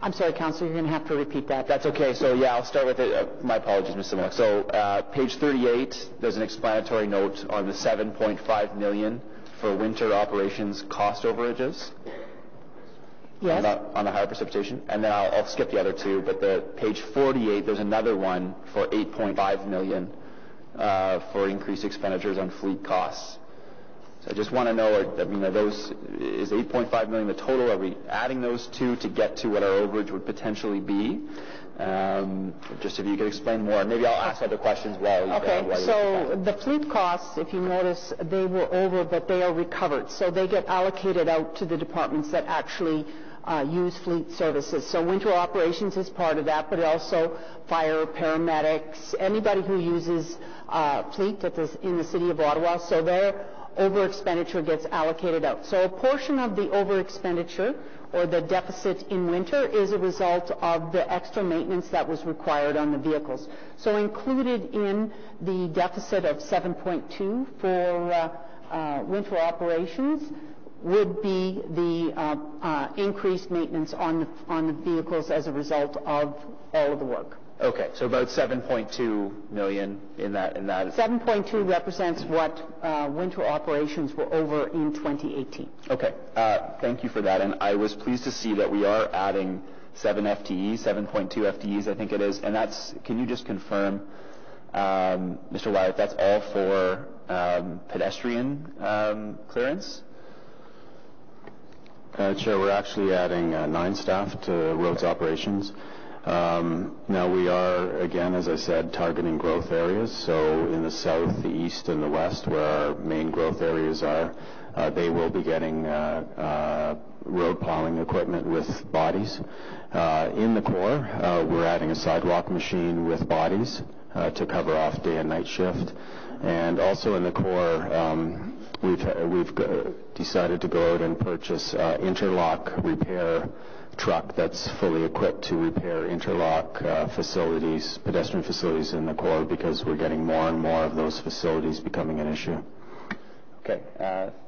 Speaker 5: I'm sorry, Councillor, you're going to have to repeat that.
Speaker 3: That's okay. So, yeah, I'll start with it. My apologies, Ms. Similek. So, page 38, there's an explanatory note on the $7.5 million for winter operations cost overages.
Speaker 5: Yes.
Speaker 3: On the higher precipitation. And then I'll skip the other two, but the page 48, there's another one for $8.5 million for increased expenditures on fleet costs. So I just want to know, is $8.5 million the total? Are we adding those two to get to what our overage would potentially be? Just if you could explain more. Maybe I'll ask other questions while
Speaker 5: Okay, so the fleet costs, if you notice, they were over, but they are recovered. So they get allocated out to the departments that actually use fleet services. So winter operations is part of that, but also fire, paramedics, anybody who uses fleet in the city of Ottawa. So their over expenditure gets allocated out. So a portion of the over expenditure or the deficit in winter is a result of the extra maintenance that was required on the vehicles. So included in the deficit of 7.2 for winter operations would be the increased maintenance on the vehicles as a result of all of the work.
Speaker 3: Okay, so about $7.2 million in that.
Speaker 5: 7.2 represents what winter operations were over in 2018.
Speaker 3: Okay, thank you for that. And I was pleased to see that we are adding 7.2 FTEs, I think it is. And that's, can you just confirm, Mr. Wyatt, that's all for pedestrian clearance?
Speaker 4: Chair, we're actually adding 9 staff to roads operations. Now we are, again, as I said, targeting growth areas. So in the south, the east, and the west, where our main growth areas are, they will be getting road plowing equipment with bodies. In the core, we're adding a sidewalk machine with bodies to cover off day and night shift. And also in the core, we've decided to go out and purchase interlock repair truck that's fully equipped to repair interlock facilities, pedestrian facilities in the core, because we're getting more and more of those facilities becoming an issue.
Speaker 3: Okay,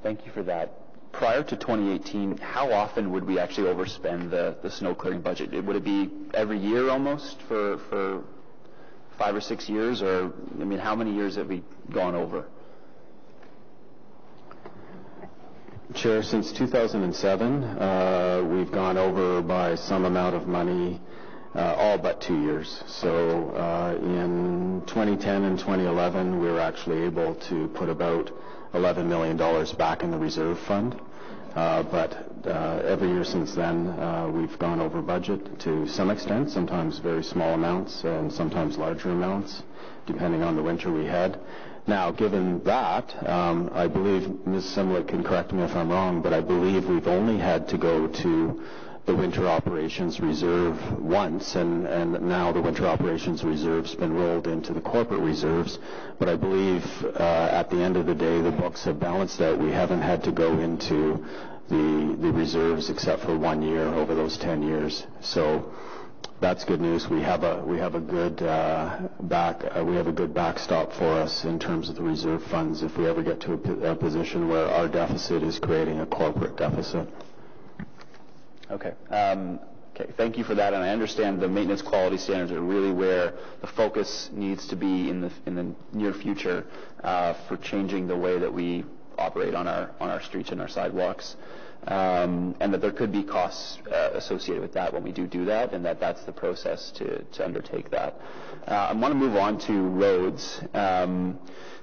Speaker 3: thank you for that. Prior to 2018, how often would we actually overspend the snow clearing budget? Would it be every year almost for 5 or 6 years, or how many years have we gone over?
Speaker 4: Chair, since 2007, we've gone over by some amount of money all but 2 years. So in 2010 and 2011, we were actually able to put about $11 million back in the reserve fund. But every year since then, we've gone over budget to some extent, sometimes very small amounts and sometimes larger amounts, depending on the winter we had. Now, given that, I believe, Ms. Simlick can correct me if I'm wrong, but I believe we've only had to go to the Winter Operations Reserve once, and now the Winter Operations Reserve's been rolled into the corporate reserves. But I believe at the end of the day, the books have balanced out. We haven't had to go into the reserves except for 1 year over those 10 years. So that's good news. We have a good backstop for us in terms of the reserve funds if we ever get to a position where our deficit is creating a corporate deficit.
Speaker 3: Okay. Thank you for that. And I understand the maintenance quality standards are really where the focus needs to be in the near future for changing the way that we operate on our streets and our sidewalks, and that there could be costs associated with that when we do that, and that's the process to undertake that. I want to move on to roads.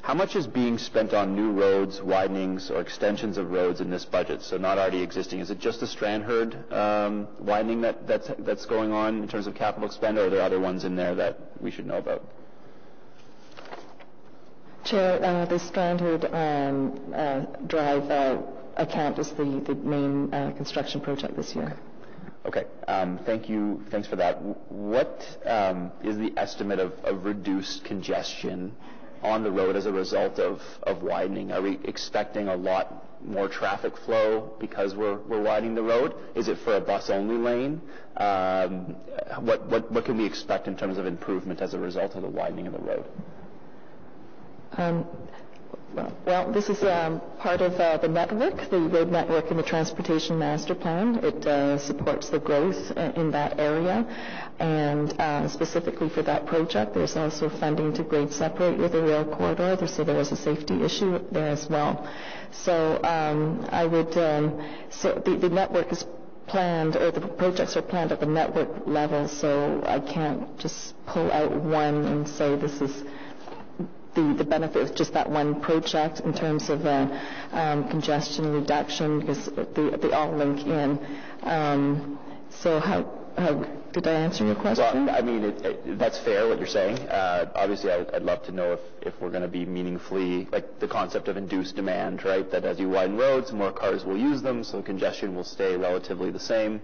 Speaker 3: How much is being spent on new roads, widenings, or extensions of roads in this budget? So not already existing. Is it just the Strandherd widening that's going on in terms of capital spend, or are there other ones in there that we should know about?
Speaker 21: Chair, the Strandherd Drive account is the main construction project this year.
Speaker 3: Okay. Thank you. Thanks for that. What is the estimate of reduced congestion on the road as a result of widening? Are we expecting a lot more traffic flow because we're widening the road? Is it for a bus-only lane? What can we expect in terms of improvement as a result of the widening of the road?
Speaker 21: Well, this is part of the network, the road network in the Transportation Master Plan. It supports the growth in that area. And specifically for that project, there's also funding to grade separate with the rail corridor, so there was a safety issue there as well. So the network is planned, or the projects are planned at the network level, so I can't just pull out one and say this is the benefit of just that one project in terms of congestion reduction, because they all link in. So how did I answer your question?
Speaker 3: Well, I mean, that's fair what you're saying. Obviously, I'd love to know if we're going to be meaningfully, like the concept of induced demand, right? That as you widen roads, more cars will use them, so congestion will stay relatively the same.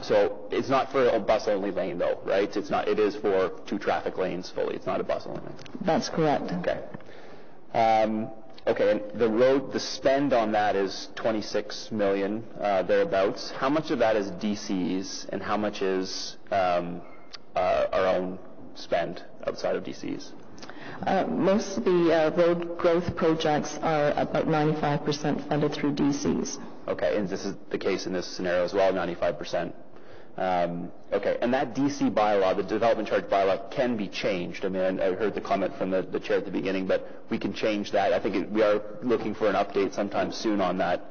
Speaker 3: So it's not for a bus-only lane, though, right? It's not. It is for 2 traffic lanes fully. It's not a bus-only lane.
Speaker 21: That's correct.
Speaker 3: Okay. Okay, and the spend on that is $26 million, thereabouts. How much of that is DCs, and how much is our own spend outside of DCs?
Speaker 21: Most of the road growth projects are about 95% funded through DCs.
Speaker 3: Okay, and this is the case in this scenario as well, 95%. Okay, and that DC bylaw, the development charge bylaw, can be changed. I mean, I heard the comment from the chair at the beginning, but we can change that. I think we are looking for an update sometime soon on that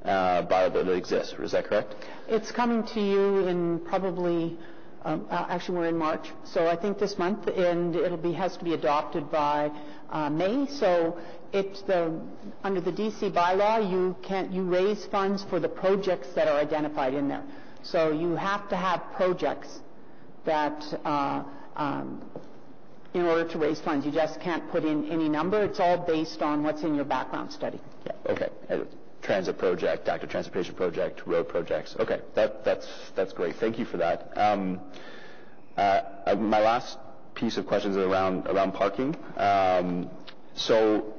Speaker 3: bylaw that exists. Is that correct?
Speaker 5: It's coming to you in probably, actually we're in March, so I think this month, and has to be adopted by May. So it's under the DC bylaw, you raise funds for the projects that are identified in there. So you have to have projects that, in order to raise funds, you just can't put in any number. It's all based on what's in your background study.
Speaker 3: Yeah. Okay. Transit project, active transportation project, road projects. Okay. That's great. Thank you for that. My last piece of questions is around parking. So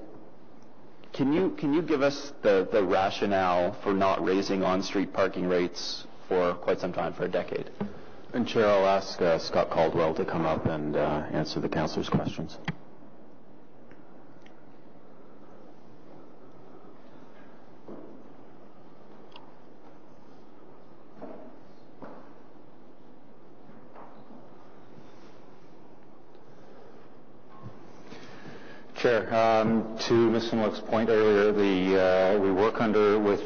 Speaker 3: can you give us the rationale for not raising on-street parking rates for quite some time, for a decade?
Speaker 4: And Chair, I'll ask Scott Caldwell to come up and answer the councillors' questions.
Speaker 6: Chair, to Ms. Simlick's point earlier, we work with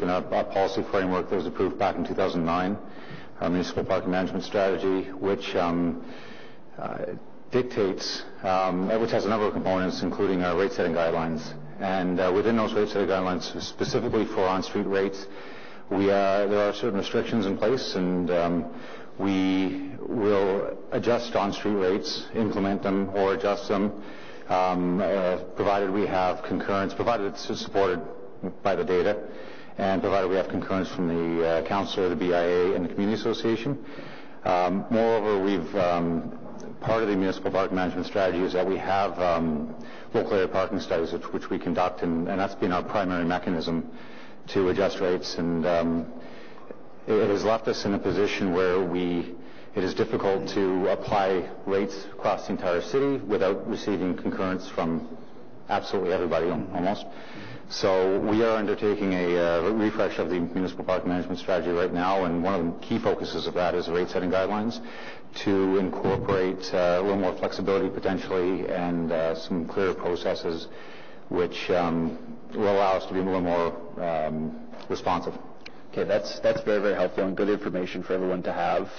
Speaker 6: a policy framework that was approved back in 2009. our municipal parking management strategy, which dictates, which has a number of components, including our rate-setting guidelines. And within those rate-setting guidelines, specifically for on-street rates, there are certain restrictions in place, and we will adjust on-street rates, implement them, or adjust them, provided we have concurrence, provided it's supported by the data, and provided we have concurrence from the Councillor, the BIA, and the Community Association. Moreover, part of the municipal park management strategy is that we have local area parking studies which we conduct, and that's been our primary mechanism to adjust rates, and it has left us in a position where it is difficult to apply rates across the entire city without receiving concurrence from absolutely everybody almost. So we are undertaking a refresh of the municipal park management strategy right now, and one of the key focuses of that is rate setting guidelines to incorporate a little more flexibility potentially and some clearer processes which will allow us to be a little more responsive.
Speaker 3: Okay, that's very, very helpful and good information for everyone to have.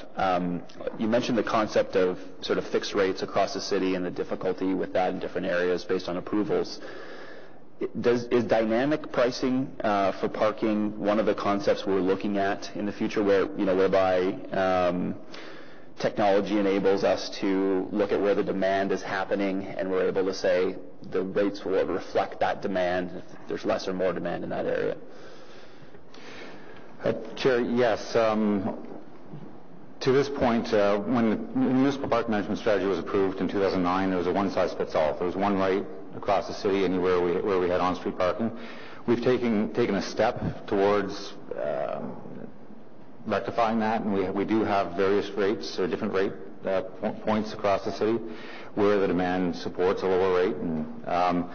Speaker 3: You mentioned the concept of sort of fixed rates across the city and the difficulty with that in different areas based on approvals. Is dynamic pricing for parking one of the concepts we're looking at in the future, whereby technology enables us to look at where the demand is happening, and we're able to say the rates will reflect that demand if there's less or more demand in that area?
Speaker 6: Chair, yes. To this point, when the municipal park management strategy was approved in 2009, there was a one-size-fits-all. There was one rate across the city anywhere where we had on-street parking. We've taken a step towards rectifying that, and we do have various rates or different rate points across the city where the demand supports a lower rate. And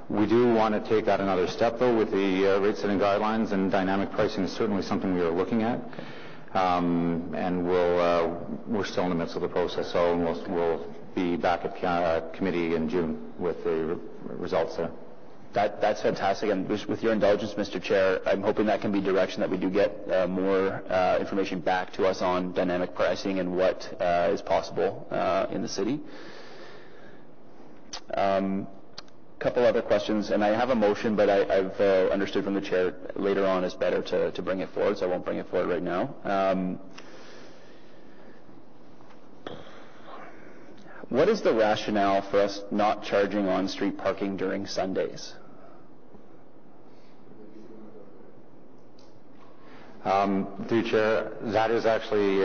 Speaker 6: we do want to take that another step, though, with the rate-setting guidelines, and dynamic pricing is certainly something we are looking at. And we're still in the midst of the process, so we'll be back at committee in June with the results there.
Speaker 3: That's fantastic, and with your indulgence, Mr. Chair, I'm hoping that can be direction that we do get more information back to us on dynamic pricing and what is possible in the city. Couple other questions, and I have a motion, but I've understood from the chair later on is better to bring it forward, so I won't bring it forward right now. What is the rationale for us not charging on-street parking during Sundays?
Speaker 6: Through Chair, that is actually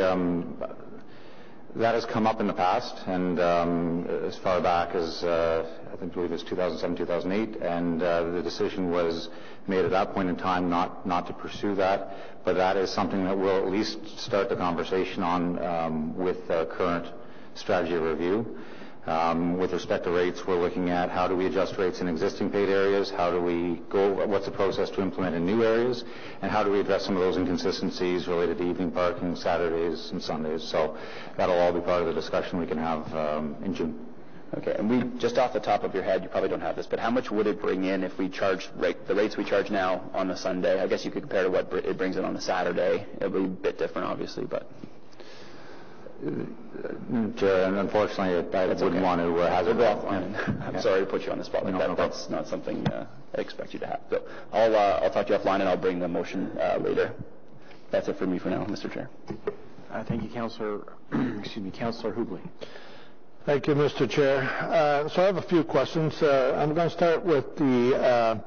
Speaker 6: that has come up in the past, and as far back as I believe it's 2007, 2008, and the decision was made at that point in time not to pursue that. But that is something that we'll at least start the conversation on with our current strategy review. With respect to rates, we're looking at how do we adjust rates in existing paid areas, what's the process to implement in new areas, and how do we address some of those inconsistencies related to evening parking, Saturdays and Sundays. So that'll all be part of the discussion we can have in June.
Speaker 3: Okay, and just off the top of your head, you probably don't have this, but how much would it bring in if we charge the rates we charge now on a Sunday? I guess you could compare to what it brings in on a Saturday. It'll be a bit different, obviously, but...
Speaker 6: Unfortunately, I wouldn't want to hazard
Speaker 3: that. I'm sorry to put you on the spot like that. That's not something I expect you to have. So I'll talk to you offline, and I'll bring the motion later. That's it for me for now, Mr. Chair.
Speaker 1: Thank you, Councillor. Councillor Humbly.
Speaker 9: Thank you, Mr. Chair. So I have a few questions. I'm going to start with the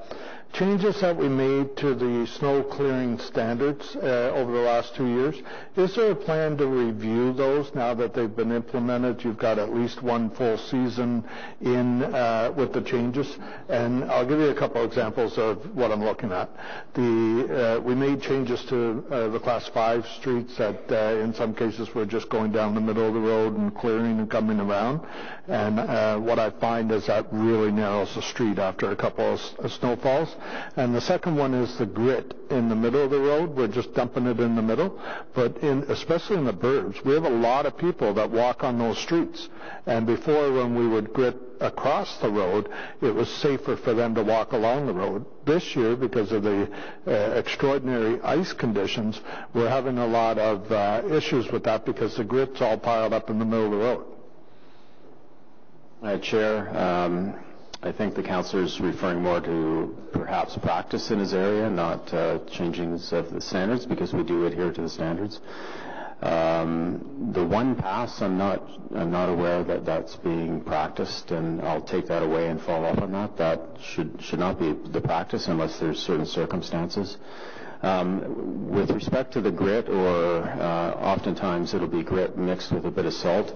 Speaker 9: changes that we made to the snow clearing standards over the last 2 years. Is there a plan to review those now that they've been implemented? You've got at least one full season in with the changes. And I'll give you a couple examples of what I'm looking at. We made changes to the Class 5 streets that in some cases were just going down the middle of the road and clearing and coming around. And what I find is that really narrows the street after a couple of snowfalls. And the second one is the grit in the middle of the road. We're just dumping it in the middle. But especially in the burbs, we have a lot of people that walk on those streets. And before, when we would grit across the road, it was safer for them to walk along the road. This year, because of the extraordinary ice conditions, we're having a lot of issues with that because the grit's all piled up in the middle of the road.
Speaker 4: Chair, I think the councillor is referring more to perhaps practice in his area, not changings of the standards, because we do adhere to the standards. The one pass, I'm not aware that that's being practiced, and I'll take that away and follow up on that. That should not be the practice unless there's certain circumstances. With respect to the grit, or oftentimes it'll be grit mixed with a bit of salt,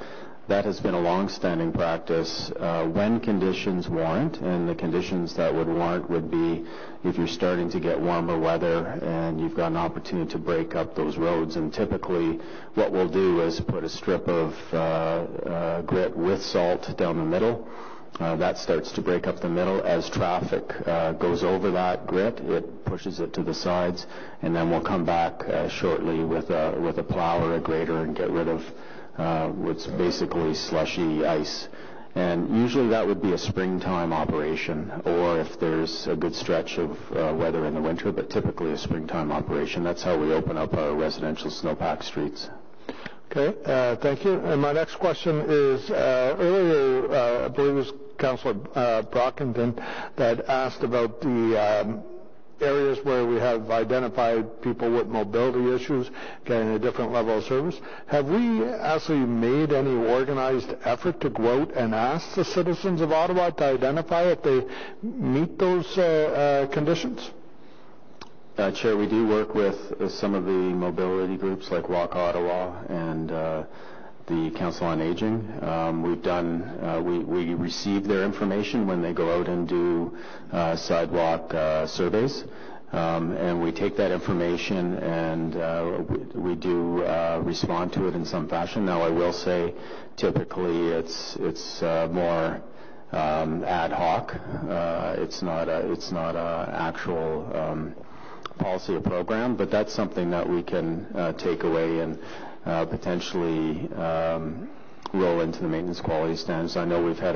Speaker 4: that has been a long-standing practice when conditions warrant, and the conditions that would warrant would be if you're starting to get warmer weather and you've got an opportunity to break up those roads. And typically what we'll do is put a strip of grit with salt down the middle. That starts to break up the middle. As traffic goes over that grit, it pushes it to the sides, and then we'll come back shortly with a plow or a grader and get rid of what's basically slushy ice. And usually that would be a springtime operation, or if there's a good stretch of weather in the winter, but typically a springtime operation. That's how we open up our residential snowpack streets.
Speaker 9: Okay, thank you. And my next question is, earlier, I believe it was Councillor Brockington that asked about the areas where we have identified people with mobility issues getting a different level of service. Have we actually made any organized effort to go out and ask the citizens of Ottawa to identify if they meet those conditions?
Speaker 4: Chair, we do work with some of the mobility groups like Walk Ottawa and the Council on Aging. We receive their information when they go out and do sidewalk surveys, and we take that information and we do respond to it in some fashion. Now, I will say, typically it's more ad hoc. It's not a actual policy or program, but that's something that we can take away and potentially roll into the maintenance quality standards. I know we've had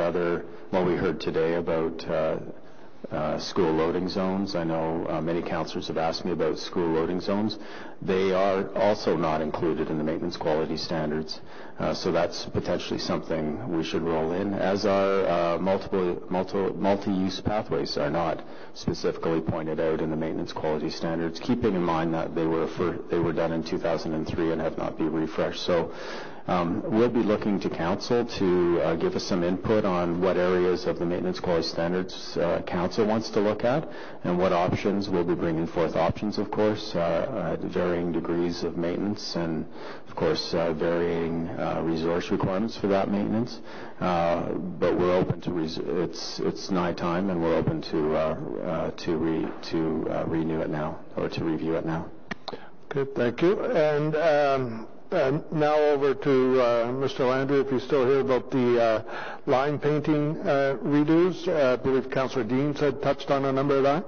Speaker 4: we heard today about school loading zones. I know many councillors have asked me about school loading zones. They are also not included in the maintenance quality standards. So that's potentially something we should roll in, as our multi-use pathways are not specifically pointed out in the maintenance quality standards, keeping in mind that they were done in 2003 and have not been refreshed. So we'll be looking to Council to give us some input on what areas of the maintenance quality standards Council wants to look at, and what options. We'll be bringing forth options, of course, at varying degrees of maintenance, and of course varying resource requirements for that maintenance. But we're open to it's nigh time, and we're open to renew it now, or to review it now.
Speaker 9: Okay, thank you. And now over to Mr. Landry, if he's still here, about the line painting redos. I believe Councillor Deans had touched on a number of that.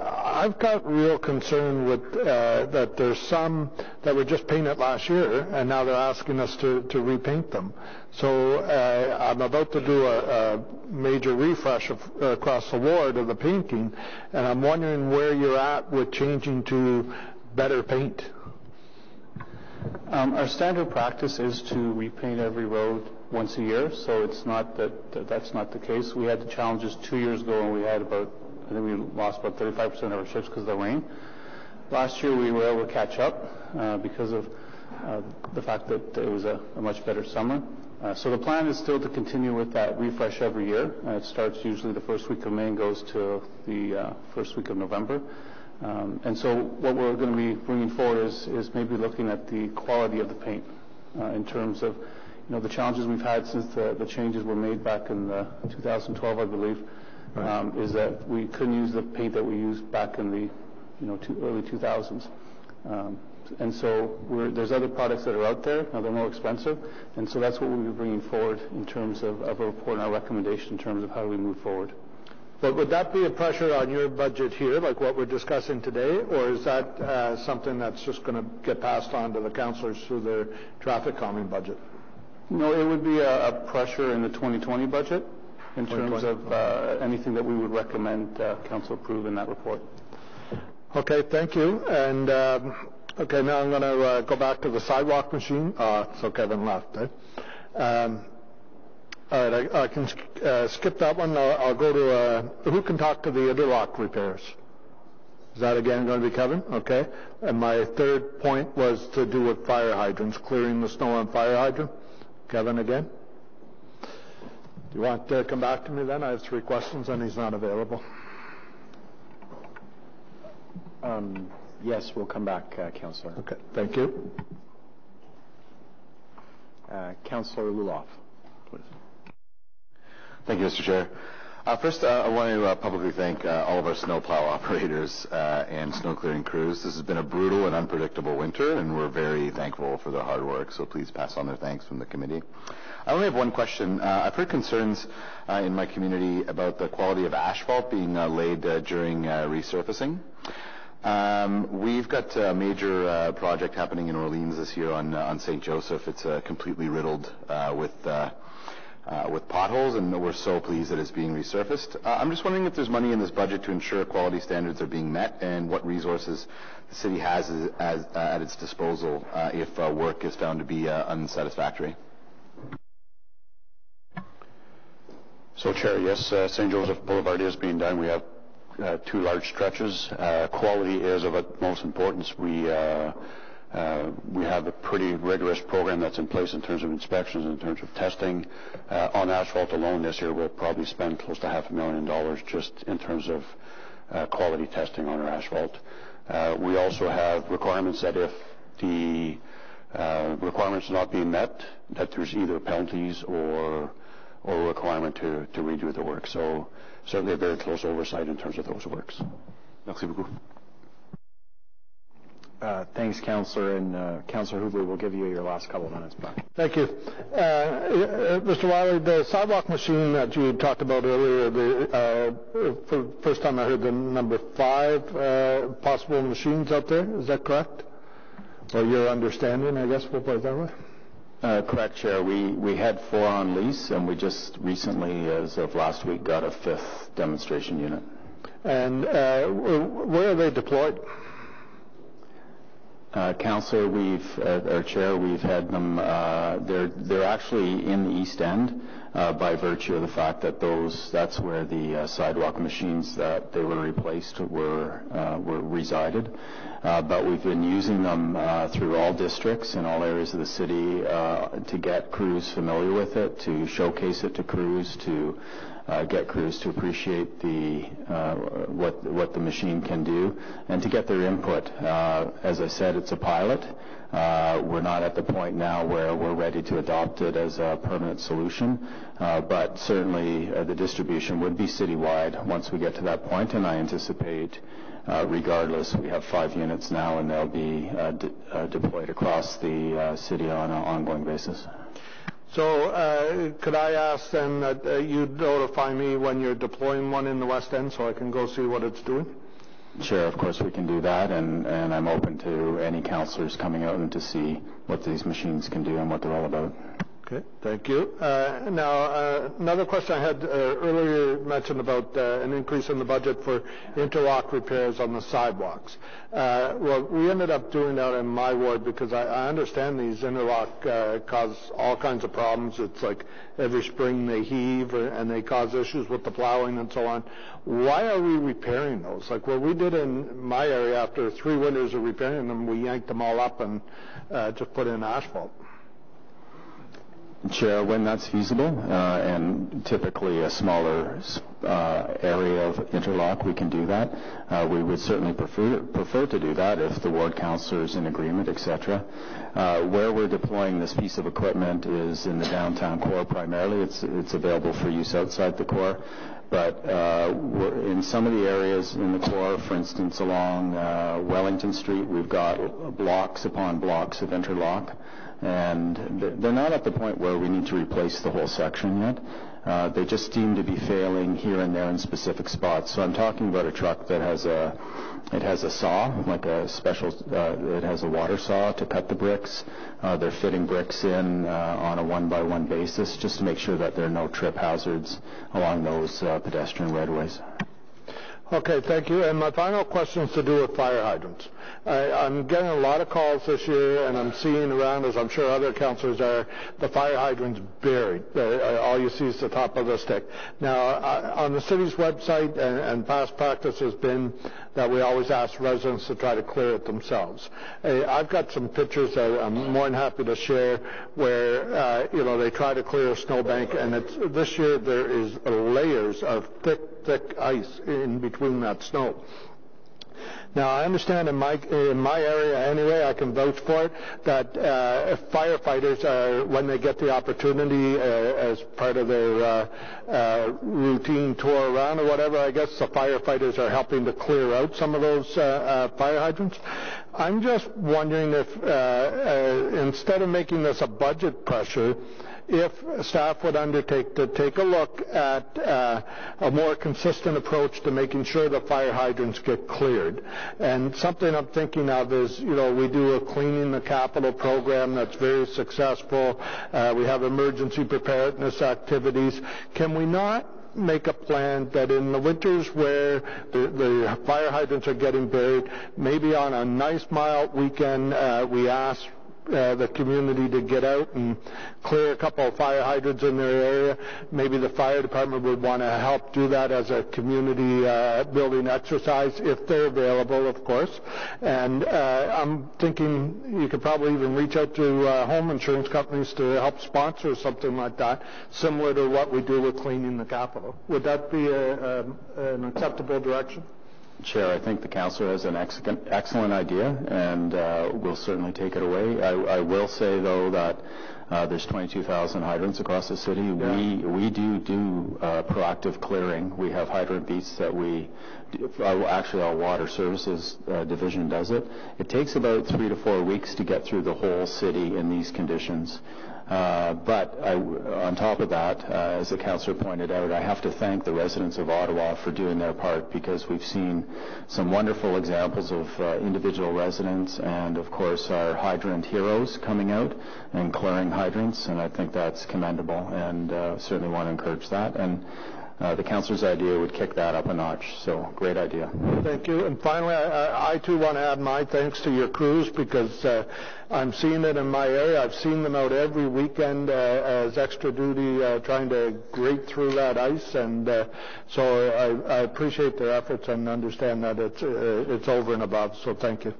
Speaker 9: I've got real concern with that there's some that were just painted last year, and now they're asking us to repaint them. So I'm about to do a major refresh across the ward of the painting, and I'm wondering where you're at with changing to better paint.
Speaker 18: Our standard practice is to repaint every road once a year, so it's not that's not the case. We had the challenges 2 years ago, and we had I think we lost about 35% of our trips because of the rain. Last year we were able to catch up because of the fact that it was a much better summer. So the plan is still to continue with that refresh every year. It starts usually the first week of May and goes to the first week of November. And so what we're going to be bringing forward is maybe looking at the quality of the paint in terms of, the challenges we've had since the changes were made back in 2012, I believe, is that we couldn't use the paint that we used back in the early 2000s. And so there's other products that are out there. Now they're more expensive, and so that's what we'll be bringing forward in terms of a report and our recommendation in terms of how do we move forward.
Speaker 9: But would that be a pressure on your budget here, like what we're discussing today, or is that something that's just going to get passed on to the councillors through their traffic calming budget?
Speaker 18: No, it would be a pressure in the 2020 budget in terms of anything that we would recommend council approve in that report.
Speaker 9: Okay, thank you. And okay, now I'm going to go back to the sidewalk machine. So Kevin left, eh? All right, I can skip that one. I'll go to who can talk to the interlock repairs? Is that again going to be Kevin? Okay. And my third point was to do with fire hydrants, clearing the snow on fire hydrant. Kevin again? Do you want to come back to me then? I have 3 questions and he's not available.
Speaker 1: Yes, we'll come back, Councillor.
Speaker 9: Okay, thank you.
Speaker 1: Councillor Luloff, please.
Speaker 11: Thank you, Mr. Chair. First, I want to publicly thank all of our snowplow operators and snow clearing crews. This has been a brutal and unpredictable winter, and we're very thankful for their hard work, so please pass on their thanks from the committee. I only have one question. I've heard concerns in my community about the quality of asphalt being laid during resurfacing. We've got a major project happening in Orleans this year on St. Joseph. It's completely riddled with potholes, and we're so pleased that it's being resurfaced. I'm just wondering if there's money in this budget to ensure quality standards are being met, and what resources the city has at its disposal if work is found to be unsatisfactory.
Speaker 7: So, Chair, yes, St. Joseph Boulevard is being done. We have 2 large stretches. Quality is of utmost importance. We have a pretty rigorous program that's in place in terms of inspections, in terms of testing. On asphalt alone this year, we'll probably spend close to $500,000 just in terms of quality testing on our asphalt. We also have requirements that if the requirements are not being met, that there's either penalties or a requirement to redo the work. So certainly a very close oversight in terms of those works. Merci beaucoup.
Speaker 1: Thanks, Councillor, and Councillor Humbly, we'll give you your last couple of minutes back.
Speaker 9: Thank you. Mr. Wiley, the sidewalk machine that you talked about earlier, for the first time I heard the number 5 possible machines out there. Is that correct? Or your understanding, I guess, we'll put it that way?
Speaker 4: Correct, Chair. We had 4 on lease, and we just recently, as of last week, got a 5th demonstration unit.
Speaker 9: And where are they deployed?
Speaker 4: Councillor, our Chair, we've had them, they're actually in the East End by virtue of the fact that that's where the sidewalk machines that they were replaced were resided. But we've been using them through all districts in all areas of the city to get crews familiar with it, to showcase it to crews, to get crews to appreciate what the machine can do, and to get their input. As I said, it's a pilot. We're not at the point now where we're ready to adopt it as a permanent solution, but certainly the distribution would be citywide once we get to that point, and I anticipate regardless, we have 5 units now, and they'll be deployed across the city on an ongoing basis.
Speaker 9: So could I ask then that you notify me when you're deploying one in the West End so I can go see what it's doing?
Speaker 4: Sure, of course we can do that, and I'm open to any councillors coming out and to see what these machines can do and what they're all about.
Speaker 9: Okay, thank you. Now, another question I had earlier mentioned about an increase in the budget for interlock repairs on the sidewalks. Well, we ended up doing that in my ward because I understand these interlock cause all kinds of problems. It's like every spring they heave and they cause issues with the plowing and so on. Why are we repairing those? Like what we did in my area after 3 winters of repairing them, we yanked them all up and just put in asphalt.
Speaker 4: Chair, when that's feasible, and typically a smaller area of interlock, we can do that. We would certainly prefer to do that if the ward councillor is in agreement, etc. Where we're deploying this piece of equipment is in the downtown core primarily. It's available for use outside the core. But in some of the areas in the core, for instance, along Wellington Street, we've got blocks upon blocks of interlock. And they're not at the point where we need to replace the whole section yet. They just seem to be failing here and there in specific spots. So I'm talking about a truck that has a saw, like a special, it has a water saw to cut the bricks. They're fitting bricks in on a one-by-one basis just to make sure that there are no trip hazards along those pedestrian right-of-ways.
Speaker 9: Okay, thank you. And my final question is to do with fire hydrants. I'm getting a lot of calls this year, and I'm seeing around, as I'm sure other councillors are, the fire hydrants buried. All you see is the top of the stick. Now, on the city's website, and past practice has been that we always ask residents to try to clear it themselves. I've got some pictures that I'm more than happy to share where, they try to clear a snowbank, and this year there is layers of thick ice in between that snow. Now, I understand in my area anyway, I can vouch for it, that firefighters are, when they get the opportunity as part of their routine tour around or whatever, I guess the firefighters are helping to clear out some of those fire hydrants. I'm just wondering if instead of making this a budget pressure, if staff would undertake to take a look at a more consistent approach to making sure the fire hydrants get cleared. And something I'm thinking of is, we do a Cleaning the Capital program that's very successful. We have emergency preparedness activities. Can we not make a plan that in the winters where the fire hydrants are getting buried, maybe on a nice mild weekend, we ask the community to get out and clear a couple of fire hydrants in their area. Maybe the fire department would want to help do that as a community building exercise if they're available, of course. And I'm thinking you could probably even reach out to home insurance companies to help sponsor something like that, similar to what we do with Cleaning the Capital. Would that be an acceptable direction?
Speaker 4: Chair, I think the councillor has an excellent idea, and we'll certainly take it away. I will say, though, that there's 22,000 hydrants across the city. Yeah. We do proactive clearing. We have hydrant beats that actually our water services division does it. It takes about 3 to 4 weeks to get through the whole city in these conditions. But on top of that, as the councillor pointed out, I have to thank the residents of Ottawa for doing their part, because we've seen some wonderful examples of individual residents and, of course, our hydrant heroes coming out and clearing hydrants, and I think that's commendable, and certainly want to encourage that. And the councillor's idea would kick that up a notch, so great idea.
Speaker 9: Thank you. And finally, I too want to add my thanks to your crews, because I'm seeing it in my area. I've seen them out every weekend as extra duty trying to grate through that ice, and so I appreciate their efforts and understand that it's over and above, so thank you.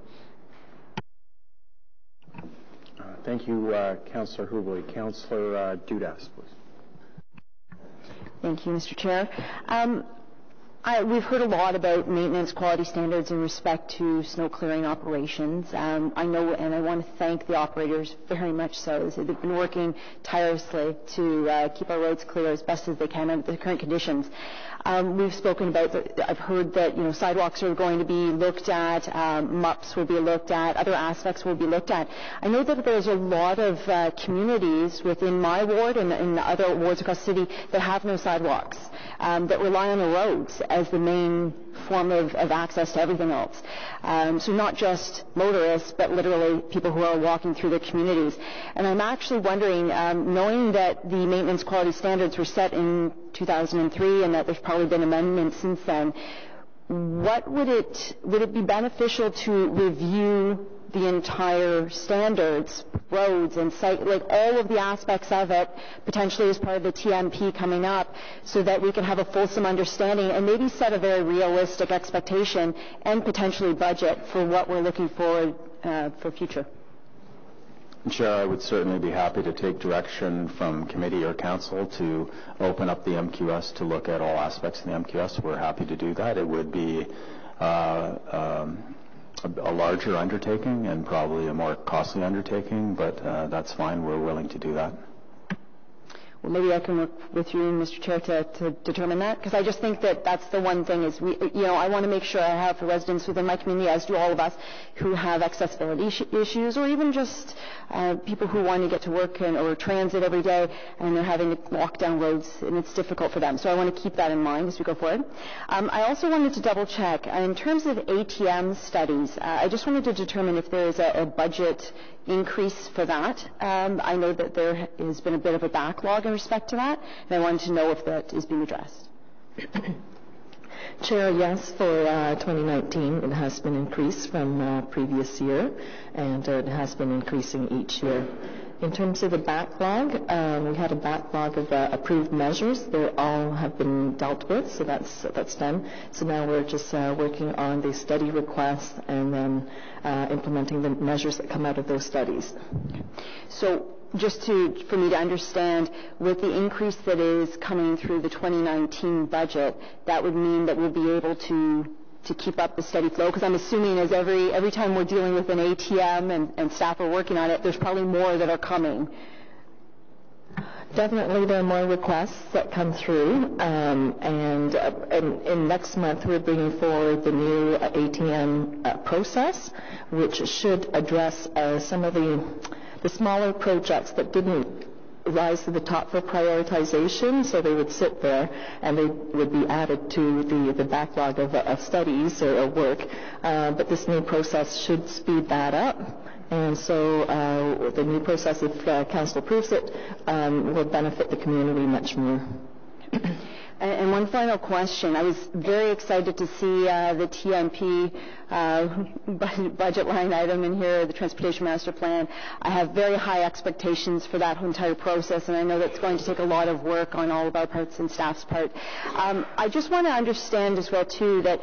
Speaker 1: Thank you, Councillor Humbly. Councillor Dudas, please.
Speaker 5: Thank you, Mr. Chair. We've heard a lot about maintenance quality standards in respect to snow clearing operations. I know, and I want to thank the operators very much so. They've been working tirelessly to keep our roads clear as best as they can under the current conditions. We've spoken about, I've heard that, sidewalks are going to be looked at, MUPs will be looked at, other aspects will be looked at. I know that there's a lot of communities within my ward and in other wards across the city that have no sidewalks, that rely on the roads as the main form of access to everything else. So not just motorists, but literally people who are walking through their communities. And I'm actually wondering, knowing that the maintenance quality standards were set in 2003 and that there's probably been amendments since then, would it be beneficial to review the entire standards, roads and site, like all of the aspects of it, potentially as part of the TMP coming up, so that we can have a fulsome understanding and maybe set a very realistic expectation and potentially budget for what we're looking forward for future?
Speaker 4: Chair, I would certainly be happy to take direction from committee or council to open up the MQS to look at all aspects of the MQS. We're happy to do that. It would be a larger undertaking and probably a more costly undertaking, but that's fine. We're willing to do that.
Speaker 5: maybe I can work with you, Mr. Chair, to determine that, because I just think that that's the one thing is I want to make sure I have for residents within my community, as do all of us, who have accessibility issues, or even just people who want to get to work or transit every day, and they're having to walk down roads, and it's difficult for them. So I want to keep that in mind as we go forward. I also wanted to double check in terms of ATM studies. I just wanted to determine if there is a budget increase for that. I know that there has been a bit of a backlog in respect to that, and I wanted to know if that is being addressed.
Speaker 21: Chair, yes, for 2019 it has been increased from previous year, and it has been increasing each year. In terms of the backlog, we had a backlog of approved measures. They all have been dealt with, so that's done. So now we're just working on the study requests and then implementing the measures that come out of those studies.
Speaker 5: So just for me to understand, with the increase that is coming through the 2019 budget, that would mean that we'll be able to keep up the steady flow? Because I'm assuming as every time we're dealing with an ATM and staff are working on it, there's probably more that are coming.
Speaker 21: Definitely there are more requests that come through, and in next month we're bringing forward the new ATM process, which should address some of the smaller projects that didn't rise to the top for prioritization, so they would sit there and they would be added to the backlog of studies or work. But this new process should speed that up. And so the new process, if Council approves it, will benefit the community much more.
Speaker 5: And one final question. I was very excited to see the TMP budget line item in here, the Transportation Master Plan. I have very high expectations for that entire process, and I know that's going to take a lot of work on all of our parts and staff's part. I just want to understand as well, too, that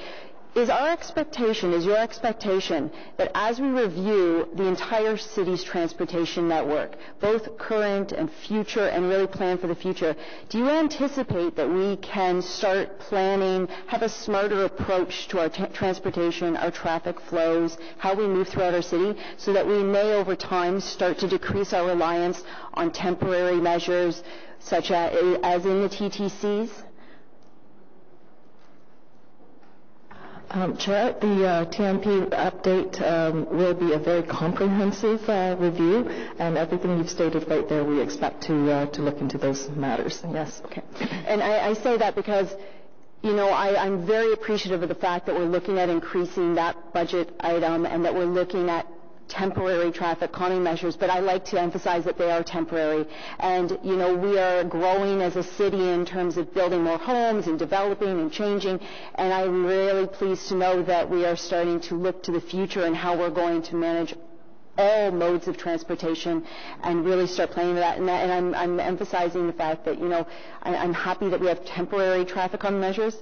Speaker 5: is your expectation that as we review the entire city's transportation network, both current and future, and really plan for the future, do you anticipate that we can start planning, have a smarter approach to our transportation, our traffic flows, how we move throughout our city, so that we may over time start to decrease our reliance on temporary measures such as in the TTCs?
Speaker 21: Chair, the TMP update will be a very comprehensive review, and everything you've stated right there, we expect to look into those matters. Yes.
Speaker 5: Okay. And I say that because, I'm very appreciative of the fact that we're looking at increasing that budget item and that we're looking at temporary traffic calming measures, but I like to emphasize that they are temporary. And, we are growing as a city in terms of building more homes and developing and changing, and I'm really pleased to know that we are starting to look to the future and how we're going to manage all modes of transportation and really start playing with that. And I'm emphasizing the fact that, I'm happy that we have temporary traffic calming measures.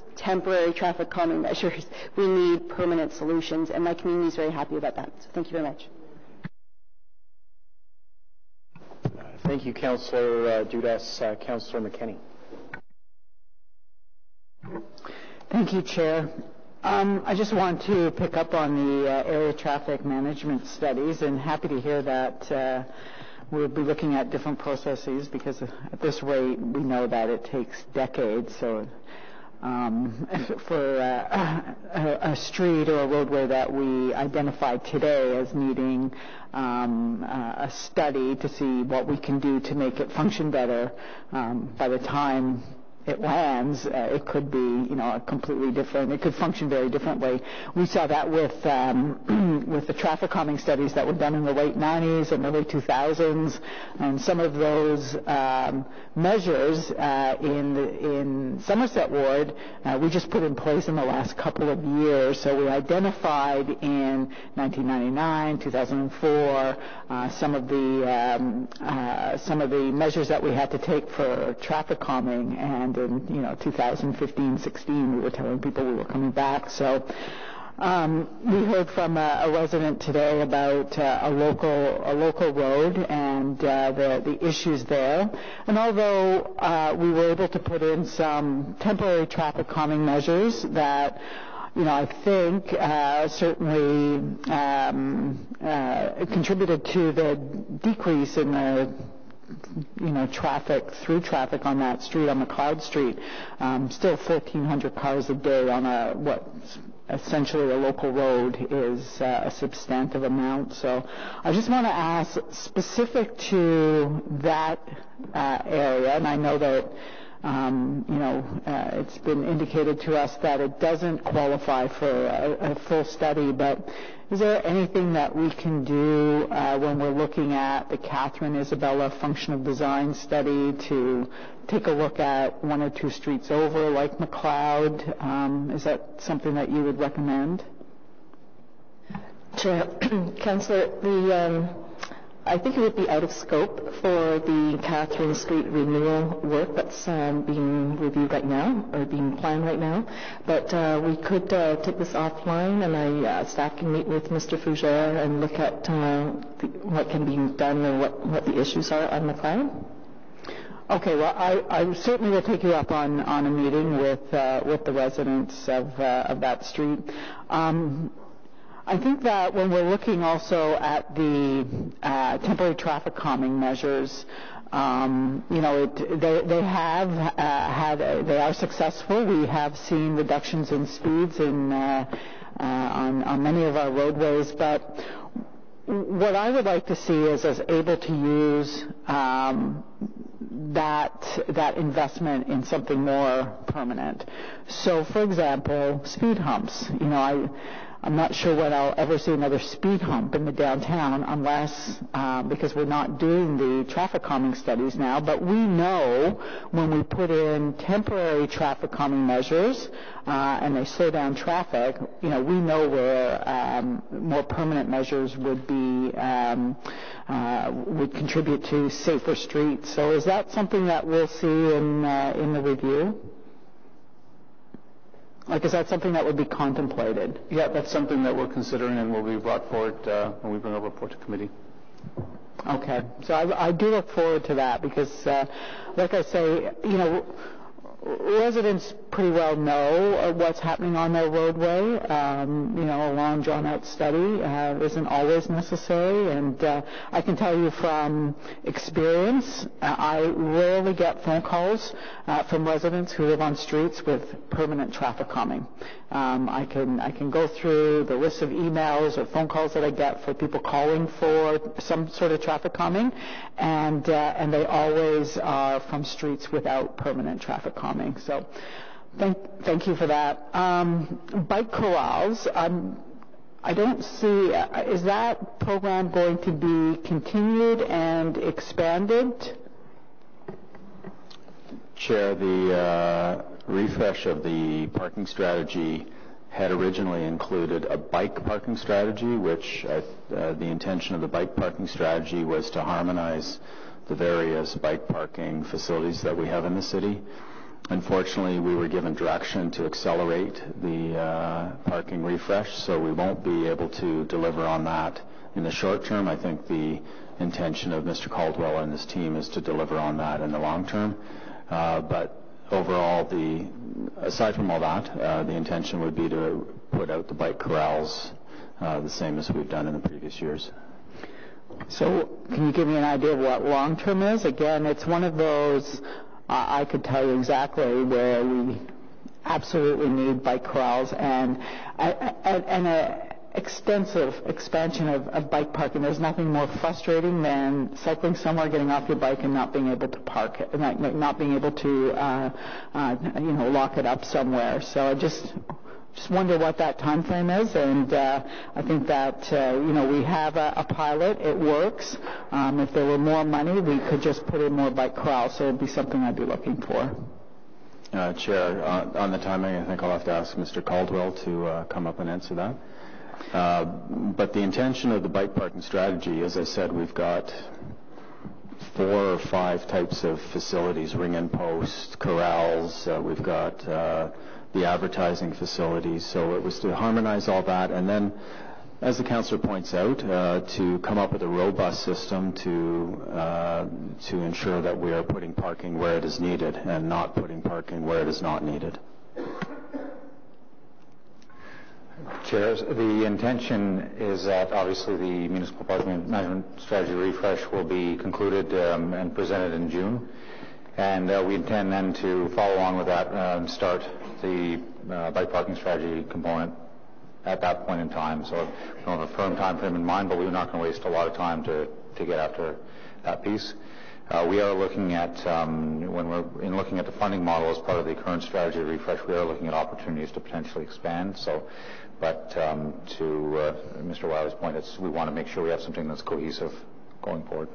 Speaker 5: We need permanent solutions, and my community is very happy about that. So thank you very much.
Speaker 1: Thank you, Councillor Dudas. Councillor McKinney.
Speaker 12: Thank you, Chair. I just want to pick up on the area traffic management studies, and happy to hear that we'll be looking at different processes, because at this rate we know that it takes decades. So for a street or a roadway that we identified today as needing a study to see what we can do to make it function better, by the time it lands, it could be, completely different. It could function very differently. We saw that with the traffic calming studies that were done in the late 90s and early 2000s, and some of those measures in Somerset Ward we just put in place in the last couple of years. So we identified in 1999, 2004, some of the measures that we had to take for traffic calming, and in 2015-16 we were telling people we were coming back. So we heard from a resident today about a local road and the issues there. And although we were able to put in some temporary traffic calming measures that I think certainly contributed to the decrease in the through traffic on that street, on McLeod Street. Still 1,400 cars a day on what's essentially a local road is a substantive amount. So I just want to ask, specific to that area, and I know that it's been indicated to us that it doesn't qualify for a full study, but is there anything that we can do when we're looking at the Catherine Isabella functional design study to take a look at one or two streets over, like McLeod? Is that something that you would recommend?
Speaker 21: Chair, Councillor, I think it would be out of scope for the Catherine Street renewal work that's being reviewed right now, or being planned right now. But we could take this offline, and staff can meet with Mr. Fougere and look at what can be done and what the issues are on McLeod.
Speaker 12: Okay, well, I certainly will take you up on a meeting with the residents of that street. I think that when we're looking also at the temporary traffic calming measures, they are successful. We have seen reductions in speeds on many of our roadways, but what I would like to see is us able to use that investment in something more permanent. So, for example, speed humps. I'm not sure when I'll ever see another speed hump in the downtown unless, because we're not doing the traffic calming studies now, but we know when we put in temporary traffic calming measures and they slow down traffic, we know where more permanent measures would contribute to safer streets. So is that something that we'll see in the review? Is that something that would be contemplated?
Speaker 18: Yeah, that's something that we're considering and will be brought forward when we bring our report to committee.
Speaker 12: Okay. So I do look forward to that because, like I say, residents pretty well know what's happening on their roadway. A long drawn-out study isn't always necessary, and I can tell you from experience, I rarely get phone calls from residents who live on streets with permanent traffic calming. I can go through the list of emails or phone calls that I get for people calling for some sort of traffic calming, and they always are from streets without permanent traffic calming. So thank you for that. Bike corrals, I don't see, is that program going to be continued and expanded?
Speaker 4: Chair, the refresh of the parking strategy had originally included a bike parking strategy, which the intention of the bike parking strategy was to harmonize the various bike parking facilities that we have in the city. Unfortunately, we were given direction to accelerate the parking refresh, so we won't be able to deliver on that in the short term. I think the intention of Mr. Caldwell and his team is to deliver on that in the long term. But overall, aside from all that, the intention would be to put out the bike corrals the same as we've done in the previous years.
Speaker 12: So can you give me an idea of what long term is? Again, it's one of those, I could tell you exactly where we absolutely need bike corrals and an extensive expansion of bike parking. There's nothing more frustrating than cycling somewhere, getting off your bike, and not being able to park it, not being able to lock it up somewhere. So I just wonder what that time frame is, and I think that we have a pilot. It works. If there were more money, we could just put in more bike corrals. So it would be something I'd be looking for.
Speaker 4: Chair, on the timing, I think I'll have to ask Mr. Caldwell to come up and answer that. But the intention of the bike parking strategy, as I said, we've got 4 or 5 types of facilities: ring and post, corrals. We've got the advertising facilities. So it was to harmonize all that, and then, as the councillor points out, to come up with a robust system to ensure that we are putting parking where it is needed and not putting parking where it is not needed.
Speaker 15: Chair, the intention is that obviously the municipal parking management strategy refresh will be concluded and presented in June. And we intend then to follow along with that and start the bike parking strategy component at that point in time. So we don't have a firm time frame in mind, but we're not going to waste a lot of time to get after that piece. We are looking at, when we're looking at the funding model as part of the current strategy refresh, we are looking at opportunities to potentially expand. So, but to Mr. Wiley's point, we want to make sure we have something that's cohesive going forward.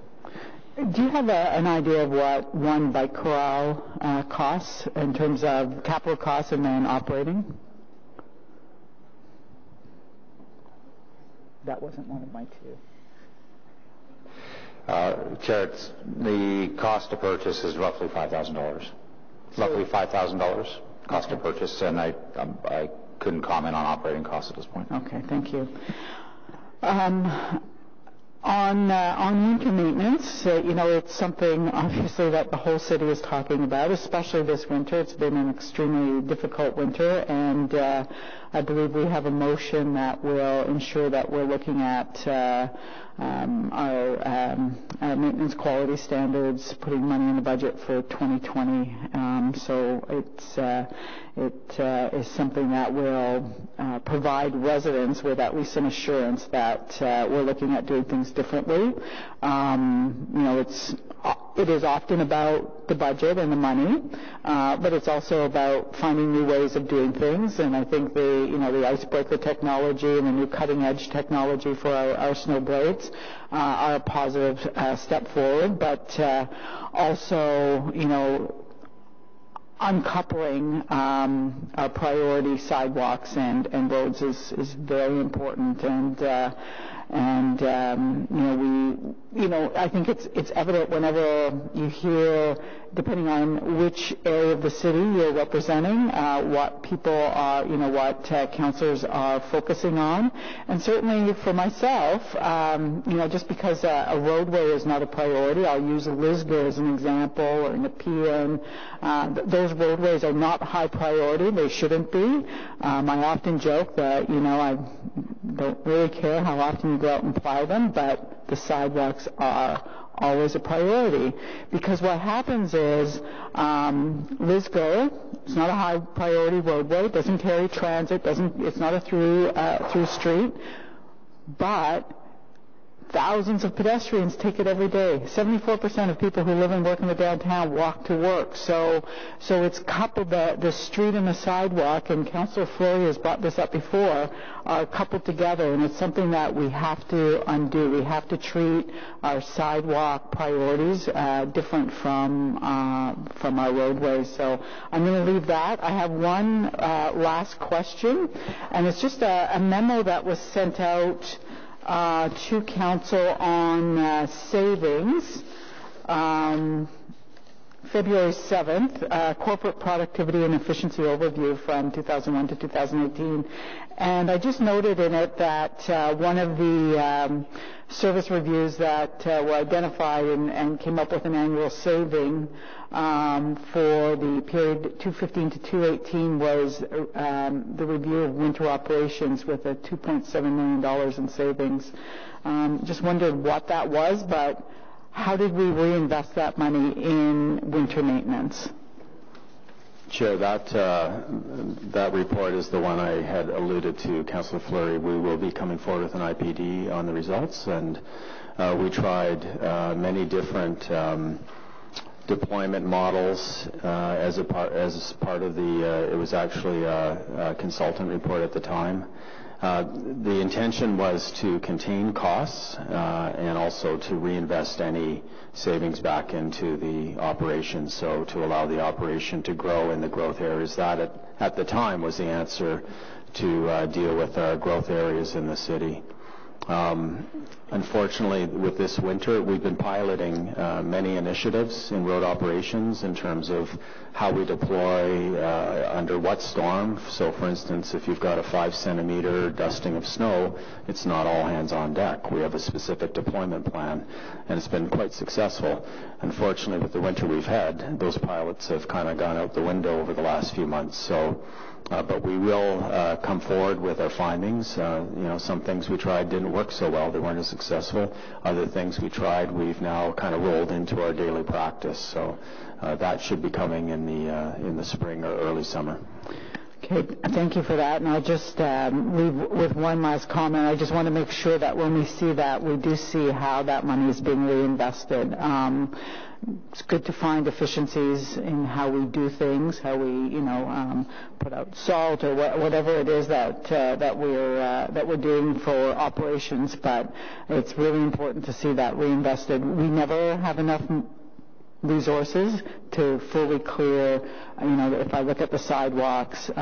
Speaker 12: Do you have an idea of what one bike corral costs in terms of capital costs and then operating? That wasn't one of my two.
Speaker 15: Chair, the cost to purchase is roughly $5,000. Roughly $5,000 cost to purchase, and I couldn't comment on operating costs at this point.
Speaker 12: Okay, thank you. On winter maintenance, it's something obviously that the whole city is talking about, especially this winter. It's been an extremely difficult winter, and I believe we have a motion that will ensure that we're looking at our maintenance quality standards, putting money in the budget for 2020. So it is something that will provide residents with at least an assurance that we're looking at doing things differently. It is often about the budget and the money, but it's also about finding new ways of doing things. And I think the Icebreaker technology and the new cutting-edge technology for our snow blades are a positive step forward. But also, uncoupling our priority sidewalks and roads is very important. And I think it's evident whenever you hear, depending on which area of the city you're representing, what people are, what councillors are focusing on. And certainly for myself, just because a roadway is not a priority, I'll use Lisgar as an example, or Nepean. Those roadways are not high priority. They shouldn't be. I often joke that, I don't really care how often you go out and plow them, but the sidewalks are always a priority. Because what happens is Lisgar, it's not a high priority roadway, doesn't carry transit, it's not a through street, but thousands of pedestrians take it every day. 74% of people who live and work in the downtown walk to work. So it's coupled, the street and the sidewalk, and Councillor Fleury has brought this up before, are coupled together, and it's something that we have to undo. We have to treat our sidewalk priorities different from our roadways. So I'm going to leave that. I have one last question, and it's just a memo that was sent out to Council on savings, February 7th, Corporate Productivity and Efficiency Overview from 2001 to 2018. And I just noted in it that one of the service reviews that were identified and came up with an annual saving for the period 2015 to 2018 was the review of winter operations with a $2.7 million in savings. Just wondered what that was, but how did we reinvest that money in winter maintenance?
Speaker 4: Chair, that report is the one I had alluded to, Councillor Fleury. We will be coming forward with an IPD on the results, and we tried many different deployment models as part of the. It was actually a consultant report at the time. The intention was to contain costs and also to reinvest any savings back into the operation, so to allow the operation to grow in the growth areas. That at the time was the answer to deal with our growth areas in the city. Unfortunately, with this winter, we've been piloting many initiatives in road operations in terms of how we deploy under what storm. So, for instance, if you've got a 5-centimeter dusting of snow, it's not all hands on deck. We have a specific deployment plan, and it's been quite successful. Unfortunately, with the winter we've had, those pilots have kind of gone out the window over the last few months. So But we will come forward with our findings. Some things we tried didn't work so well; they weren't as successful. Other things we tried, we've now kind of rolled into our daily practice. So that should be coming in the spring or early summer.
Speaker 12: Okay, thank you for that. And I'll just leave with one last comment. I just want to make sure that when we see that, we do see how that money is being reinvested. It's good to find efficiencies in how we do things, how we, put out salt or whatever it is that we're doing for operations. But it's really important to see that reinvested. We never have enough resources to fully clear. If I look at the sidewalks, we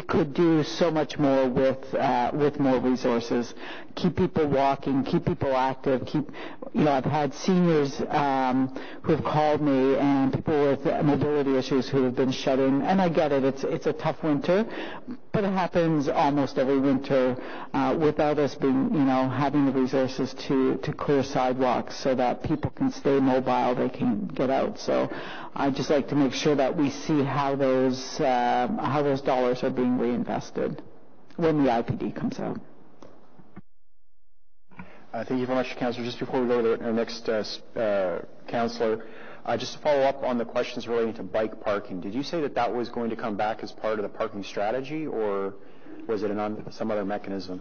Speaker 12: could do so much more with more resources. Keep people walking, keep people active. I've had seniors who have called me and people with mobility issues who have been shut in. And I get it; it's a tough winter, but it happens almost every winter without us being, having the resources to clear sidewalks so that people can stay mobile, they can get out. So I'd just like to make sure that we see how those dollars are being reinvested when the IPD comes out.
Speaker 1: Thank you very much, Councillor. Just before we go to our next Councillor, just to follow up on the questions relating to bike parking, did you say that was going to come back as part of the parking strategy, or was it some other mechanism?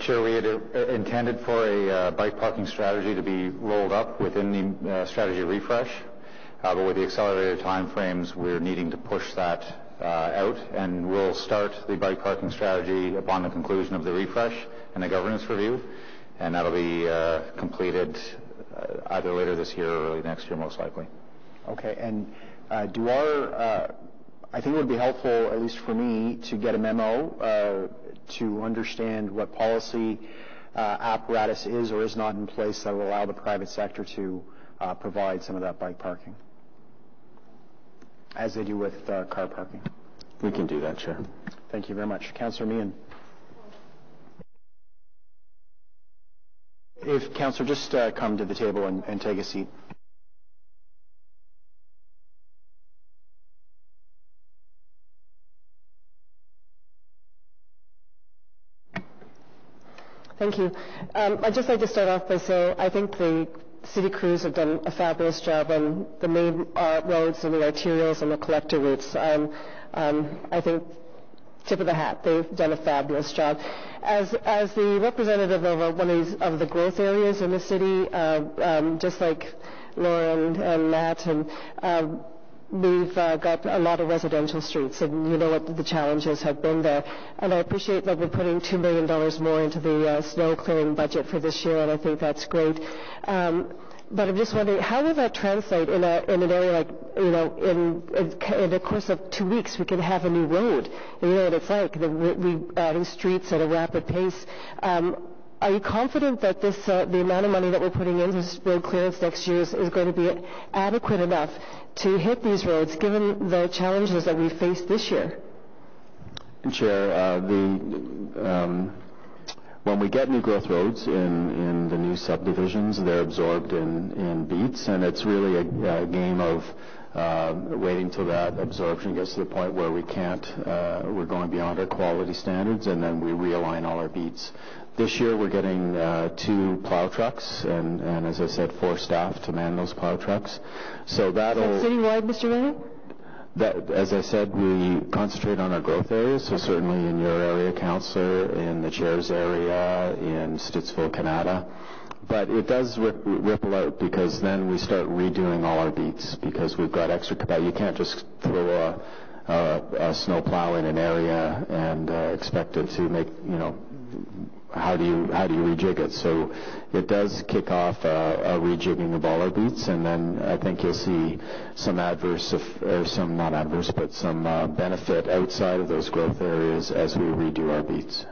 Speaker 15: Chair, we had intended for a bike parking strategy to be rolled up within the strategy refresh, but with the accelerated timeframes, we're needing to push that out, and we'll start the bike parking strategy upon the conclusion of the refresh and the governance review, and that'll be completed either later this year or early next year, most likely.
Speaker 1: Okay, and I think it would be helpful, at least for me, to get a memo to understand what policy apparatus is or is not in place that will allow the private sector to provide some of that bike parking, as they do with car parking.
Speaker 4: We can do that, Chair.
Speaker 1: Thank you very much. Councillor Meehan. If Councillor, just come to the table and take a seat.
Speaker 16: Thank you. I'd just like to start off by saying I think the city crews have done a fabulous job on the main roads and the arterials and the collector routes. I think tip of the hat. They've done a fabulous job. As the representative of one of the growth areas in the city, just like Laura and Matt, and we've got a lot of residential streets, and you know what the challenges have been there. And I appreciate that we're putting $2 million more into the snow clearing budget for this year, and I think that's great. But I'm just wondering, how will that translate in an area like, in the course of 2 weeks, we can have a new road. And you know what it's like, we adding streets at a rapid pace. Are you confident that the amount of money that we're putting into road clearance next year is going to be adequate enough to hit these roads, given the challenges that we faced this year?
Speaker 4: Chair, when we get new growth roads in the new subdivisions, they're absorbed in beats, and it's really a game of waiting till that absorption gets to the point where we're going beyond our quality standards, and then we realign all our beats. This year we're getting 2 plow trucks, and as I said, 4 staff to man those plow trucks. So that'll...
Speaker 16: Is that citywide, Mr. Ray?
Speaker 4: That, as I said, we concentrate on our growth areas, so certainly in your area, Councillor, in the Chair's area, in Stittsville, Canada. But it does ripple out, because then we start redoing all our beats, because we've got extra capacity. You can't just throw a snow plow in an area and expect it to make, how do you rejig it? So it does kick off a rejigging of all our beats, and then I think you'll see some some benefit outside of those growth areas as we redo our beats.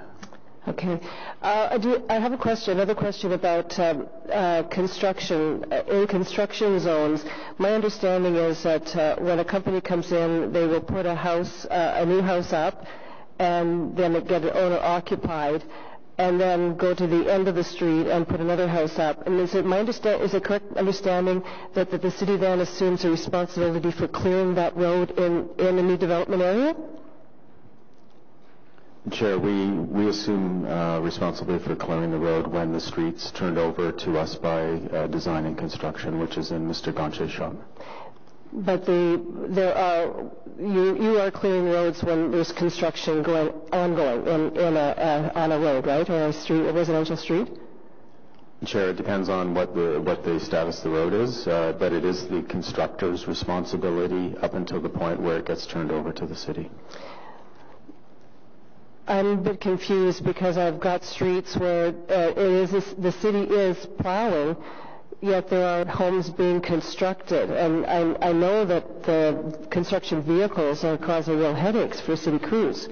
Speaker 16: Okay. I have another question about construction. In construction zones, my understanding is that when a company comes in, they will put a new house up, and then get it owner occupied. and then go to the end of the street and put another house up. And is it correct understanding that the city then assumes the responsibility for clearing that road in a new development area?
Speaker 4: Chair, we assume responsibility for clearing the road when the street's turned over to us by design and construction, which is in Mr. Ganche's shop.
Speaker 16: But you are clearing roads when there's construction ongoing on a road, right, or a residential street?
Speaker 4: Chair, it depends on what the status of the road is, but it is the constructor's responsibility up until the point where it gets turned over to the city.
Speaker 16: I'm a bit confused because I've got streets where the city is plowing, yet there are homes being constructed. And I know that the construction vehicles are causing real headaches for city crews.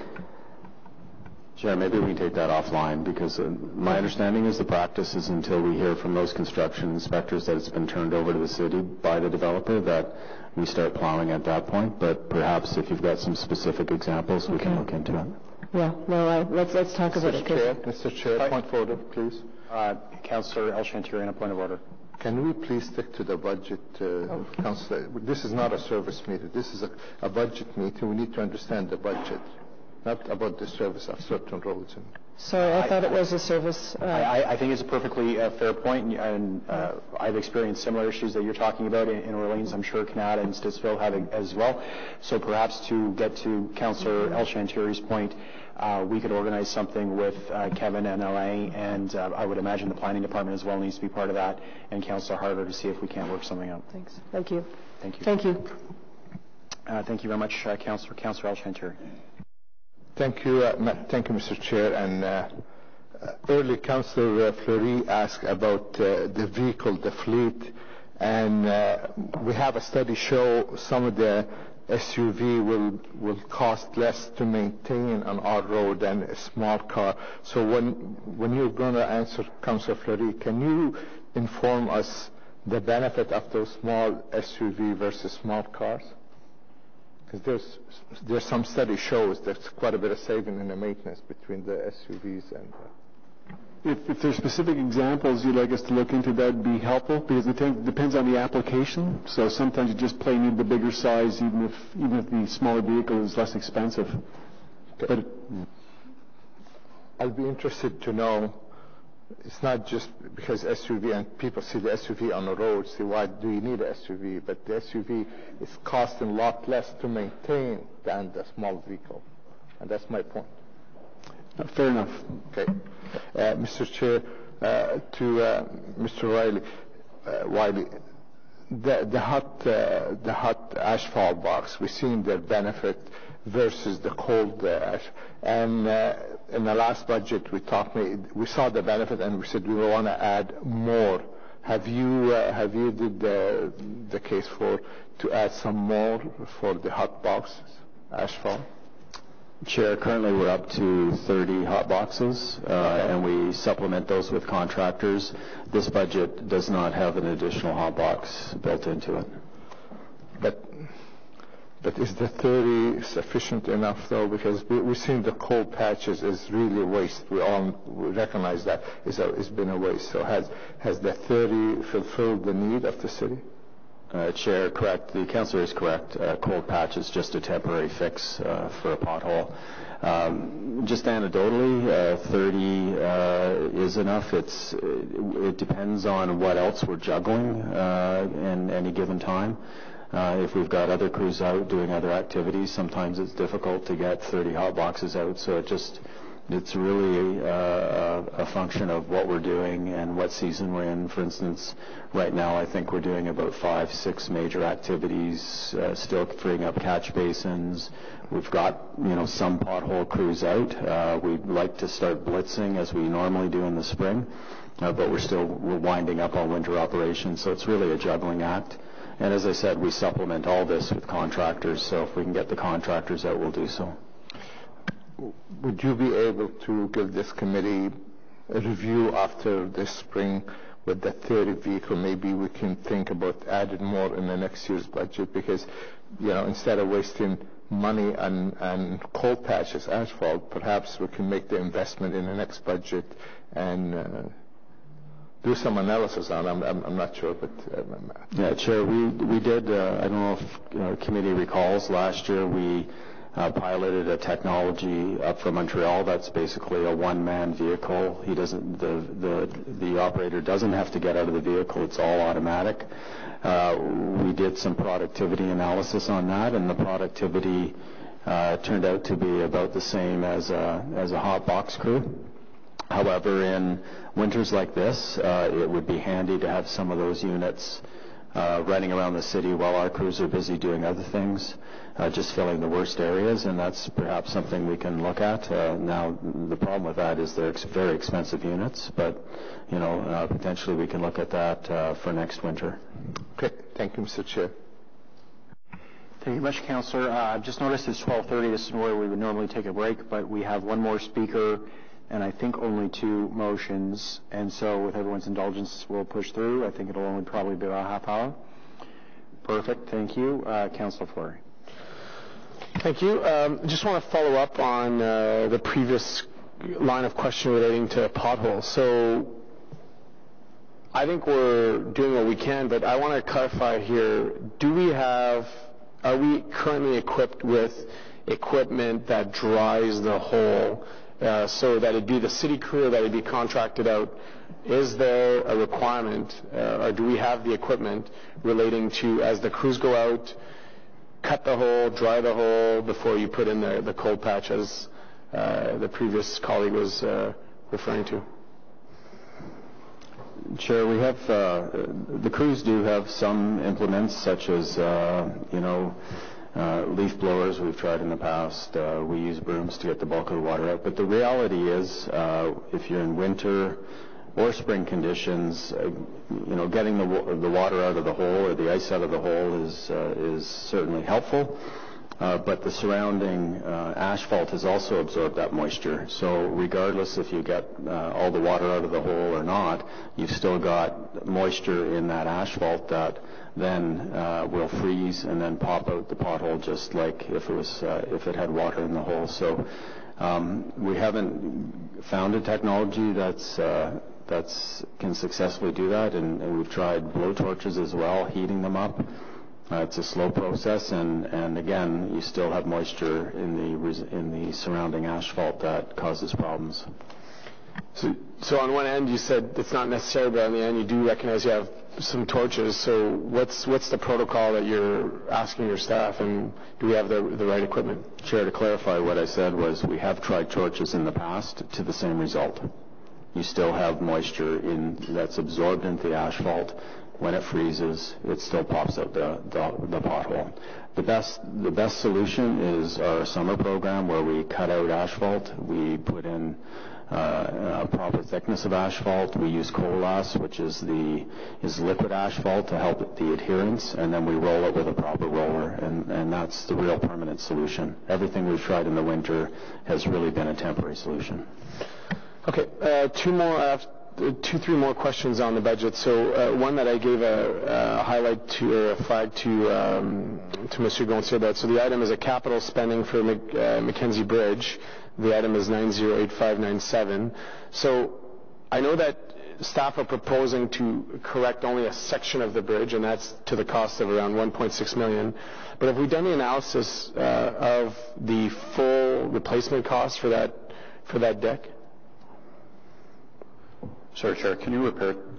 Speaker 4: Chair, maybe we take that offline, because my understanding is the practice is until we hear from those construction inspectors that it's been turned over to the city by the developer that we start plowing at that point. But perhaps if you've got some specific examples, we can look into it.
Speaker 16: Yeah, no, let's talk about it.
Speaker 9: Mr. Chair, point of order, please.
Speaker 1: Councillor El Chantier, a point of order.
Speaker 9: Can we please stick to the budget, Councillor? This is not a service meeting. This is a budget meeting. We need to understand the budget, not about the service of certain roads.
Speaker 16: Sorry, I thought it was a service.
Speaker 1: I think it's a perfectly fair point, and I've experienced similar issues that you're talking about in Orleans. I'm sure Canada and Stittsville have as well. So perhaps to get to Councillor El Chantier's point, we could organize something with Kevin and LA, and I would imagine the planning department as well needs to be part of that, and Councillor Harder, to see if we can't work something out.
Speaker 16: Thanks. Thank you.
Speaker 1: Thank you.
Speaker 16: Thank you.
Speaker 1: Thank you very much, Councillor El Chantier.
Speaker 9: Thank you, Mr. Chair. And early Councillor Fleury asked about the vehicle, the fleet, and we have a study show some of the SUV will cost less to maintain on our road than a small car. So when you're going to answer Councillor Fleury, can you inform us the benefit of those small SUV versus small cars? Because there's some study shows there's quite a bit of saving in the maintenance between the SUVs and.
Speaker 19: If there's specific examples you'd like us to look into, that would be helpful, because it depends on the application. So sometimes you just plain need the bigger size, even if the smaller vehicle is less expensive.
Speaker 9: Okay. But I'll be interested to know. It's not just because SUV and people see the SUV on the road, say, why do you need an SUV? But the SUV is costing a lot less to maintain than the small vehicle. And that's my point.
Speaker 19: Fair enough.
Speaker 9: Okay. Mr. Chair, to Mr. Wiley, the hot asphalt box, we've seen the benefit versus the cold ash. And in the last budget, we saw the benefit, and we said we want to add more. Have you did the case to add some more for the hot boxes, asphalt?
Speaker 4: Chair, currently we're up to 30 hot boxes, and we supplement those with contractors. This budget does not have an additional hot box built into it.
Speaker 9: But is the 30 sufficient enough, though? Because we've seen the cold patches is really waste. We recognize that it's been a waste. So has the 30 fulfilled the need of the city?
Speaker 4: Chair, correct. The councillor is correct. Cold patch is just a temporary fix for a pothole. Just anecdotally, 30 is enough. It depends on what else we're juggling in any given time. If we've got other crews out doing other activities, sometimes it's difficult to get 30 hot boxes out. So it's really a function of what we're doing and what season we're in. For instance, right now I think we're doing about 5-6 major activities, still freeing up catch basins. We've got some pothole crews out. We'd like to start blitzing as we normally do in the spring, but we're winding up our winter operations. So it's really a juggling act. And as I said, we supplement all this with contractors. So if we can get the contractors out, we'll do so.
Speaker 9: Would you be able to give this committee a review after this spring with the 30 vehicle? Maybe we can think about adding more in the next year's budget, because instead of wasting money on cold patches, asphalt, perhaps we can make the investment in the next budget and do some analysis on it. I'm not sure, but...
Speaker 4: Yeah, Chair, we did, I don't know if committee recalls, last year we piloted a technology up from Montreal that's basically a one-man vehicle. He doesn't, the operator doesn't have to get out of the vehicle, it's all automatic. We did some productivity analysis on that, and the productivity turned out to be about the same as a hot box crew. However, in winters like this, it would be handy to have some of those units running around the city while our crews are busy doing other things, just filling the worst areas, and that's perhaps something we can look at. Now, the problem with that is they're very expensive units, but potentially we can look at that for next winter.
Speaker 9: Okay, thank you, Mr. Chair.
Speaker 1: Thank you much, Councillor. I've just noticed it's 12:30. This is where we would normally take a break, but we have one more speaker and I think only 2 motions, and so with everyone's indulgence, we'll push through. I think it'll only probably be about a half hour. Perfect, thank you. Councillor Fleury.
Speaker 2: Thank you. Just want to follow up on the previous line of question relating to potholes. So I think we're doing what we can, but I want to clarify here, are we currently equipped with equipment that dries the hole? So that it'd be the city crew, that it'd be contracted out. Is there a requirement, or do we have the equipment relating to, as the crews go out, cut the hole, dry the hole before you put in the cold patch, as the previous colleague was referring to?
Speaker 4: Chair, we have, the crews do have some implements such as, leaf blowers we've tried in the past. We use brooms to get the bulk of the water out. But the reality is, if you're in winter or spring conditions, getting the water out of the hole or the ice out of the hole is certainly helpful. But the surrounding asphalt has also absorbed that moisture. So regardless if you get all the water out of the hole or not, you've still got moisture in that asphalt that then will freeze and then pop out the pothole, just like if it had water in the hole. So we haven't found a technology that can successfly do that, and we've tried blow torches as well, heating them up. It's a slow process, and again, you still have moisture in the surrounding asphalt that causes problems.
Speaker 2: So on one end, you said it's not necessary, but on the end, you do recognize you have some torches. So what's the protocol that you're asking your staff, and do we have the right equipment?
Speaker 4: Chair, to clarify, what I said was we have tried torches in the past to the same result. You still have moisture that's absorbed into the asphalt. When it freezes, it still pops out the pothole. The best solution is our summer program, where we cut out asphalt. We put in a proper thickness of asphalt. We use colas, which is liquid asphalt, to help the adherence, and then we roll it with a proper roller, and that's the real permanent solution. Everything we've tried in the winter has really been a temporary solution.
Speaker 2: Okay, 3 more questions on the budget. So one that I gave a highlight to, or a flag to Mr. Goncier about. So the item is a capital spending for Mackenzie Bridge. The item is 908597. So I know that staff are proposing to correct only a section of the bridge, and that's to the cost of around $1.6 million. But have we done the analysis of the full replacement cost for that deck?
Speaker 7: Sorry, Chair, can you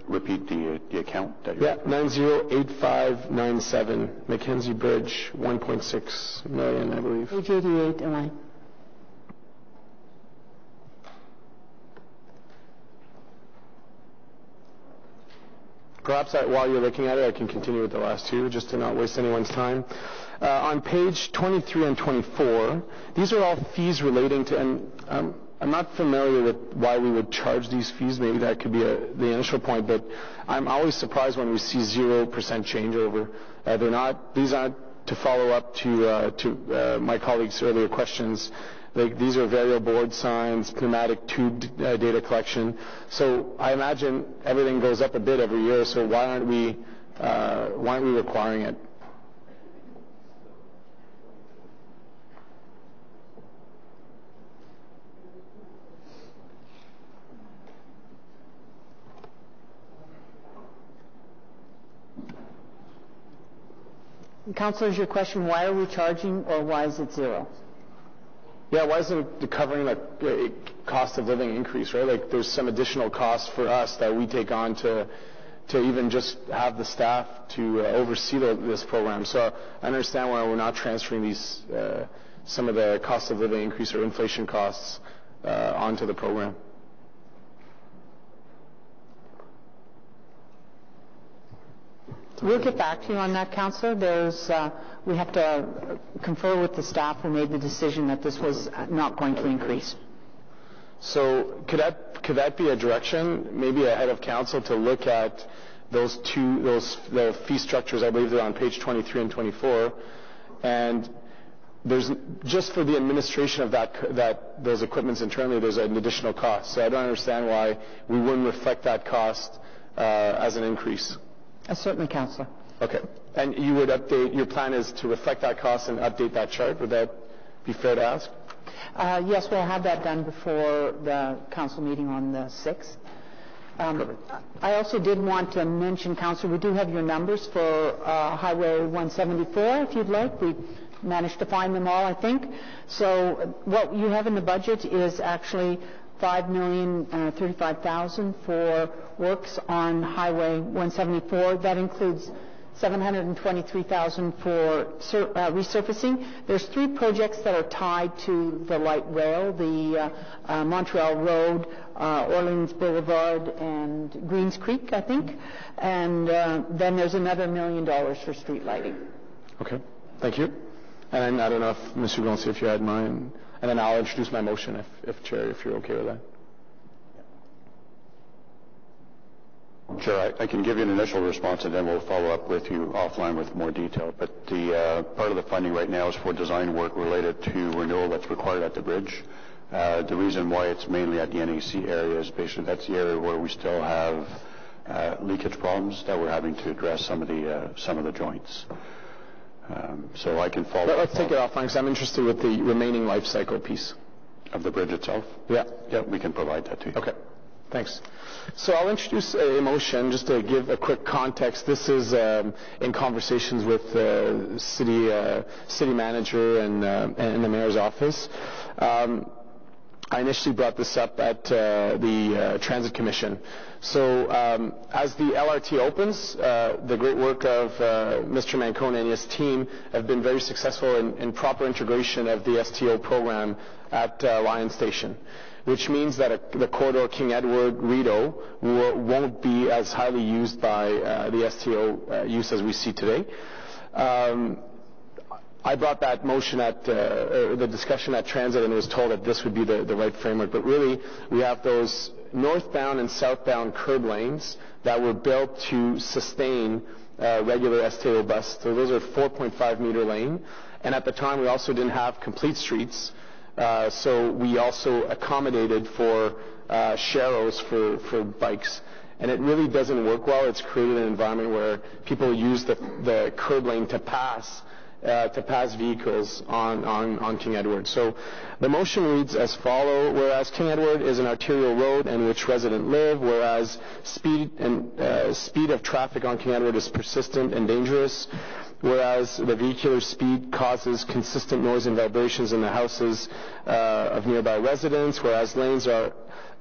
Speaker 7: repeat the account that you're...
Speaker 2: Yeah, 908597, Mackenzie Bridge, $1.6 million, I believe.
Speaker 5: Page 88, am I?
Speaker 2: Perhaps while you're looking at it, I can continue with the last 2, just to not waste anyone's time. On page 23 and 24, these are all fees relating to... and I'm not familiar with why we would charge these fees. Maybe that could be the initial point, but I'm always surprised when we see 0% changeover. These aren't to follow up to my colleagues' earlier questions. These are variable board signs, pneumatic tube data collection. So I imagine everything goes up a bit every year. So why aren't we requiring it?
Speaker 5: Councillors, your question, why are we charging or why is it zero?
Speaker 2: Yeah, why isn't it covering the cost of living increase, right? Like there's some additional costs for us that we take on to even just have the staff to oversee this program. So I understand why we're not transferring these some of the cost of living increase or inflation costs onto the program.
Speaker 5: We'll get back to you on that, Councillor. We have to confer with the staff who made the decision that this was not going to increase.
Speaker 2: So could that be a direction, maybe ahead of council, to look at the fee structures? I believe they're on page 23 and 24, and there's just for the administration of those equipments internally, there's an additional cost. So I don't understand why we wouldn't reflect that cost as an increase.
Speaker 5: Certainly, Councillor.
Speaker 2: Okay. And you would your plan is to reflect that cost and update that chart. Would that be fair to ask?
Speaker 5: Yes, we'll have that done before the council meeting on the 6th. I also did want to mention, Councillor, we do have your numbers for Highway 174, if you'd like. We managed to find them all, I think. So what you have in the budget is actually $5,035,000 for works on Highway 174. That includes $723,000 for resurfacing. There's 3 projects that are tied to the light rail, the Montreal Road, Orleans Boulevard, and Greens Creek, I think. And then there's another $1 million for street lighting.
Speaker 2: Okay. Thank you. And I don't know if Mr. Gonsi, if you had mine, and then I'll introduce my motion if Chair, if you're okay with that.
Speaker 7: Chair, I can give you an initial response and then we'll follow up with you offline with more detail. But the part of the funding right now is for design work related to renewal that's required at the bridge. The reason why it's mainly at the NAC area is basically that's the area where we still have leakage problems that we're having to address some of the joints. So I can follow.
Speaker 2: Let's take it offline because I'm interested with the remaining life cycle piece
Speaker 7: of the bridge itself.
Speaker 2: Yeah,
Speaker 7: we can provide that to you.
Speaker 2: Okay, thanks. So I'll introduce a motion just to give a quick context. This is in conversations with city manager and the mayor's office. I initially brought this up at the Transit Commission. So as the LRT opens, the great work of Mr. Mancone and his team have been very successful in proper integration of the STO program at Lion Station, which means that the corridor King Edward Rideau won't be as highly used by the STO use as we see today. I brought that motion at the discussion at Transit and was told that this would be the right framework. But really, we have those northbound and southbound curb lanes that were built to sustain regular STO bus. So those are 4.5 meter lane. And at the time, we also didn't have complete streets. So we also accommodated for sharrows for bikes. And it really doesn't work well. It's created an environment where people use the curb lane to pass vehicles on King Edward. So the motion reads as follows: whereas King Edward is an arterial road in which residents live, whereas speed of traffic on King Edward is persistent and dangerous, whereas the vehicular speed causes consistent noise and vibrations in the houses of nearby residents, whereas lanes are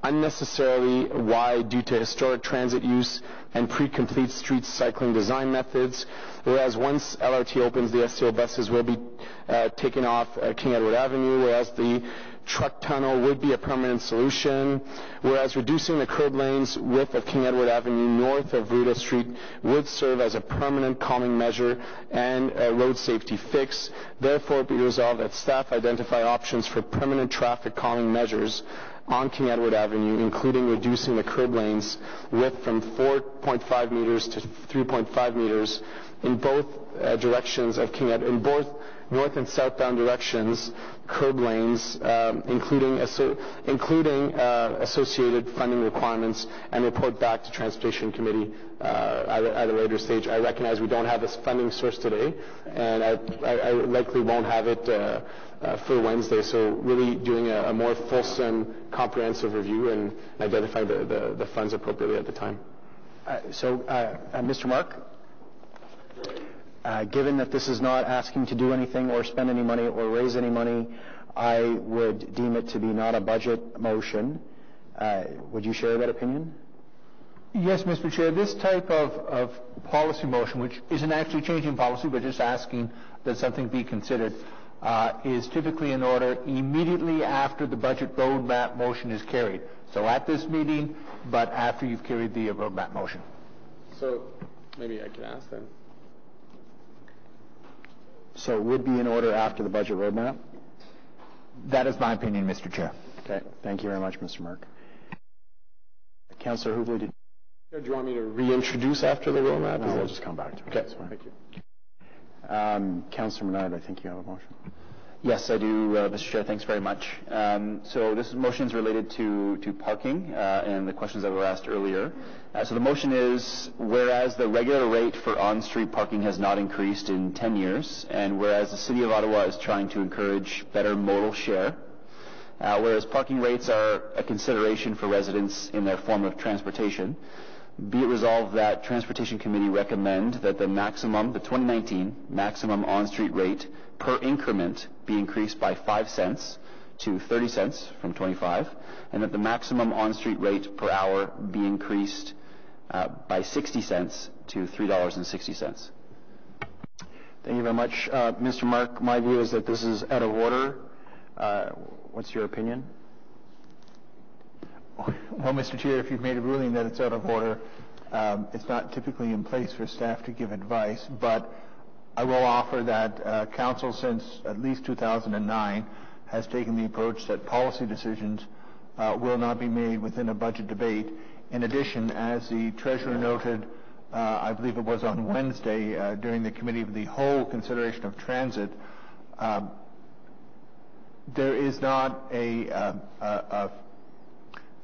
Speaker 2: unnecessarily wide due to historic transit use and pre-complete street cycling design methods, whereas once LRT opens, the STO buses will be taken off King Edward Avenue, whereas the truck tunnel would be a permanent solution, whereas reducing the curb lanes width of King Edward Avenue north of Rideau Street would serve as a permanent calming measure and a road safety fix. Therefore, be resolved that staff identify options for permanent traffic calming measures on King Edward Avenue, including reducing the curb lanes width from 4.5 meters to 3.5 meters in both directions of King Edward, in both north and southbound directions, curb lanes, including associated funding requirements, and report back to Transportation Committee at a later stage. I recognize we don't have this funding source today, and I likely won't have it for Wednesday, so really doing a more fulsome, comprehensive review and identifying the funds appropriately at the time.
Speaker 1: Mr. Mark? Given that this is not asking to do anything or spend any money or raise any money, I would deem it to be not a budget motion. Would you share that opinion?
Speaker 9: Yes, Mr. Chair. This type of policy motion, which isn't actually changing policy but just asking that something be considered, is typically in order immediately after the budget roadmap motion is carried. So at this meeting, but after you've carried the roadmap motion.
Speaker 2: So maybe I can ask then.
Speaker 1: So it would be in order after the budget roadmap?
Speaker 9: That is my opinion, Mr. Chair.
Speaker 1: Okay. Thank you very much, Mr. Mark. Councillor Humbly,
Speaker 2: Do you want me to reintroduce after the roadmap?
Speaker 1: No, we'll just come back to it.
Speaker 2: Okay,
Speaker 1: That's fine.
Speaker 2: thank you.
Speaker 1: Councillor Menard, I think you have a motion.
Speaker 3: Yes, I do, Mr. Chair. Thanks very much. So this motion is related to parking and the questions that were asked earlier. So the motion is, whereas the regular rate for on-street parking has not increased in 10 years, and whereas the City of Ottawa is trying to encourage better modal share, whereas parking rates are a consideration for residents in their form of transportation, be it resolved that Transportation Committee recommend that the 2019 maximum on-street rate per increment be increased by 5 cents to 30 cents from 25, and that the maximum on-street rate per hour be increased by 60 cents to $3.60.
Speaker 1: Thank you very much. Mr. Mark, my view is that this is out of order. What's your opinion?
Speaker 9: Well, Mr. Chair, if you've made a ruling that it's out of order, it's not typically in place for staff to give advice, but I will offer that Council, since at least 2009, has taken the approach that policy decisions will not be made within a budget debate. In addition, as the Treasurer noted, I believe it was on Wednesday during the Committee of the Whole consideration of transit, there is not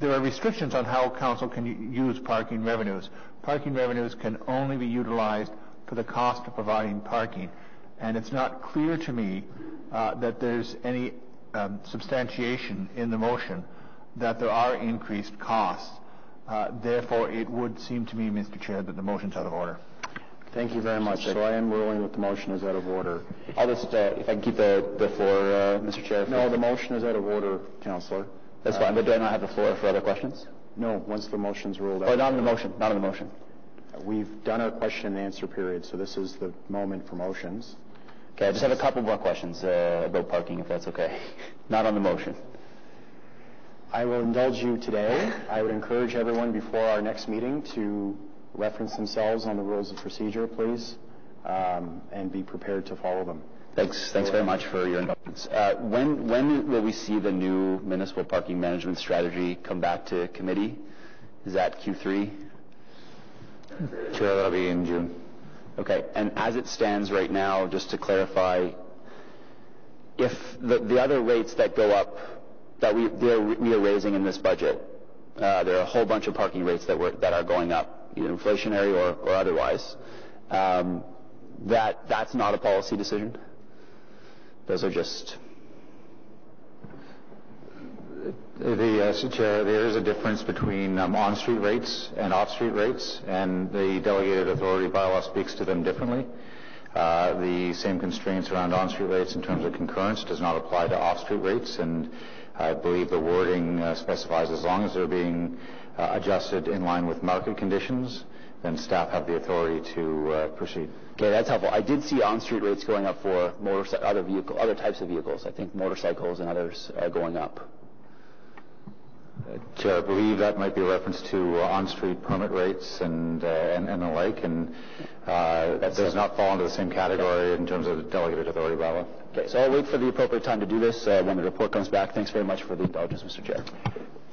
Speaker 9: there are restrictions on how Council can use parking revenues. Parking revenues can only be utilized for the cost of providing parking. And it's not clear to me that there's any substantiation in the motion that there are increased costs. Therefore, it would seem to me, Mr. Chair, that the motion's out of order.
Speaker 1: Thank you very much. So I am ruling that the motion is out of order.
Speaker 3: I'll just, if I can keep the floor, Mr. Chair.
Speaker 1: No, the motion is out of order, Councillor.
Speaker 3: That's fine, but do I not have the floor for other questions?
Speaker 1: No, once the motion's ruled out.
Speaker 3: Oh, not on the motion, not on the motion.
Speaker 1: We've done our question and answer period, so this is the moment for motions.
Speaker 3: Okay, I just have a couple more questions about parking, if that's okay. Not on the motion.
Speaker 1: I will indulge you today. I would encourage everyone before our next meeting to reference themselves on the rules of procedure, please, and be prepared to follow them.
Speaker 3: Thanks very much for your indulgence. When will we see the new municipal parking management strategy come back to committee? Is that Q3?
Speaker 15: Sure, that'll be in June.
Speaker 3: Okay, and as it stands right now, just to clarify, if the other rates that go up, that we are raising in this budget, there are a whole bunch of parking rates that are going up, either inflationary or otherwise, that's not a policy decision? Those are just...
Speaker 15: Chair, there is a difference between on-street rates and off-street rates, and the delegated authority bylaw speaks to them differently. The same constraints around on-street rates in terms of concurrence does not apply to off-street rates, and I believe the wording specifies as long as they're being adjusted in line with market conditions, then staff have the authority to proceed.
Speaker 3: Okay, that's helpful. I did see on-street rates going up for other types of vehicles. I think motorcycles and others are going up.
Speaker 15: Chair, I believe that might be a reference to on-street permit rates and the like, and that does not fall into the same category in terms of the delegated authority bylaw.
Speaker 3: Okay, so I'll wait for the appropriate time to do this when the report comes back. Thanks very much for the indulgence, Mr. Chair.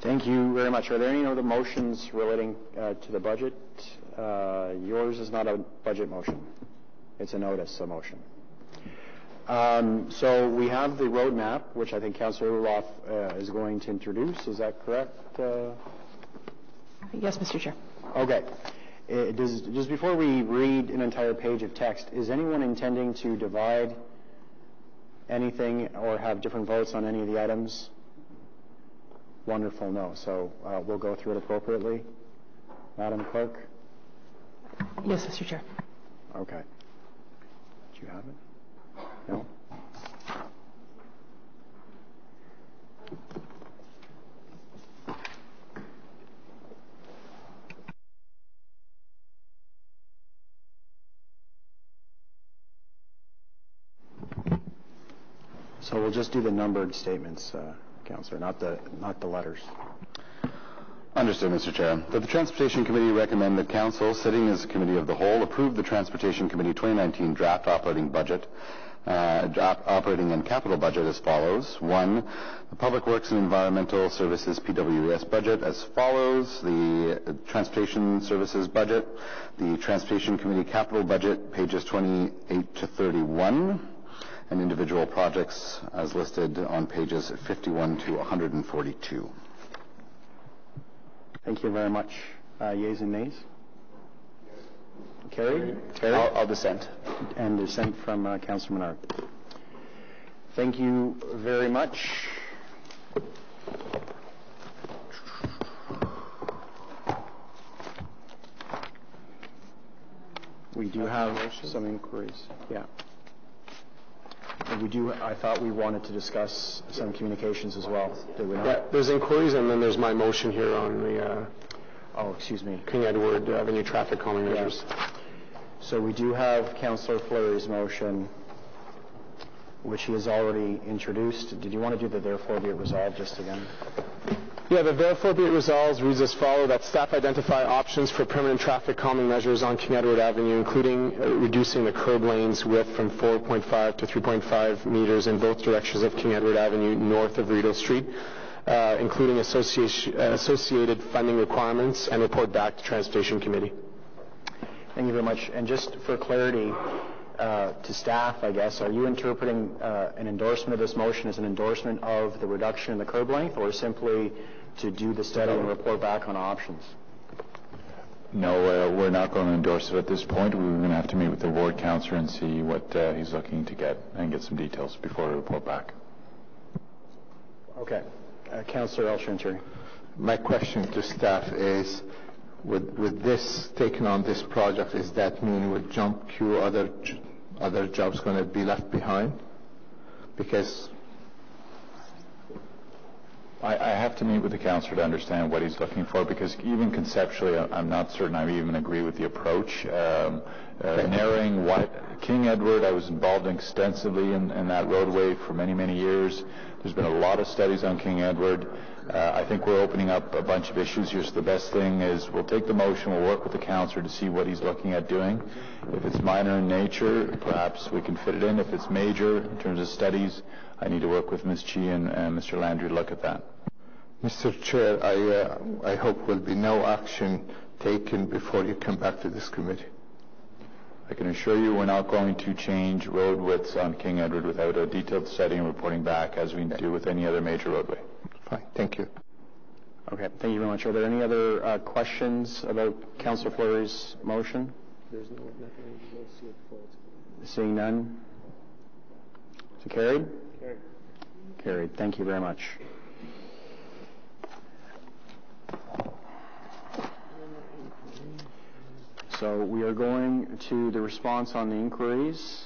Speaker 1: Thank you very much. Are there any other motions relating to the budget? Yours is not a budget motion. It's a notice, a motion. So we have the roadmap, which I think Councillor Ruloff is going to introduce. Is that correct?
Speaker 5: Yes, Mr. Chair.
Speaker 1: Okay. Just before we read an entire page of text, is anyone intending to divide anything or have different votes on any of the items? Wonderful, no. So we'll go through it appropriately. Madam Clerk?
Speaker 5: Yes, Mr. Chair.
Speaker 1: Okay. Do you have it? No? So we'll just do the numbered statements, Councillor, not the letters.
Speaker 11: Understood, Mr. Chair. That the Transportation Committee recommend that Council, sitting as a Committee of the Whole, approve the Transportation Committee 2019 draft operating budget, operating and capital budget as follows. 1, the Public Works and Environmental Services PWS budget as follows. The Transportation Services budget, the Transportation Committee capital budget, pages 28 to 31. And individual projects as listed on pages 51 to 142.
Speaker 1: Thank you very much. Yeas and nays? Carried?
Speaker 2: I'll dissent.
Speaker 1: And dissent from Councillor Menard. Thank you very much. We do have some inquiries. Yeah. I thought we wanted to discuss some communications as well. Did we not?
Speaker 2: Yeah, there's inquiries, and then there's my motion here on the
Speaker 1: excuse me.
Speaker 2: King Edward Avenue traffic calming measures.
Speaker 1: So we do have Councillor Fleury's motion, which he has already introduced. Did you want to do the therefore be it resolved just again?
Speaker 2: Yeah, the therefore be it resolved reads as follows, that staff identify options for permanent traffic calming measures on King Edward Avenue, including reducing the curb lanes width from 4.5 to 3.5 meters in both directions of King Edward Avenue north of Rideau Street, including associated funding requirements, and report back to Transportation Committee.
Speaker 1: Thank you very much. And just for clarity, to staff, I guess, are you interpreting an endorsement of this motion as an endorsement of the reduction in the curb length, or simply to do the study and report back on options?
Speaker 6: No, we're not going to endorse it at this point. We're going to have to meet with the ward councillor and see what he's looking to get and get some details before we report back.
Speaker 1: Okay. Councillor Elshintry.
Speaker 9: My question to staff is, with this taking on this project, does that mean with jump queue other jobs going to be left behind? Because
Speaker 6: I have to meet with the councillor to understand what he's looking for, because even conceptually, I'm not certain I even agree with the approach. Narrowing King Edward, I was involved extensively in that roadway for many, many years. There's been a lot of studies on King Edward. I think we're opening up a bunch of issues here, so the best thing is we'll take the motion, we'll work with the councillor to see what he's looking at doing. If it's minor in nature, perhaps we can fit it in. If it's major in terms of studies, I need to work with Ms. Chi and Mr. Landry to look at that.
Speaker 9: Mr. Chair, I hope will be no action taken before you come back to this committee.
Speaker 6: I can assure you we're not going to change road widths on King Edward without a detailed study and reporting back, as we do with any other major roadway.
Speaker 9: Fine, thank you.
Speaker 1: Okay, thank you very much. Are there any other questions about Councillor Fleury's motion?
Speaker 2: There's nothing.
Speaker 1: Seeing none. So carried?
Speaker 2: Carried.
Speaker 1: Carried. Thank you very much. So we are going to the response on the inquiries.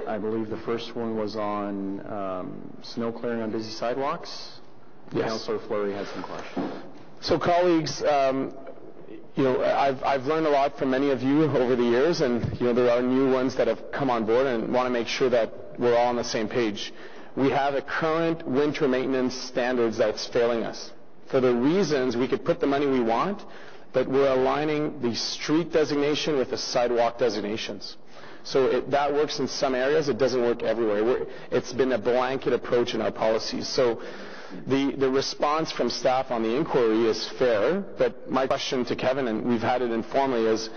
Speaker 1: I believe the first one was on snow clearing on busy sidewalks.
Speaker 2: Yes.
Speaker 1: Councillor Fleury had some questions.
Speaker 2: So, colleagues, I've learned a lot from many of you over the years, and there are new ones that have come on board, and want to make sure that we're all on the same page. We have a current winter maintenance standards that's failing us. For the reasons we could put the money we want, but we're aligning the street designation with the sidewalk designations. So that works in some areas. It doesn't work everywhere. It's been a blanket approach in our policies. So the response from staff on the inquiry is fair, but my question to Kevin, and we've had it informally, is,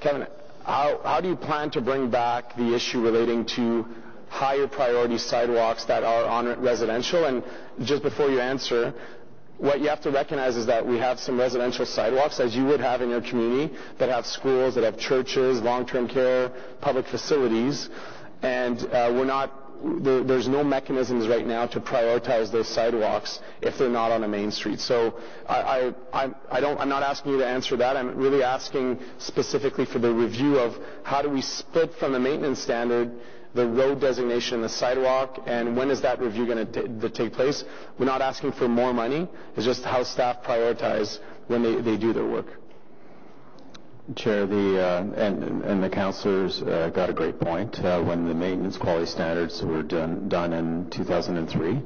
Speaker 2: Kevin, how do you plan to bring back the issue relating to higher priority sidewalks that are on residential? And just before you answer, what you have to recognize is that we have some residential sidewalks, as you would have in your community, that have schools, that have churches, long-term care, public facilities, and we're not there's no mechanisms right now to prioritize those sidewalks if they're not on a main street. So I'm not asking you to answer that. I'm really asking specifically for the review of how do we split from the maintenance standard the road designation and the sidewalk, and when is that review going to take place? We're not asking for more money. It's just how staff prioritize when they do their work.
Speaker 4: Chair, and the councillors got a great point. When the maintenance quality standards were done in 2003,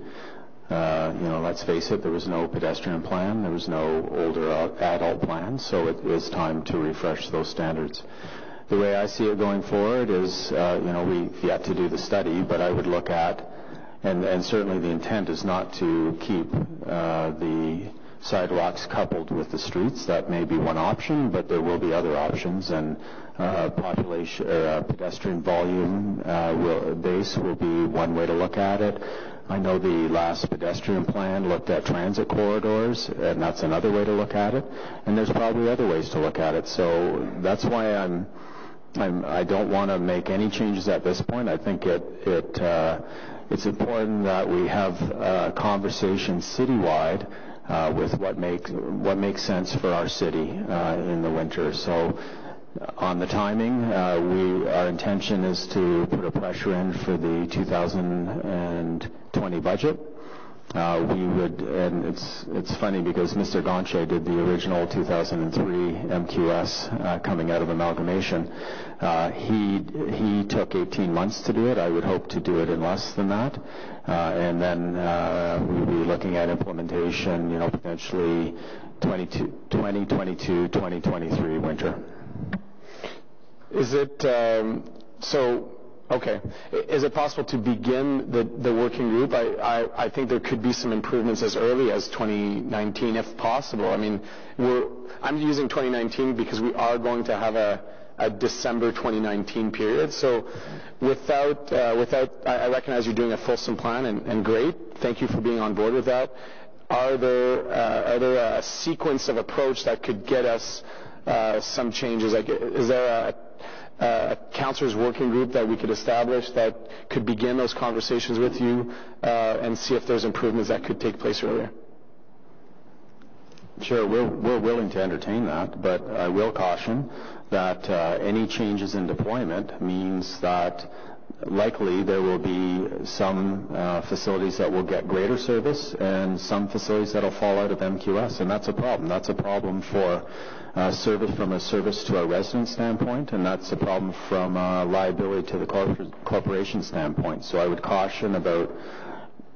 Speaker 4: let's face it, there was no pedestrian plan, there was no older adult plan, so it is time to refresh those standards. The way I see it going forward is, we've yet to do the study, but I would look at, and certainly the intent is not to keep the sidewalks coupled with the streets. That may be one option, but there will be other options, and population or pedestrian volume base will be one way to look at it. I know the last pedestrian plan looked at transit corridors, and that's another way to look at it. And there's probably other ways to look at it. So that's why I don't want to make any changes at this point. I think it's important that we have a conversation citywide with what makes sense for our city in the winter. So on the timing, our intention is to put a pressure in for the 2020 budget. We would, and it's funny because Mr. Gonche did the original 2003 MQS coming out of amalgamation. He took 18 months to do it. I would hope to do it in less than that. And then we'll be looking at implementation, potentially 2022, 2023 winter.
Speaker 2: Is it Okay. Is it possible to begin the working group? I think there could be some improvements as early as 2019, if possible. I mean, I'm using 2019 because we are going to have a December 2019 period. So I recognize you're doing a fulsome plan, and great. Thank you for being on board with that. Are there a sequence of approach that could get us some changes? Like, is there a councillors working group that we could establish that could begin those conversations with you and see if there's improvements that could take place earlier?
Speaker 4: Sure, we're willing to entertain that, but I will caution that any changes in deployment means that likely there will be some facilities that will get greater service and some facilities that will fall out of MQS, and that's a problem. That's a problem for service from a service to a resident standpoint, and that's a problem from liability to the corporation standpoint. So I would caution about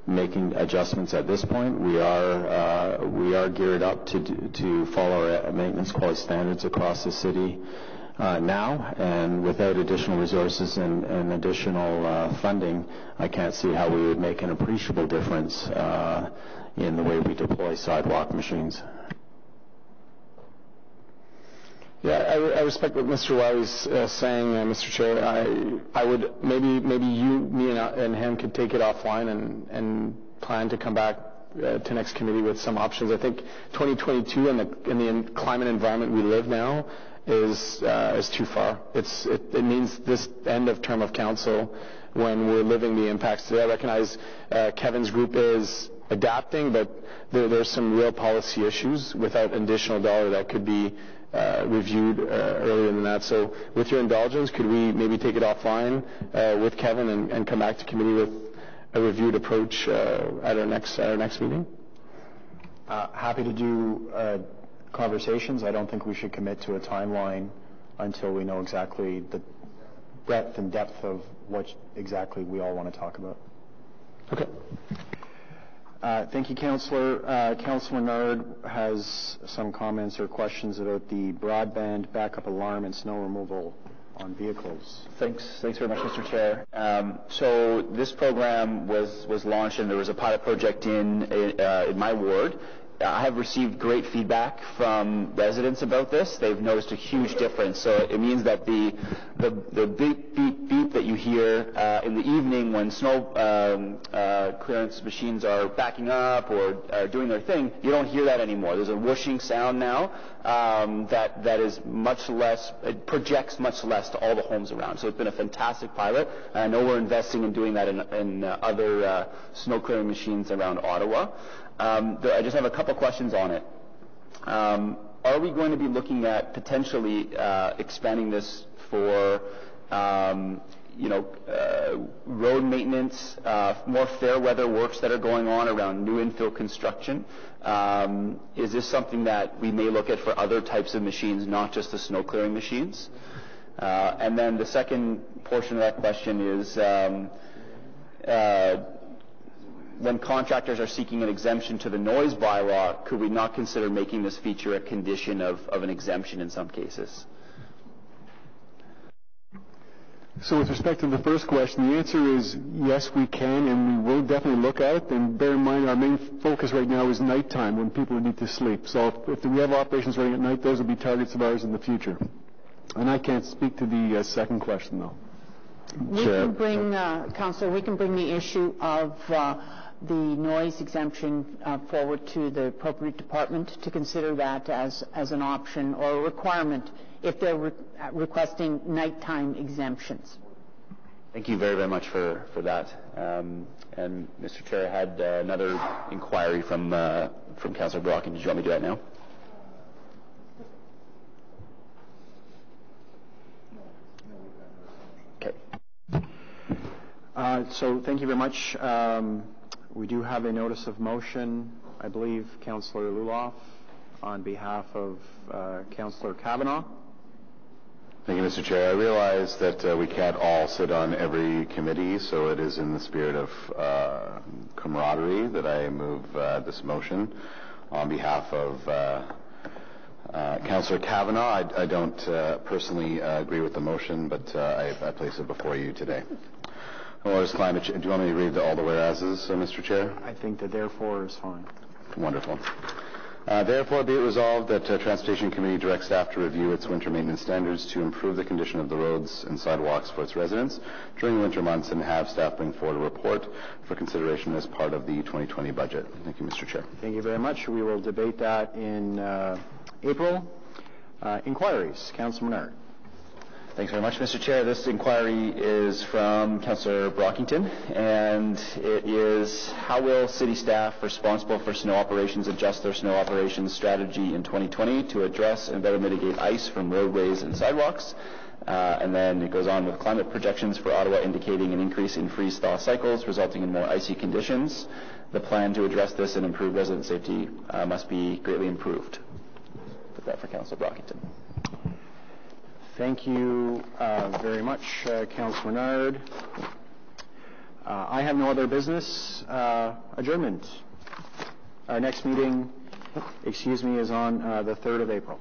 Speaker 4: making adjustments at this point. We are geared up to follow our maintenance quality standards across the city now, and without additional resources and additional funding, I can't see how we would make an appreciable difference in the way we deploy sidewalk machines.
Speaker 2: Yeah, I respect what Mr. Wiley's saying, Mr. Chair. I would maybe you, me, and him could take it offline and plan to come back to next committee with some options. I think 2022 in the climate environment we live now is too far. It means this end of term of council when we're living the impacts today. I recognize Kevin's group is adapting, but there's some real policy issues without additional dollar that could be reviewed earlier than that. So with your indulgence, could we maybe take it offline with Kevin and come back to committee with a reviewed approach at our next meeting?
Speaker 1: Happy to do conversations. I don't think we should commit to a timeline until we know exactly the breadth and depth of what exactly we all want to talk about.
Speaker 2: Okay.
Speaker 1: Thank you, Councillor. Councillor Nard has some comments or questions about the broadband backup alarm and snow removal on vehicles.
Speaker 3: Thanks very much, Mr. Chair. So this program was launched, and there was a pilot project in my ward, I have received great feedback from residents about this. They've noticed a huge difference. So it means that the beep, beep, beep that you hear in the evening when snow clearance machines are backing up or doing their thing, you don't hear that anymore. There's a whooshing sound now that is much less, it projects much less to all the homes around. So it's been a fantastic pilot. And I know we're investing in doing that in other snow clearing machines around Ottawa. I just have a couple questions on it. Are we going to be looking at potentially expanding this for, road maintenance, more fair weather works that are going on around new infill construction? Is this something that we may look at for other types of machines, not just the snow clearing machines? And then the second portion of that question is, when contractors are seeking an exemption to the noise bylaw, could we not consider making this feature a condition of an exemption in some cases?
Speaker 19: So with respect to the first question, the answer is yes, we can, and we will definitely look at it. And bear in mind, our main focus right now is nighttime when people need to sleep. So if we have operations running at night, those will be targets of ours in the future. And I can't speak to the second question, though.
Speaker 5: We can bring, Councillor, we can bring the issue of the noise exemption forward to the appropriate department to consider that as an option or a requirement if they're requesting nighttime exemptions.
Speaker 3: Thank you very, very much for that. And Mr. Chair, I had another inquiry from Councillor Brocken. Did you want me to do that now?
Speaker 1: Okay. So thank you very much. We do have a notice of motion, I believe, Councillor Luloff, on behalf of Councillor Kavanaugh.
Speaker 11: Thank you, Mr. Chair. I realize that we can't all sit on every committee, so it is in the spirit of camaraderie that I move this motion on behalf of Councillor Kavanaugh. I don't personally agree with the motion, but I place it before you today. Or climate change. Do you want me to read all the whereases, Mr. Chair?
Speaker 1: I think the therefore is fine.
Speaker 11: Wonderful. Therefore, be it resolved that Transportation Committee directs staff to review its winter maintenance standards to improve the condition of the roads and sidewalks for its residents during the winter months, and have staff bring forward a report for consideration as part of the 2020 budget. Thank you, Mr. Chair.
Speaker 1: Thank you very much. We will debate that in April. Inquiries. Councillor Menard.
Speaker 3: Thanks very much, Mr. Chair. This inquiry is from Councillor Brockington, and it is, how will city staff responsible for snow operations adjust their snow operations strategy in 2020 to address and better mitigate ice from roadways and sidewalks? And then it goes on with climate projections for Ottawa indicating an increase in freeze-thaw cycles resulting in more icy conditions. The plan to address this and improve resident safety must be greatly improved. Put that for Councillor Brockington.
Speaker 1: Thank you very much, Councillor Menard. I have no other business. Adjournment. Our next meeting, is on the 3rd of April.